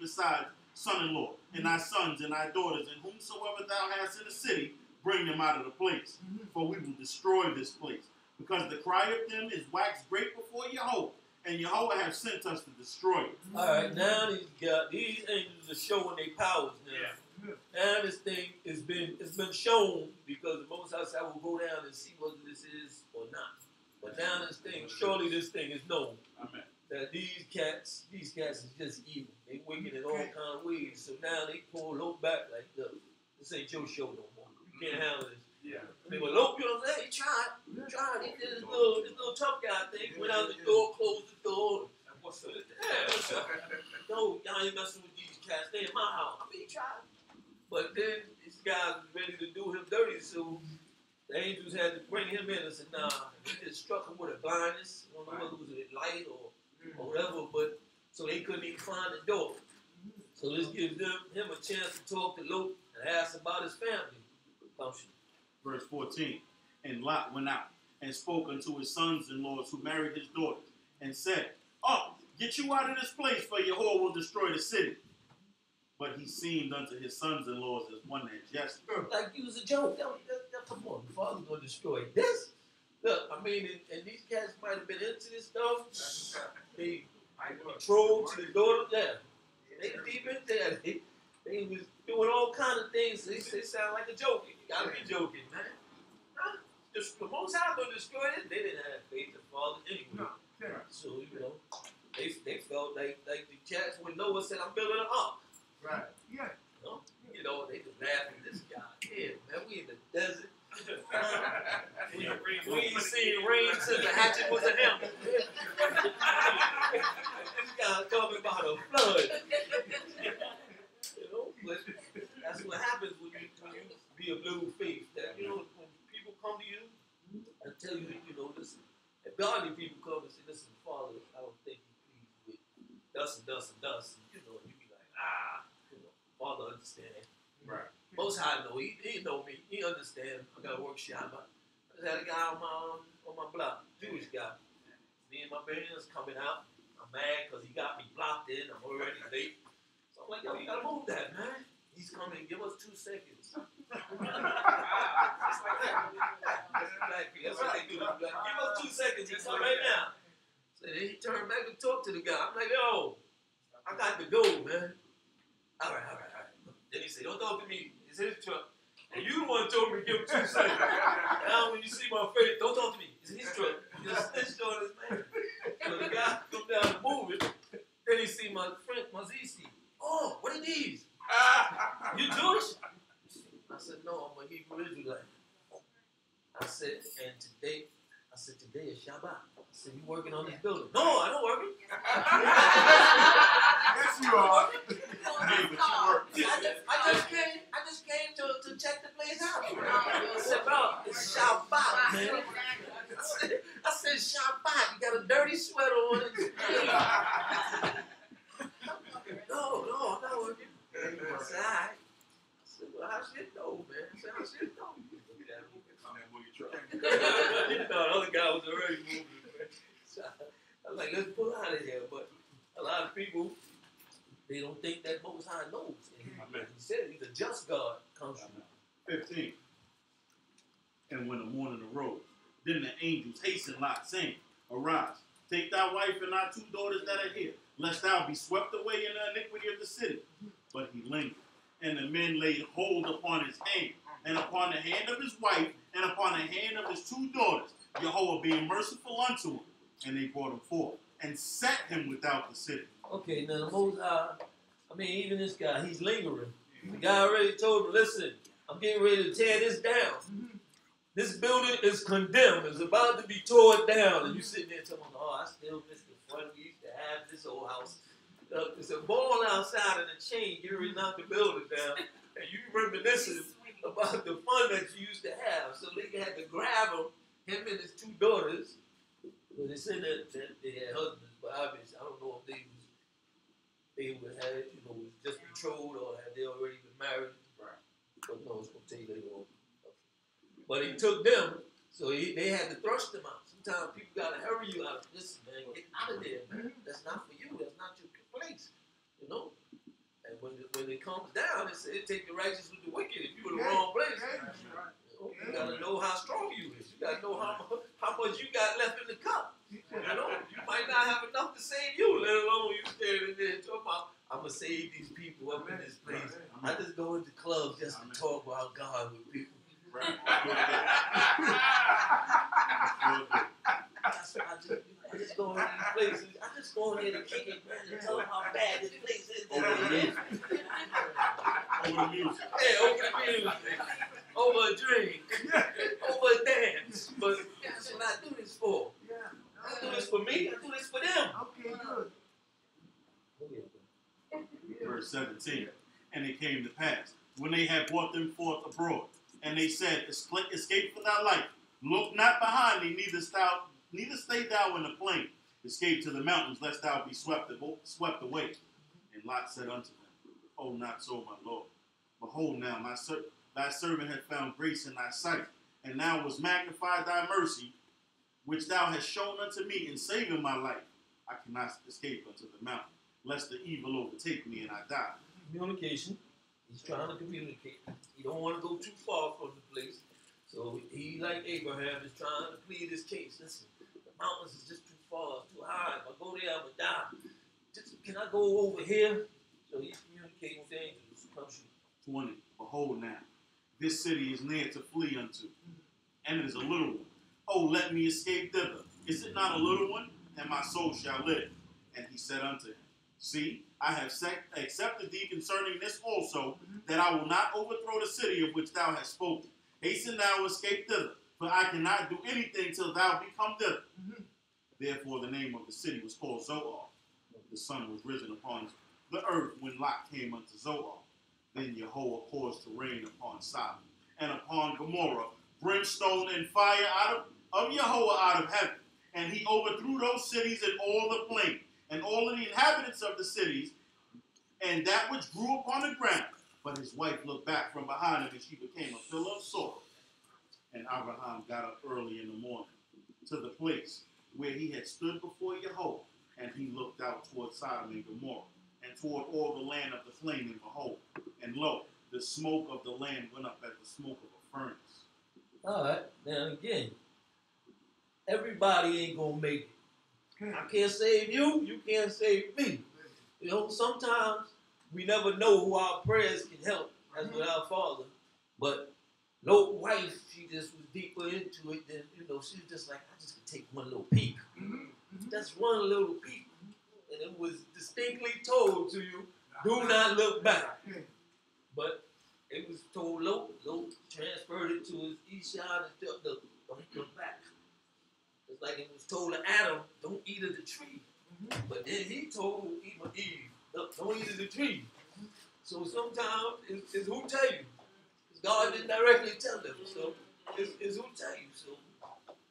besides son-in-law, and thy sons and thy daughters, and whomsoever thou hast in the city, bring them out of the place, for we will destroy this place, because the cry of them is waxed great before Yahweh, and Yahweh has sent us to destroy it. All right, now these angels are showing their powers now. Yeah. Now this thing it's been shown because the Most High said I will go down and see whether this is or not. But now surely this thing is known. Amen. That these cats is just evil. They wicked in all kind of ways. So now they pull Lot back like, look, this ain't your show no more. You can't handle this. Yeah. They were Lot, you know what I'm saying? He tried. He did this little tough guy thing. Went out the door, closed the door. What's up? No, y'all ain't messing with these cats. They in my house. I mean, he tried. But then these guys was ready to do him dirty, so the angels had to bring him in and said, nah, he just struck him with a blindness. I don't know whether it was a light or whatever, but so they couldn't even find the door. So this gives him a chance to talk to Lot and ask about his family. Verse 14, and Lot went out and spoke unto his sons-in-laws who married his daughters, and said, Up, get you out of this place, for Yahweh will destroy the city. But he seemed unto his sons-in-laws as one that jested. Like he was a joke. Come on, the father's going to destroy this. Look, I mean, and these cats might have been into this stuff. They betrothed to the daughter there. They deep in there. They was doing all kind of things. They sound like a joke. You got to be joking, man. The Most High going to destroy it. They didn't have faith in the father anyway. So, you know, they felt like the cats when Noah said, I'm building an ark. Right. Yeah. You know, they just laughing at this guy. Yeah, man, we in the desert. we ain't seen rain since the hatchet was a him. This guy's talking about a flood. You know, but that's what happens when you be of little faith. That, you know, when people come to you and tell you, you know, listen, if godly people come and say, listen, Father, I don't think you're pleased with thus and thus and thus, and, you know, you be like, Father understand. Right. Most High know. He know me. He understand. I got to work Shabbat. I just had a guy on my block, Jewish guy. Me and my business coming out. I'm mad because he got me blocked in. I'm already late. So I'm like, yo, you got to move that, man. He's coming. Give us 2 seconds. That's like that. That's what they do. Like, give us 2 seconds. He's coming right now. So then he turned back and talked to the guy. I'm like, yo, I got to go, man. All right. Then he said, don't talk to me. It's his truck. And you the one told me to give him 2 seconds. Now when you see my face, don't talk to me. It's his truck. He just snitched on his man. So the guy come down and move it. Then he see my friend, my Z.C. Oh, what are these? You Jewish? I said, no, I'm a Hebrew Israelite. I said, today is Shabbat. I said, you working on this building? No, I don't work it. Yes, you are. I just came to check the place out. I said, bro, it's Shabbat, man. I said, Shabbat. You got a dirty sweater on it. No, I'm not working. I said, all right. I said, well, how should it know, man? I said, how should it know? The other guy was already moving. So I was like, let's pull out of here. But a lot of people, they don't think that Most High knows. And he said he's a just God. Comes from 15. And when the morning arose, then the angels hastened Lot, saying, Arise, take thy wife and thy 2 daughters that are here, lest thou be swept away in the iniquity of the city. But he lingered, and the men laid hold upon his hand, and upon the hand of his wife, and upon the hand of his 2 daughters, Jehovah being merciful unto him. And they brought him forth, and set him without the city. Okay, now the Most High, I mean, even this guy, he's lingering. The guy already told him, listen, I'm getting ready to tear this down. This building is condemned. It's about to be torn down. And you sitting there telling me, oh, I still miss the fun we used to have this old house. It's a ball outside and a chain. You already knocked the building down. And you reminiscing about the fun that you used to have. So they had to grab him and his 2 daughters. Well, they said that they had husbands, but obviously, I don't know if they would have, was just betrothed or had they already been married. Right. But no, it's going to tell you later on. But he took them, so they had to thrust them out. Sometimes people got to hurry you out. Listen, man, get out of there, man. That's not for you. That's not your place, And when it comes down, it take the righteous with the wicked. If you're in the wrong place, you got to know how strong you is. You got to know how much you got left in the cup. You might not have enough to save you, let alone you standing there talking about, I'm going to save these people up in this place. I just go into clubs just to talk about God with people. Right. I just go in these places. I just go in there to kick it, man, and tell them how bad this place is. Over the music. Yeah, over the music. Over a drink. Over a dance. But that's what I do this for. I do this for me. I do this for them. Okay, good. Verse 17. And it came to pass, when they had brought them forth abroad, and they said, escape for thy life. Look not behind thee, neither stay thou in the plain. Escape to the mountains, lest thou be swept away. And Lot said unto them, Oh, not so, my Lord. Behold now, thy servant hath found grace in thy sight, and now was magnified thy mercy, which thou hast shown unto me in saving my life. I cannot escape unto the mountain, lest the evil overtake me and I die. Communication. He's trying to communicate. He don't want to go too far from the place. So he, like Abraham, is trying to plead his case. Listen, the mountains is just too far, too high. If I go there, I'm going to die. Can I go over here? So he's communicating with angels. 20. Behold now, this city is near to flee unto, and it is a little one. Oh, let me escape thither. Is it not a little one? And my soul shall live. And he said unto him, See, I have accepted thee concerning this also, that I will not overthrow the city of which thou hast spoken. Hasten thou, escape thither, for I cannot do anything till thou be come thither. Therefore the name of the city was called Zoar. The sun was risen upon the earth when Lot came unto Zoar. Then Jehovah caused to rain upon Sodom and upon Gomorrah brimstone and fire of Jehovah out of heaven. And he overthrew those cities and all the plain, and all of the inhabitants of the cities, and that which grew upon the ground. But his wife looked back from behind him, and she became a pillar of salt. And Abraham got up early in the morning to the place where he had stood before Jehovah, and he looked out toward Sodom and Gomorrah, and toward all the land of the flame, and behold, and lo, the smoke of the land went up as the smoke of a furnace. All right, now again, everybody ain't gonna make it. I can't save you, you can't save me. Sometimes we never know who our prayers can help, as with our Father. But Lot's wife, she just was deeper into it than, she was just like, I just could take one little peek. That's one little peek. And it was distinctly told to you, do not look back. But it was told Lot transferred it to his Issachar and said, don't look back. It's like it was told to Adam, don't eat of the tree. But then he told Eve, look, don't eat of the tree. So sometimes it's who tell you. Because God didn't directly tell them. So it's who tell you. So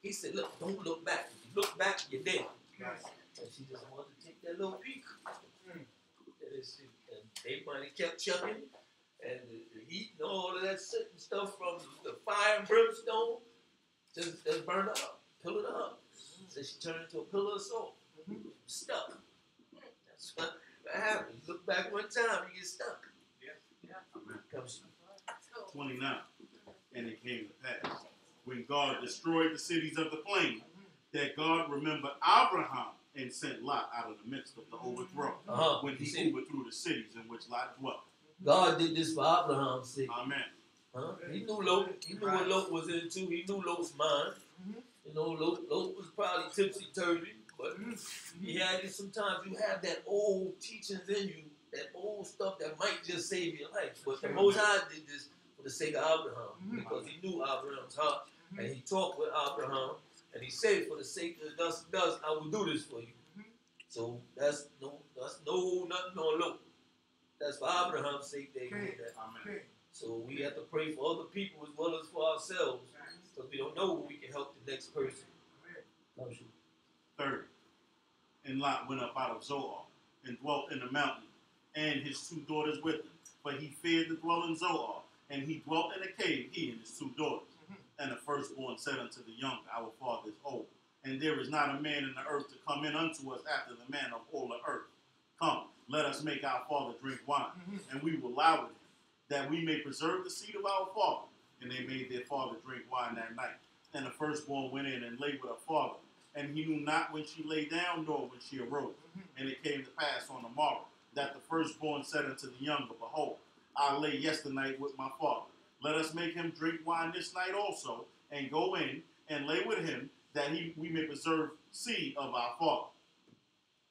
he said, look, don't look back. If you look back, you're dead. And she just wanted to take that little peek. And they might have kept chucking. And the heat and all of that stuff from the fire and brimstone just burned up, pillared up. So she turned into a pillar of salt. Stuck. That's what happens. Look back one time, you get stuck. Comes 29. And it came to pass, when God destroyed the cities of the plain, that God remembered Abraham and sent Lot out of the midst of the overthrow when he overthrew the cities in which Lot dwelt. God did this for Abraham's sake. Amen. He knew Lot. He knew what Lot was into. He knew Lot's mind. You know, Lot was probably tipsy-turvy, but he had it. Sometimes you have that old teachings in you, that old stuff that might just save your life. But the Most High did this for the sake of Abraham, because he knew Abraham's heart, and he talked with Abraham, and he said, for the sake of thus and thus, I will do this for you. So that's nothing on Lot. That's for Abraham's sake they did that. Amen. So we have to pray for other people as well as for ourselves, because we don't know when we can help the next person. Third, and Lot went up out of Zoar and dwelt in the mountain, and his 2 daughters with him. But he feared to dwell in Zoar, and he dwelt in a cave, he and his 2 daughters. And the firstborn said unto the younger, Our father is old, and there is not a man in the earth to come in unto us after the manner of all the earth. Come, let us make our father drink wine, and we will lie with him, that we may preserve the seed of our father. And they made their father drink wine that night. And the firstborn went in and lay with her father, and he knew not when she lay down nor when she arose. And it came to pass on the morrow that the firstborn said unto the younger, Behold, I lay yesternight with my father. Let us make him drink wine this night also, and go in and lay with him, that we may preserve seed of our father.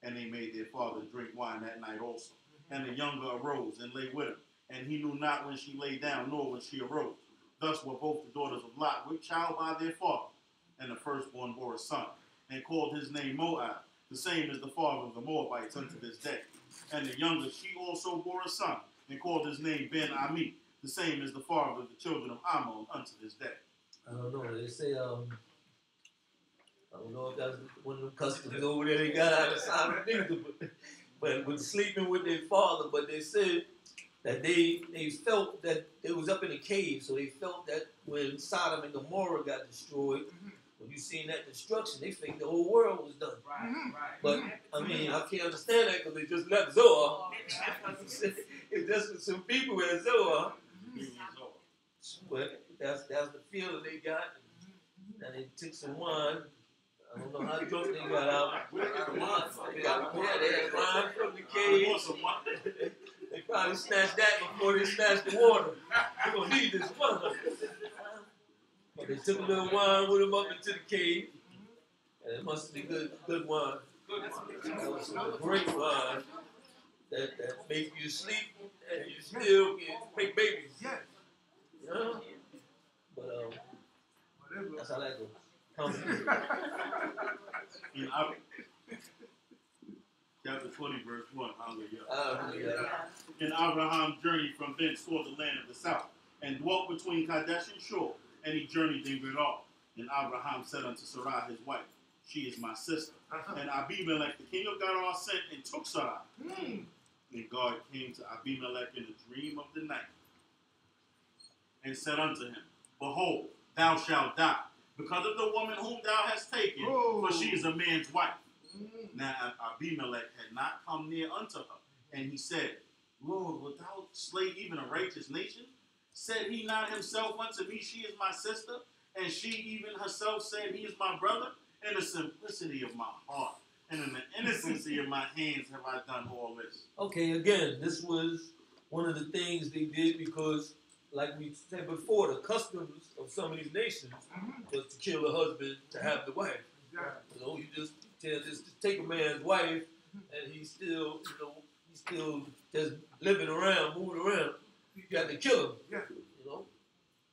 And they made their father drink wine that night also. And the younger arose and lay with him, and he knew not when she lay down nor when she arose. Thus were both the daughters of Lot with child by their father. And the firstborn bore a son, and called his name Moab, the same as the father of the Moabites unto this day. And the younger, she also bore a son, and called his name Ben-Ami, the same as the father of the children of Ammon unto this day. I don't know. They say, I don't know if that's one of them customs over there they got out of Sodom, but with sleeping with their father. But they said that they felt that it was up in a cave, so they felt that when Sodom and Gomorrah got destroyed, when you seen that destruction, they think the whole world was done. But I mean, I can't understand that because they just left Zoar. It's just some people in Zoar. But that's the feeling they got, and they took some wine. I don't know how drunk they got out. They had wine from the cave. They probably snatched that before they snatched the water. We're going to need this wine. But they took a little wine with them up into the cave. And it must be good wine. That was some great wine that make you sleep and you still can make babies. You know? But that's how that goes. In chapter 20, verse 1. Hallelujah. And Abraham journeyed from thence toward the land of the south, and dwelt between Kadesh and Shur, and he journeyed in Gerar. And Abraham said unto Sarai his wife, She is my sister. And Abimelech the king of Gerar sent and took Sarai. And God came to Abimelech in a dream of the night, and said unto him, Behold, thou shalt die, because of the woman whom thou hast taken, for she is a man's wife. Now Abimelech had not come near unto her, and he said, Lord, wilt thou slay even a righteous nation? Said he not himself unto me, She is my sister? And she even herself said, He is my brother? In the simplicity of my heart and in the innocency of my hands have I done all this. Okay, again, this was one of the things they did because, like we said before, the customs of some of these nations was to kill the husband to have the wife. You know, you just take a man's wife, and he's still just living around, moving around. You got to kill him. You know,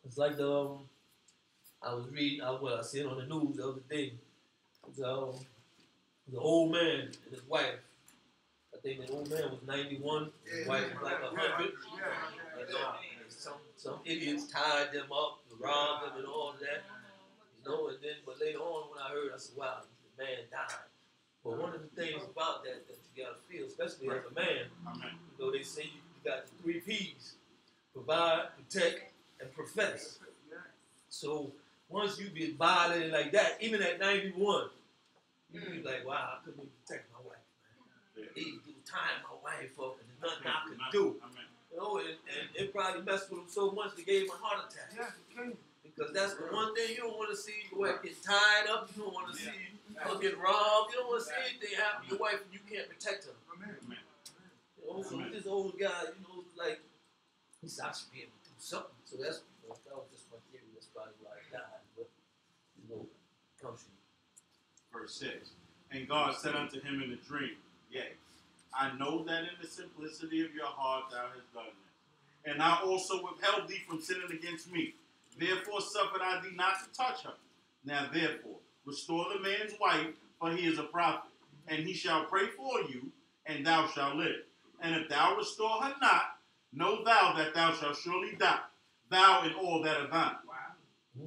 it's like I was reading, I seen on the news the other day. The old man and his wife. I think the old man was 91, his wife was like 100. Some idiots tied them up, robbed them, and all that. You know, and then, but later on when I heard, I said, wow, the man died. But one of the things about that you gotta feel, especially as a man, you know, they say you got the 3 P's: provide, protect, and profess. So once you get violated like that, even at 91, you be like, wow, I couldn't even protect my wife, man. They was tying my wife up, and there's nothing I could do. You know, and it probably messed with him so much they gave him a heart attack. Because that's the one thing you don't want to see your wife get tied up. You don't want to see don't get robbed. You don't want to see anything happen to your wife and you can't protect her. Amen. You know, so this old guy, you know, like, he said, I should be able to do something. So that's, you know, that was just my theory. That's probably why I died. But, you know, comes from Verse 6. And God said unto him in a dream, Yea, I know that in the simplicity of your heart thou hast done this. And I also withheld thee from sinning against me. Therefore suffered I thee not to touch her. Now therefore, restore the man's wife, for he is a prophet. And he shall pray for you, and thou shalt live. And if thou restore her not, know thou that thou shalt surely die, thou and all that are thine.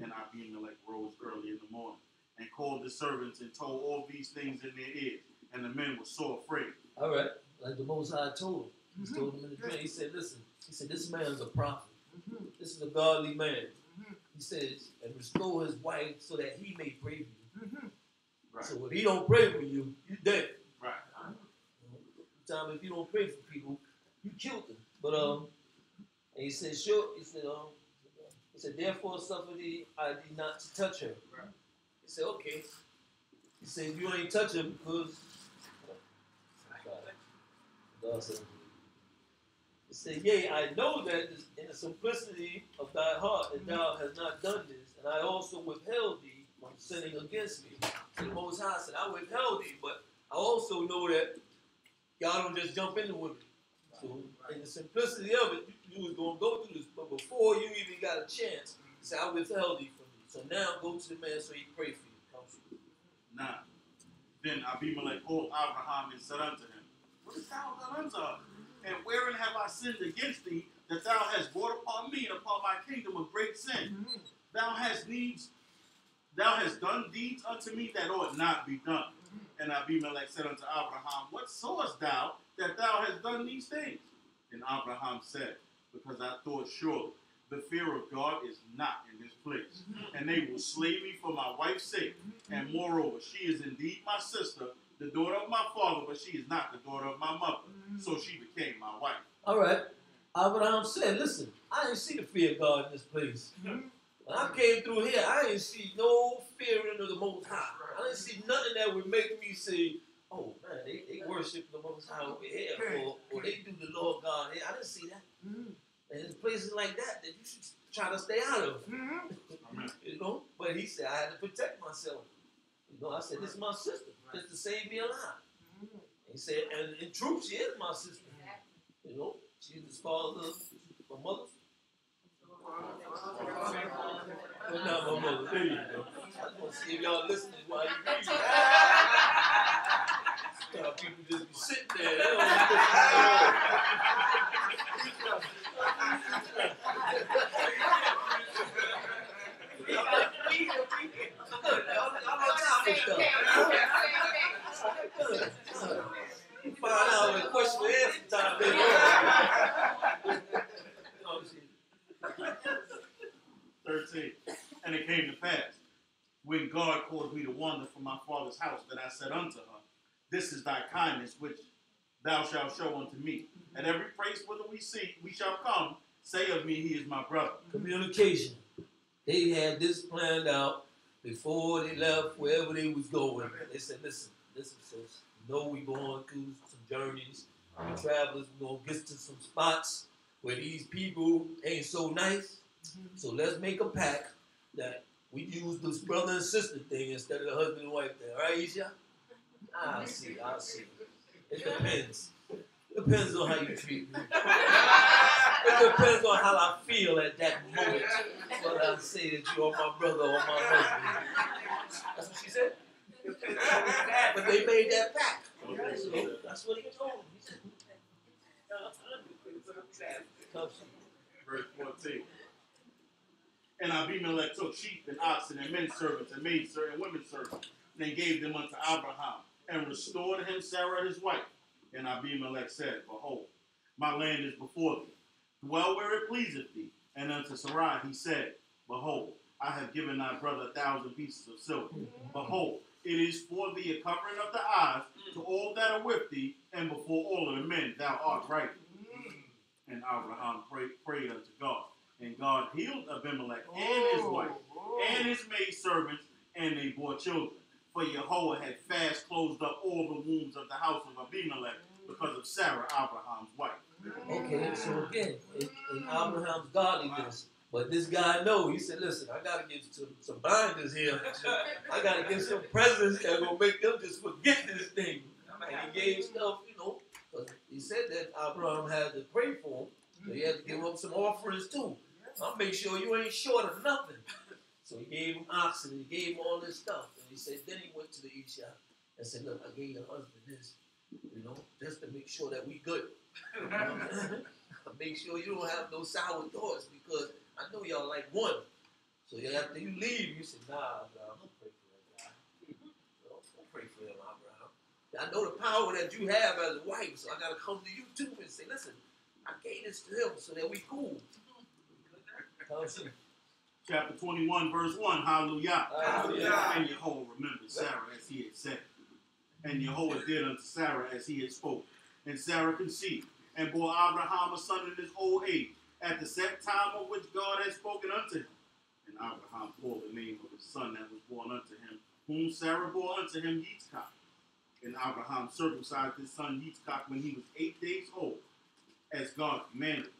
And Abimelech rose early in the morning, and called the servants, and told all these things in their ears. And the men were so afraid. all right, like the Most High told him. He told him in the dream. He said, listen, he said, this man is a prophet. This is a godly man. He says, and restore his wife so that he may pray for you. Right. So if he don't pray for you, you dead. Right. Sometimes if you don't pray for people, you killed them. But and he said, sure. He said, therefore suffer thee I thee not to touch her. Right. He said, okay. He said, you ain't touch her because God said, he said, yea, I know that in the simplicity of thy heart that thou hast not done this, and I also withheld thee from sinning against me. So the Most High said, I withheld thee, but I also know that y'all don't just jump into women. So in the simplicity of it, you was going to go through this, but before you even got a chance, he said, I withheld thee from you. So now go to the man so he pray for you. Come for you. Now, then Abimelech called Abraham and said unto him, What hast thou done unto us? And wherein have I sinned against thee, that thou hast brought upon me and upon my kingdom a great sin? Thou hast done deeds unto me that ought not be done. And Abimelech said unto Abraham, What sawest thou that thou hast done these things? And Abraham said, Because I thought surely the fear of God is not in this place, and they will slay me for my wife's sake. And moreover, she is indeed my sister, the daughter of my father, but she is not the daughter of my mother. So she became my wife. All right. Abraham said, listen, I didn't see the fear of God in this place. When I came through here, I didn't see no fearing of the Most High. I didn't see nothing that would make me say, oh, man, they worship the Most High over here, or they do the Lord God here. I didn't see that. And there's places like that you should try to stay out of. You know? But he said, I had to protect myself. You know, I said, this is my sister. Just to save me alive. He said, and in truth, she is my sister. You know, she's the father of my mother. But not my mother. There you go. I just want to see if y'all listening while you read. People just be sitting there. They don't listen at all. Find out the question and answer time later on. 13. And it came to pass, when God caused me to wander from my father's house, that I said unto her, This is thy kindness which thou shalt show unto me. At every place whither we shall come, say of me, he is my brother. Communication. They had this planned out before they left wherever they was going. They said, listen, sis, you know we going through some journeys. We travelers, we're going to get to some spots where these people ain't so nice. So let's make a pact that we use this brother and sister thing instead of the husband and wife thing. All right, Isha? I'll see. It depends. Depends on how you treat me. It depends on how I feel at that moment. Whether I say that you are my brother or my husband. That's what she said. But they made that pact. So that's what he told him. He said, Verse 14. And Abimelech took sheep and oxen and men servants and maid servants and women servants, and they gave them unto Abraham, and restored him Sarah his wife. And Abimelech said, Behold, my land is before thee. Dwell where it pleaseth thee. And unto Sarai he said, Behold, I have given thy brother 1,000 pieces of silver. Behold, it is for thee a covering of the eyes to all that are with thee, and before all of the men thou art right. And Abraham prayed unto God. And God healed Abimelech and his wife and his maid servants, and they bore children. For Yahweh had fast closed up all the wombs of the house of Abimelech because of Sarah, Abraham's wife. Okay, so again, in Abraham's godliness, but this guy he said, listen, I got to get some binders here. I got to get some presents that going to make them just forget this thing. And he gave stuff, because he said that Abraham had to pray for him, so he had to give up some offerings too. I'll make sure you ain't short of nothing. So he gave him oxen, he gave him all this stuff. And he said, then he went to the Issachar and said, look, I gave your husband this, just to make sure that we good. Make sure you don't have no sour thoughts, because I know y'all like one. So after you leave, you say, nah, don't pray for that guy. Don't pray for him, Abraham. I know the power that you have as a wife, so I got to come to you too and say, listen, I gave this to him so that we cool. Chapter 21, verse 1, hallelujah. Hallelujah. And Yahweh remembered Sarah as he had said. And Yahweh did unto Sarah as he had spoken. And Sarah conceived, and bore Abraham a son in his old age, at the set time of which God had spoken unto him. And Abraham called the name of his son that was born unto him, whom Sarah bore unto him Yitzchak. And Abraham circumcised his son Yitzchak when he was 8 days old, as God commanded.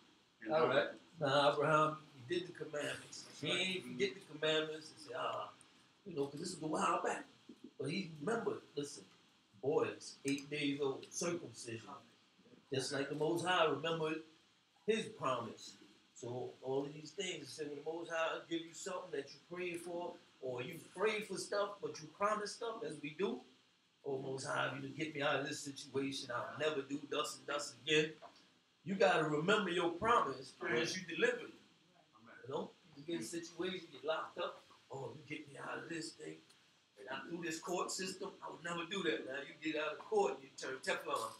And all right. Now, Abraham, he did the commandments. He ain't forget the commandments and say, because this is a while back. But he remembered, listen, boys, 8 days old, circumcision. Just like the Most High remembered his promise. So all of these things, he said, when the Most High give you something that you pray for, or you pray for stuff, but you promise stuff, as we do, Most High, if you get me out of this situation, I'll never do thus and thus again. You got to remember your promise once you deliver it. You get in a situation, get locked up, you get me out of this thing. And I through this court system, I would never do that. Now you get out of court and you turn Teflon.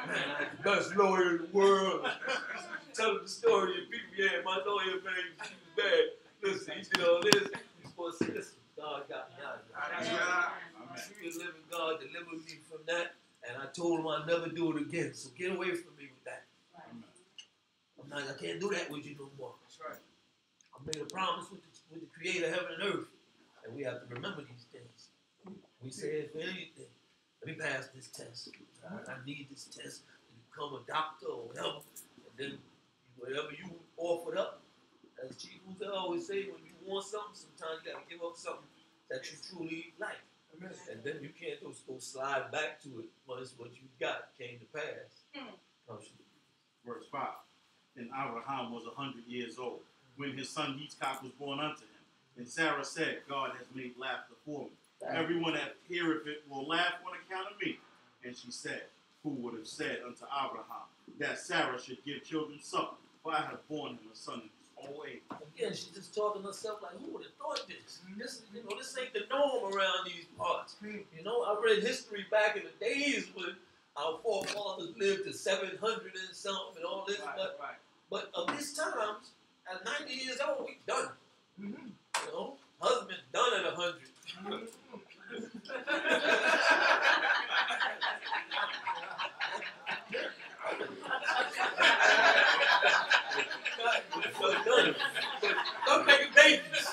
Man, I had the best lawyer in the world. Tell the story and people, my lawyer, man, he was bad. Listen, he did all this. You're supposed to say, listen, God got me out of that. True living God delivered me from that. And I told him I'd never do it again. So get away from me with that. I can't do that with you no more. That's right. I made a promise with the creator of heaven and earth. And we have to remember these things. We say, if anything, let me pass this test. I need this test to become a doctor or whatever. And then whatever you offered up, as Chief Musa always say, when you want something, sometimes you got to give up something that you truly like. And then you can't just go slide back to it once what you got came to pass. Verse 5. And Abraham was 100 years old when his son Yitzchak was born unto him. And Sarah said, God has made laughter for me. Everyone that heareth it will laugh on account of me. And she said, who would have said unto Abraham that Sarah should give children suck? For I have borne him a son in his old age. Again, she's just talking to herself like, who would have thought this? This ain't the norm around these parts. I read history back in the days when our forefathers lived to 700 and something and all this. But of these times, at 90 years old, we done. Husband done at 100. Don't make babies.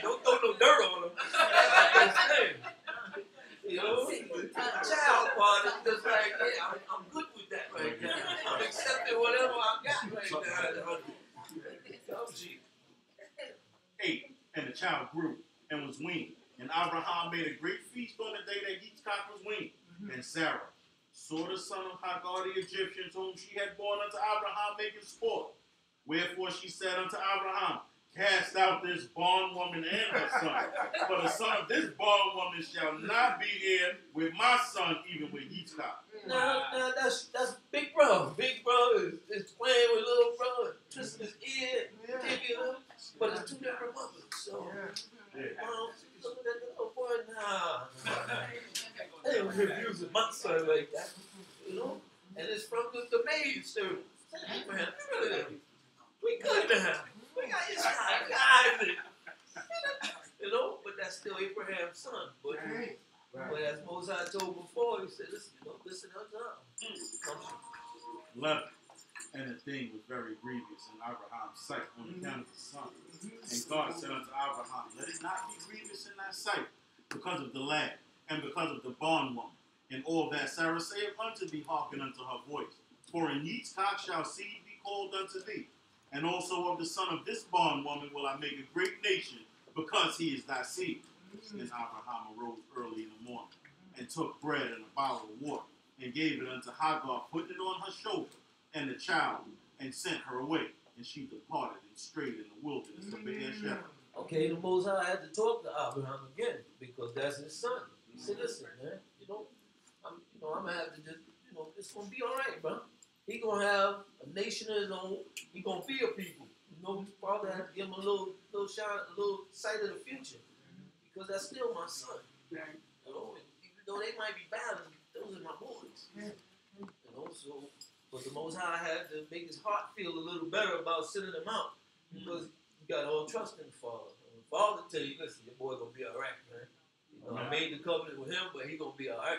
Don't throw no dirt on them. The child part is just like, I'm good with that right now. I'm accepting whatever I got right now. 8. And the child grew and was weaned. And Abraham made a great feast on the day that Yitzchak was weaned. And Sarah saw the son of Hagar the Egyptians, whom she had born unto Abraham, making sport. Wherefore she said unto Abraham, cast out this bondwoman and her son. For the son of this bondwoman shall not be here with my son, even with Yitzchak. No, that's big bro. Big bro is playing with little bro, twisting his ear, taking him, but it's two different mothers. So, look at that little boy now. They don't abuse my son like that, And it's from the maid servant. Abraham, we good now. We got Yisrael, we got Isaac. But that's still Abraham's son. But as Moses told before, he said, listen unto him. 11. And the thing was very grievous in Abraham's sight on account of his son. And God said unto Abraham, let it not be grievous in thy sight because of the lad and because of the bondwoman. And all that Sarah saith unto thee, hearken unto her voice. For in Yitzchak shall seed be called unto thee. And also of the son of this bondwoman will I make a great nation, because he is thy seed. Then Abraham arose early in the morning, and took bread and a bottle of water, and gave it unto Hagar, putting it on her shoulder, and the child, and sent her away. And she departed and strayed in the wilderness of Beersheba. Okay, the Most High had to talk to Abraham again, because that's his son. He said, listen, man, I'm gonna have to just, it's gonna be all right, bro. He gonna have a nation of his own. He gonna be a people. Father had to give him a little shine, a little sight of the future, because that's still my son. Even though they might be battling, those are my boys. So, but the Most High had to make his heart feel a little better about sending him out, because you got all trust in the Father. And the Father tell you, listen, your boy gonna be all right, man. I made the covenant with him, but he gonna be all right.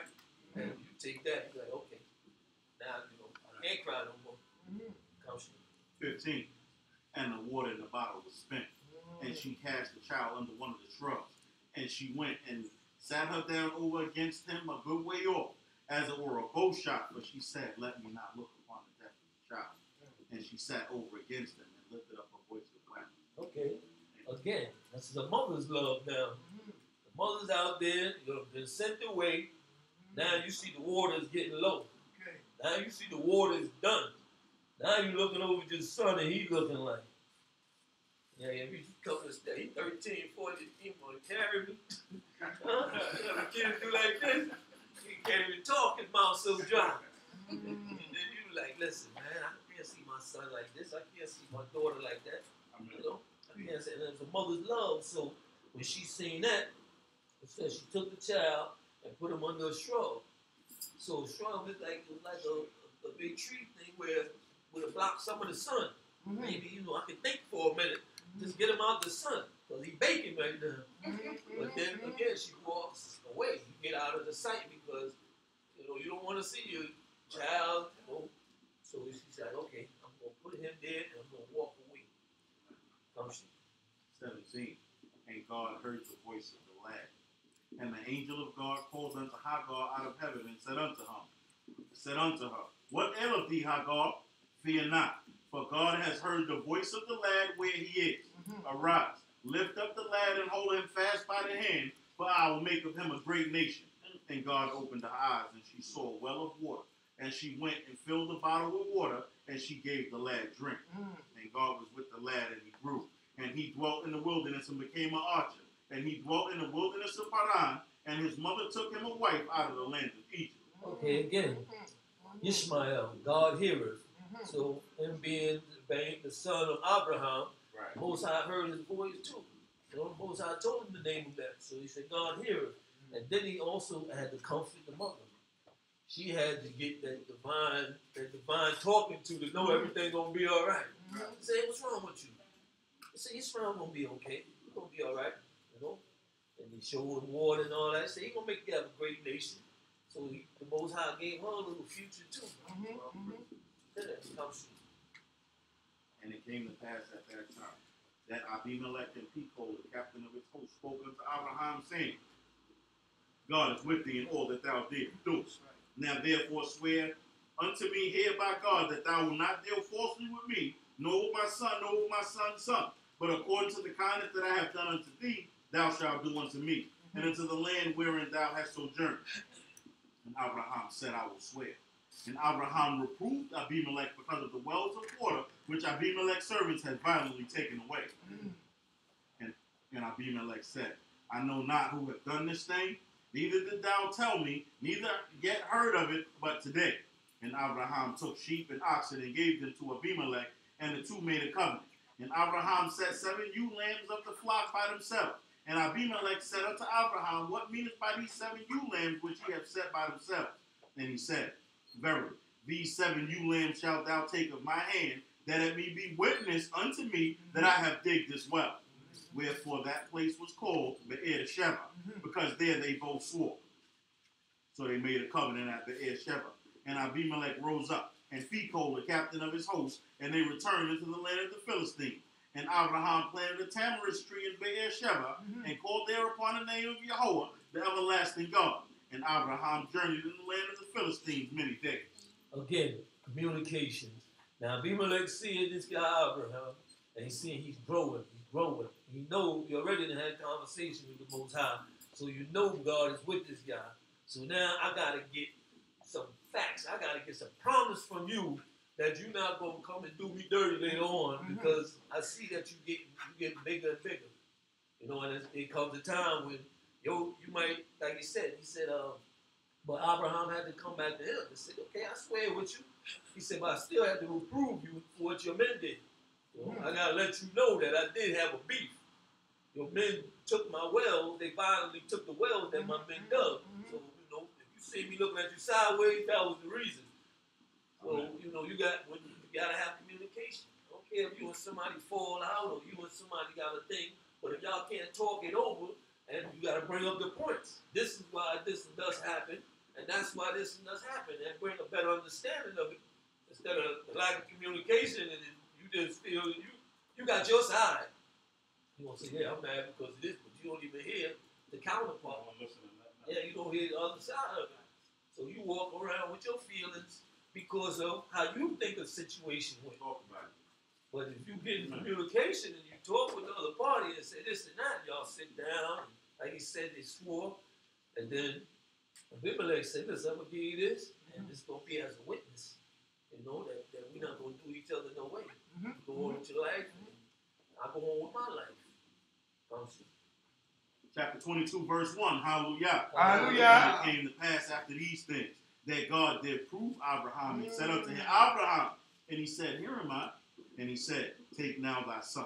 And you take that, you're like, okay, now I can't cry no more. Come 15. And the water in the bottle was spent, and she cast the child under one of the shrubs, and she went and sat her down over against him a good way off, as it were a bow shot, but she said, let me not look upon the death of the child. And she sat over against him and lifted up her voice with wept. Okay, again, this is a mother's love now. The mother's out there, you've been sent away. Now you see the water's getting low. Now you see the water's done. Now you're looking over your son and he's looking like, yeah, if you come to stay 13, 14, you want to carry me? The kids do like this. He can't even talk, his mouth so dry. And then you like, listen, man, I can't see my son like this. I can't see my daughter like that. I can't say there's a mother's love. So when she seen that, it says she took the child and put him under a shrub. So a shrub is like a big tree thing where would have blocked some of the sun. Maybe, I can think for a minute. Just get him out the sun, because he's baking right now. But then again, she walks away. You get out of the sight because, you don't want to see your child, So she said, okay, I'm going to put him there and I'm going to walk away. Come she. 17. And God heard the voice of the lad. And the angel of God called unto Hagar out of heaven and said unto her, what aileth thee, Hagar? Fear not, for God has heard the voice of the lad where he is. Arise, lift up the lad and hold him fast by the hand, for I will make of him a great nation. And God opened her eyes, and she saw a well of water. And she went and filled the bottle with water, and she gave the lad drink. And God was with the lad, and he grew. And he dwelt in the wilderness and became an archer. And he dwelt in the wilderness of Paran, and his mother took him a wife out of the land of Egypt. Okay, again, Ishmael, God heareth. So him being the son of Abraham, Most High heard his voice too. Most High told him to name him that. So he said, God heareth. And then he also had to comfort the mother. She had to get that divine talking to know everything gonna be all right. He said, what's wrong with you? He said, Israel gonna be okay. He's gonna be all right. And he showed him water and all that. He said, he's gonna make you have a great nation. So the Most High gave her a little future too. And it came to pass at that time that Abimelech and Pico, the captain of his host, spoke unto Abraham, saying, God is with thee in all that thou didst do. Now therefore swear unto me here by God that thou wilt not deal falsely with me, nor with my son, nor with my son's son. But according to the kindness that I have done unto thee, thou shalt do unto me, and unto the land wherein thou hast sojourned. And Abraham said, I will swear. And Abraham reproved Abimelech because of the wells of water which Abimelech's servants had violently taken away. And Abimelech said, I know not who hath done this thing, neither did thou tell me, neither yet heard of it, but today. And Abraham took sheep and oxen and gave them to Abimelech, and the two made a covenant. And Abraham set 7 ewe lambs of the flock by themselves. And Abimelech said unto Abraham, what meaneth by these 7 ewe lambs which ye have set by themselves? And he said, verily, these 7 ewe lambs shalt thou take of my hand, that it may be witness unto me that I have digged this well. Wherefore that place was called Beersheba, because there they both swore. So they made a covenant at Beersheba. And Abimelech rose up and Phicol, the captain of his host, and they returned into the land of the Philistines. And Abraham planted a tamarisk tree in Beersheba, and called thereupon the name of Yahweh, the everlasting God. And Abraham journeyed in the land of the Philistines many days. Again, communication. Now, Abimelech seeing this guy Abraham, and he's seeing he's growing. You know, you already had conversation with the Most High, so you know God is with this guy. So now I got to get some facts. I got to get some promise from you that you're not going to come and do me dirty later on, because I see that you get bigger and bigger. You know, and it comes a time when you might, like he said, but Abraham had to come back to him and say, okay, I swear with you. He said, but I still have to reprove you for what your men did. You know, I got to let you know that I did have a beef. Your men took my wells. They violently took the wells that my men dug. So, you know, if you see me looking at you sideways, that was the reason. So, you know, you got to have communication. I don't care if you and somebody fall out or you and somebody got a thing, but if y'all can't talk it over, and you got to bring up the points. This is why this does happen, and that's why this does happen, and bring a better understanding of it, instead of the lack of communication, and you just feel you got your side. You want to say, yeah, I'm mad because of this, but you don't even hear the counterpart. Yeah, you don't hear the other side of it. So you walk around with your feelings because of how you think a situation went. Talk about it. But if you get in communication and you talk with the other party and say this and that, y'all sit down, and like he said, they swore, and then Abimelech said, listen, I'm going to give you this, and it's going to be as a witness. You know, that we're not going to do each other no way. You go on with your life, and I go on with my life. Chapter 22, verse 1, hallelujah. Hallelujah. And it came to pass after these things that God did prove Abraham and said unto him, Abraham. And he said, here am I. And he said, take now thy son,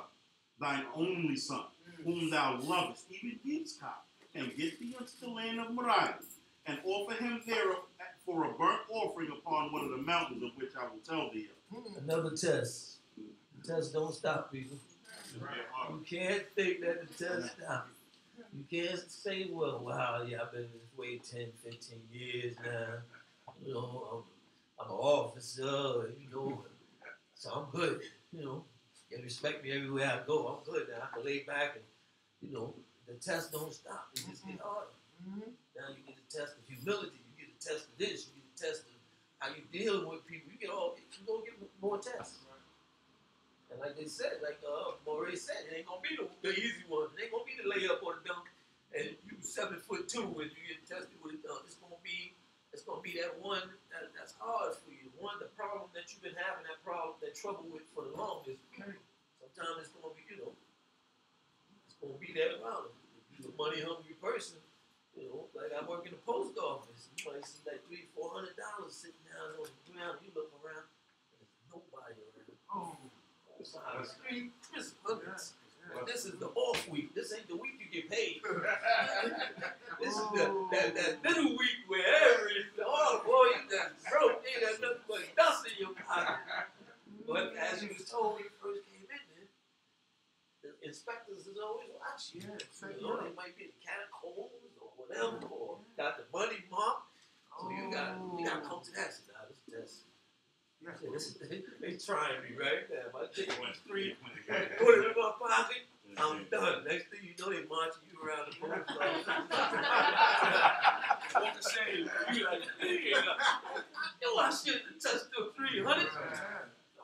thine only son, whom thou lovest, even Yitzchak, and get thee unto the land of Moriah, and offer him there for a burnt offering upon one of the mountains of which I will tell thee of. Another test. The test don't stop, people. You can't think that the test stops. You can't say, well, wow, yeah, I've been this way 10, 15 years now. You know, I'm an officer, you know, so I'm good. You know, you respect me everywhere I go. I'm good now. I can lay back and, you know, the test don't stop. It just get harder. Now you get the test of humility. You get the test of this. You get the test of how you dealing with people. You gonna get more tests. And like they said, like Maurice said, it ain't gonna be the easy one. It ain't gonna be the layup or the dunk. And you 7'2" and you get tested with a dunk. It's gonna be that one that's hard for you. The problem that you've been having, that trouble with for the longest. Sometimes it's gonna be, you know, it's gonna be that problem. If you're a money hungry person, you know, like I work in the post office. You might see like $300-400 sitting down on the ground. You look around, there's nobody around. On the street, just hundreds. But this is the off week. This ain't the week you get paid. This is that middle week where boy, you got broke. You got nothing but dust in your pocket. But as you was told when you first came in there, the inspectors is always watching. You know, they might be the catacombs or whatever, or got the money mark. So you got to come to that. So now this test. They trying me right now. If I take one free, put it in my pocket, I'm done. Next thing you know, they marching you around the post office. What the shame? You like, yo, I shouldn't have touched the 300.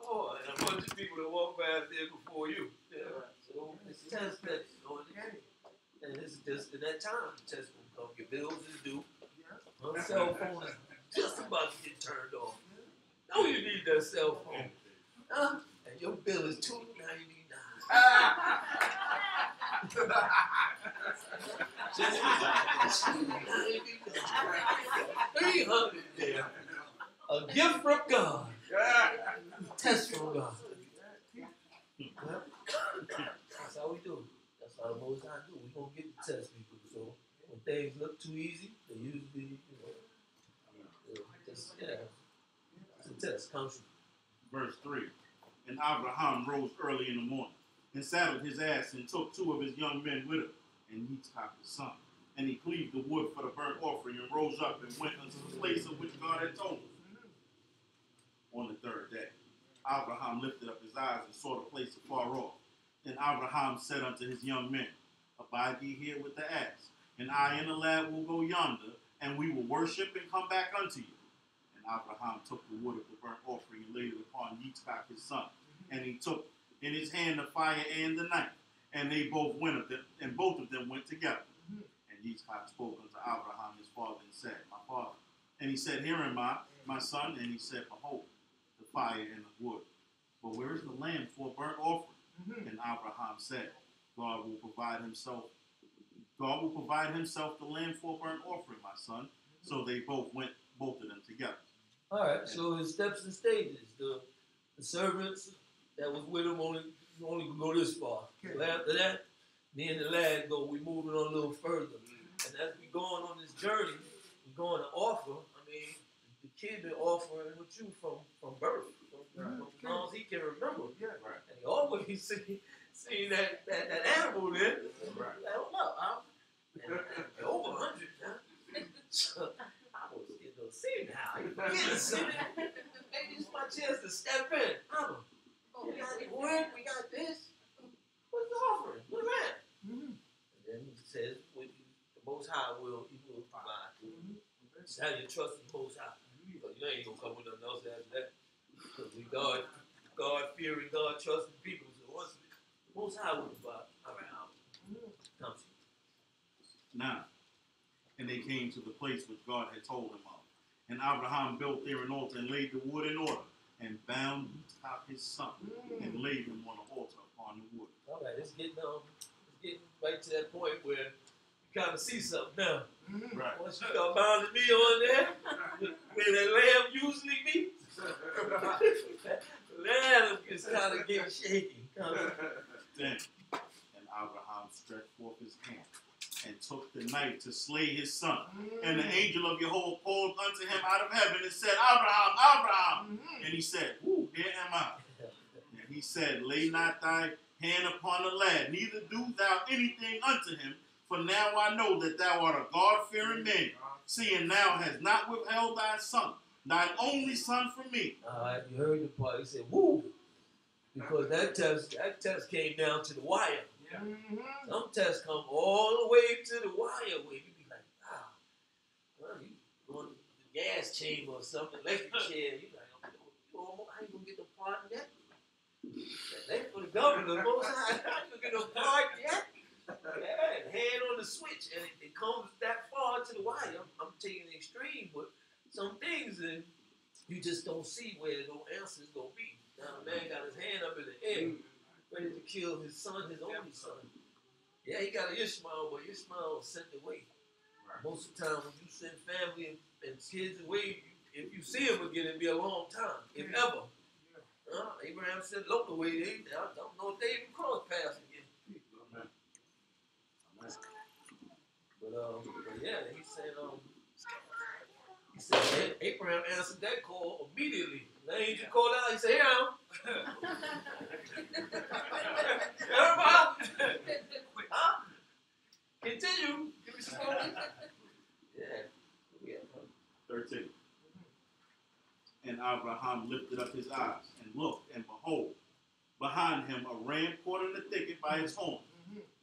Oh, and a bunch of people that walk past there before you. Yeah. So it's a test that you know, and it's just in that time the test will come. Your bills is due. My cell phone is just about to get turned off. No, you need that cell phone. And your bill is $299. Just $299. 300 there. A gift from God. Test from God. That's how we do. That's how the Most High do. We're going to get the test people. So when things look too easy, they usually, you know, just, yeah. The test comes from verse 3. And Abraham rose early in the morning and saddled his ass and took 2 of his young men with him and Yitzchak his son. And he cleaved the wood for the burnt offering and rose up and went unto the place of which God had told him. On the Abraham lifted up his eyes and saw the place afar off. And Abraham said unto his young men, Abide ye here with the ass, and I and the lad will go yonder, and we will worship and come back unto you. And Abraham took the wood of the burnt offering and laid it upon Yitzchak his son. And he took in his hand the fire and the knife, and they both went of them, and both of them went together. And Yitzchak spoke unto Abraham his father and said, My father. And he said, Here am I, my son. And he said, Behold, the fire and the wood. But where is the lamb for a burnt offering? And Abraham said, God will provide himself the lamb for a burnt offering, my son. So they both of them together. All right, so his steps and stages. The servants that was with him only could go this far. So after that, me and the lad we moving on a little further. And as we going on this journey, we going to offer. I mean, the kid been offering with you from birth, from as long as he can remember. And he always seen that animal there. Like, hold up, and over 100 now. So I was senile. You see that? Hey, this is my chance to step in. We got the wood, we got this. What's the offering? What's that? And then he says, the Most High will provide. Just have your trust in the Most High. But you ain't gonna come with nothing else after that. Because we God-fearing, God-trusting people. So once the Most High will provide. All right, come to you. Now, and they came to the place which God had told him of. And Abraham built there an altar and laid the wood in order, and bound Yitzchak his son, and laid him on the altar upon the wood. All right, it's getting right to that point where you kind of see something now. Right. Once you start bounding me on there, where that lamb usually be, the lamb is kind of getting shaky. Then, and Abraham stretched forth his hand, and took the knife to slay his son. And the angel of Jehovah called unto him out of heaven and said, Abraham, Abraham. And he said, Here am I. And he said, Lay not thy hand upon the lad, neither do thou anything unto him, for now I know that thou art a God-fearing man, seeing thou hast not withheld thy son, thine only son from me. All right, you heard the part. He said, woo, because that test came down to the wire. Some tests come all the way to the wire where you be like, well, you going to the gas chamber or something, electric chair. You like, I ain't gonna get no part in that. That's for the governor. Most high, I ain't gonna get no part yet. Yeah, hand on the switch, and it comes that far to the wire. I'm taking the extreme, but some things you just don't see where no answer's gonna be. Now the man got his hand up in the air, ready to kill his son, his only son. Yeah, he got an Ishmael, but Ishmael was sent away. Most of the time, when you send family and kids away, if you see them again, it'll be a long time, if ever. Abraham sent Lot away. I don't know if they even crossed paths again. But yeah, he said Abraham answered that call immediately. The angel called out. He said, "Here I am." Everybody, continue. Give me some more. Yeah. 13. And Abraham lifted up his eyes and looked, and behold, behind him a ram caught in the thicket by its horn.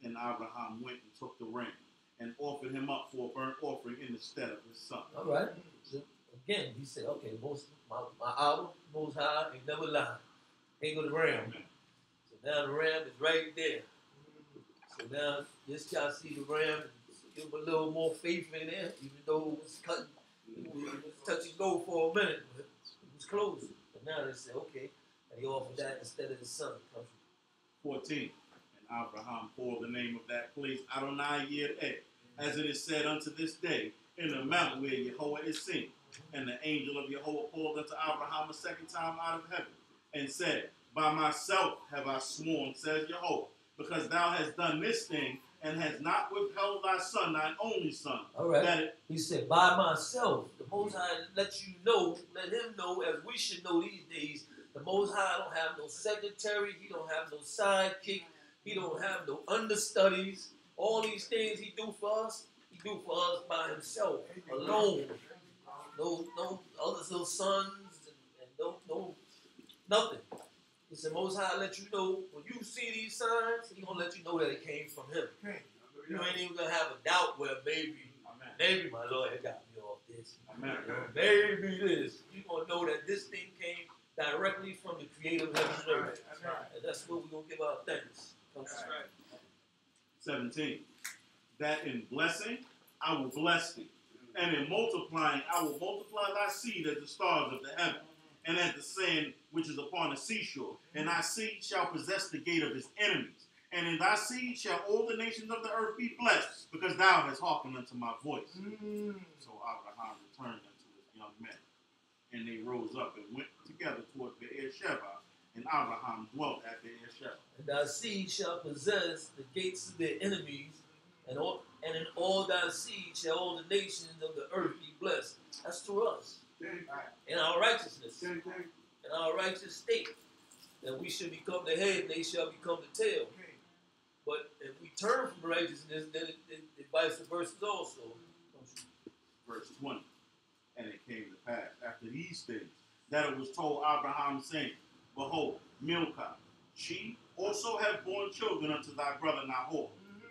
And Abraham went and took the ram and offered him up for a burnt offering in the stead of his son. All right. So again, he said, okay, my Abba, Most High, ain't never lied. Ain't go the ram. Amen. So now the ram is right there. So now this guy see the ram and give him a little more faith in there, even though it was cutting, it was touch and go for a minute, but it was close. But now they said, okay, and he offered that instead of his son. 14. And Abraham called the name of that place Adonai Yeriel, as it is said unto this day, in the mountain where Yehovah is seen. And the angel of Yehovah called unto Abraham a second time out of heaven, and said, By myself have I sworn, says Yehovah, because thou hast done this thing, and hast not withheld thy son, thine only son. All right. He said, by myself. The Most High let him know, as we should know these days, the Most High don't have no secretary, he don't have no sidekick, he don't have no understudies. All these things he do for us by himself, alone. No other little sons, and no nothing. He said, Most High let you know, when you see these signs, He going to let you know that it came from Him. You ain't even going to have a doubt where maybe my lawyer got me off this. Maybe this. You're going to know that this thing came directly from the Creator of heaven and earth. And that's what we're going to give our thanks. 17. That in blessing I will bless thee, and in multiplying I will multiply thy seed as the stars of the heaven, and as the sand which is upon the seashore. And thy seed shall possess the gate of his enemies. And in thy seed shall all the nations of the earth be blessed, because thou hast hearkened unto my voice. So Abraham returned unto his young men, and they rose up and went together toward Beersheba, and Abraham dwelt at Beersheba. And thy seed shall possess the gates of their enemies, and in all thy seed shall all the nations of the earth be blessed. That's through us. In our righteousness. In our righteous state. That we should become the head, and they shall become the tail. But if we turn from righteousness, then it vice versa also. Verse 20. And it came to pass after these things that it was told Abraham, saying, Behold, Milcah, she also hath borne children unto thy brother Nahor,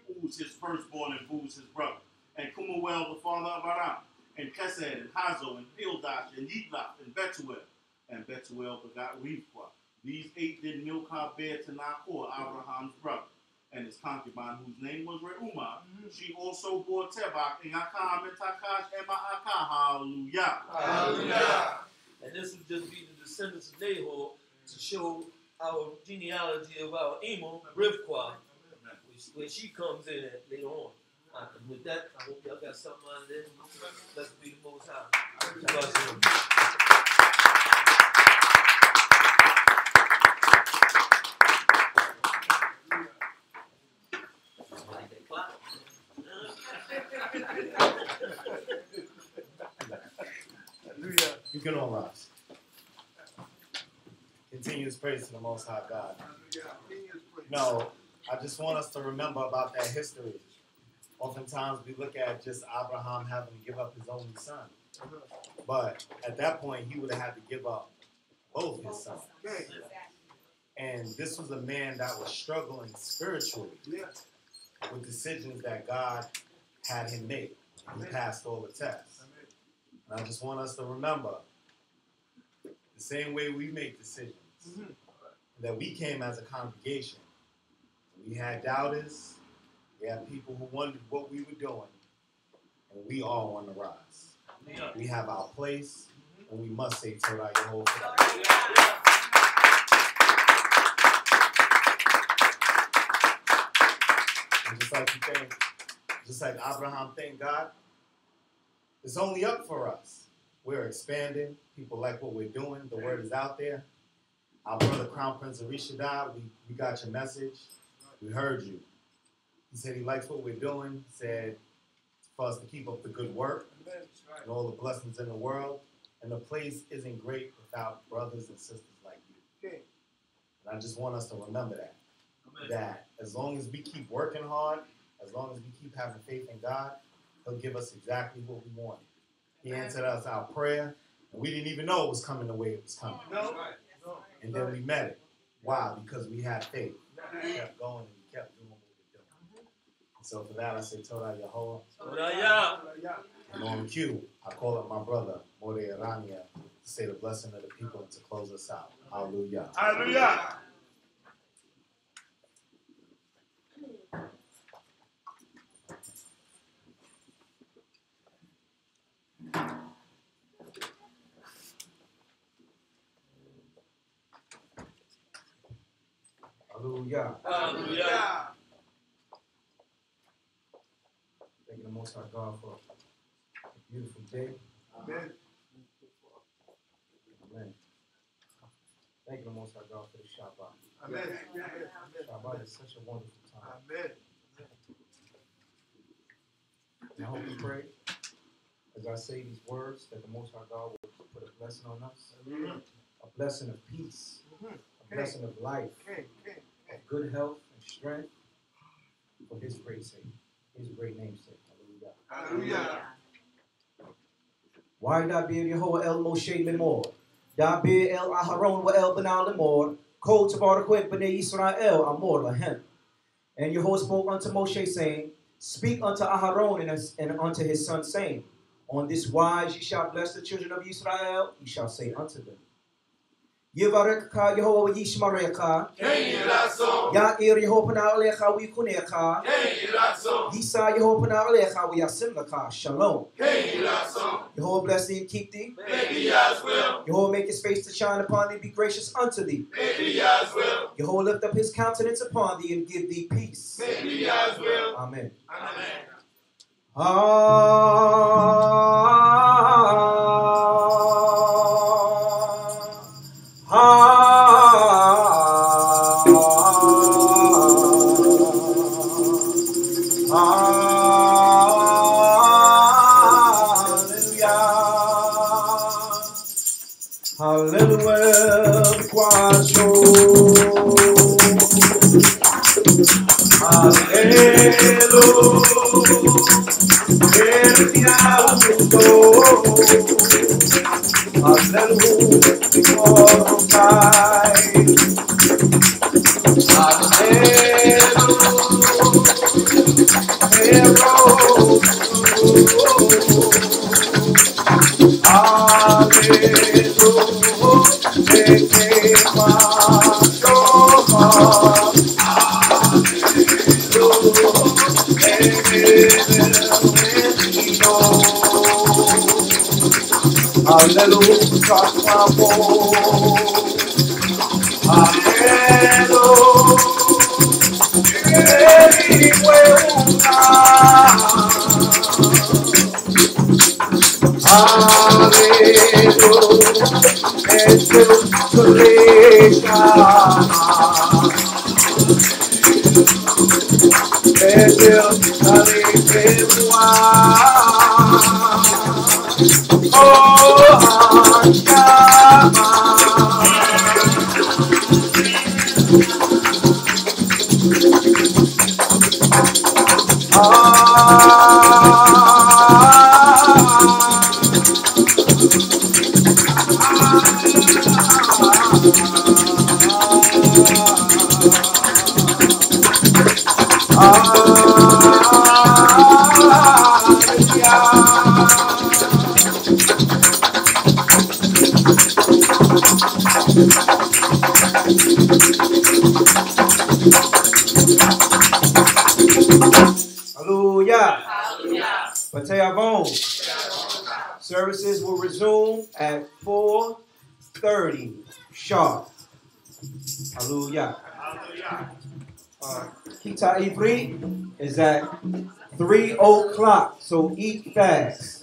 who was his firstborn and who was his brother, and Kemuel the father of Aram, and Chesed, and Hazo, and Pildash, and Yidlaf, and Betuel. And Betuel begot Rivkah. These 8 did Milcah bear to Nahor, Abraham's brother. And his concubine, whose name was Reumah, she also bore Tebach, and Akam, and Takash, and Ma'akah. Hallelujah. Hallelujah. And this would just be the descendants of Nahor to show our genealogy of our Emo, Rivkah, where she comes in at later on. And with that, I hope y'all got something on there. Let's be the Most High. You can all rise. Continuous praise to the Most High God. No, I just want us to remember about that history. Oftentimes we look at just Abraham having to give up his only son. But at that point, he would have had to give up both his sons. And this was a man that was struggling spiritually with decisions that God had him make. He passed all the tests. And I just want us to remember, the same way we make decisions, that we came as a congregation. We had doubters. We had people who wondered what we were doing. And we all on the rise. We have our place, and we must say Torah Yehovah. And just like Abraham thanked God, it's only up for us. We're expanding. People like what we're doing. The word is out there. Our brother Crown Prince Arishadai, we got your message. We heard you. He said he likes what we're doing. He said for us to keep up the good work and all the blessings in the world. And the place isn't great without brothers and sisters like you. And I just want us to remember that. That as long as we keep working hard, as long as we keep having faith in God, He'll give us exactly what we wanted. He answered us our prayer, and we didn't even know it was coming the way it was coming. And then we met it. Why? Because we had faith. We kept going and we kept doing what we were doing. And so for that, I say Torah Yehovah. And on cue, I call up my brother, Wayeira, to say the blessing of the people and to close us out. Hallelujah. Hallelujah. Hallelujah. Hallelujah. Thank you the Most High God for a beautiful day. Amen. Amen. Thank you the Most High God for the Shabbat. Amen. Shabbat is such a wonderful time. Amen. And I hope and pray, as I say these words, that the Most High God will put a blessing on us. A blessing of peace. A blessing of life. Of good health and strength. For His great sake. His great name's sake. Hallelujah. Wayeira Yehovah El Moshe Lemor. Dabir El Aharon wa El Banal Lemor. Kol Tabarakut B'nai Yisrael Amor Lahem. And Yehovah spoke unto Moshe, saying, Speak unto Aharon and unto his son, saying, On this wise ye shall bless the children of Israel, ye shall say unto them, Yevarekha Yehovah Yishmarecha, Ya'ir Yehovah Alecha Wikunecha, Yisa Yehovah Alecha Wiyasimlecha, Shalom. Yehovah bless thee and keep thee. Yehovah make his face to shine upon thee, be gracious unto thee. Yehovah lift up his countenance upon thee and give thee peace. Amen. Hallelujah, Quacho. Services will resume at 4:30 sharp. Hallelujah. Kita Ivri is at 3 o'clock, so eat fast.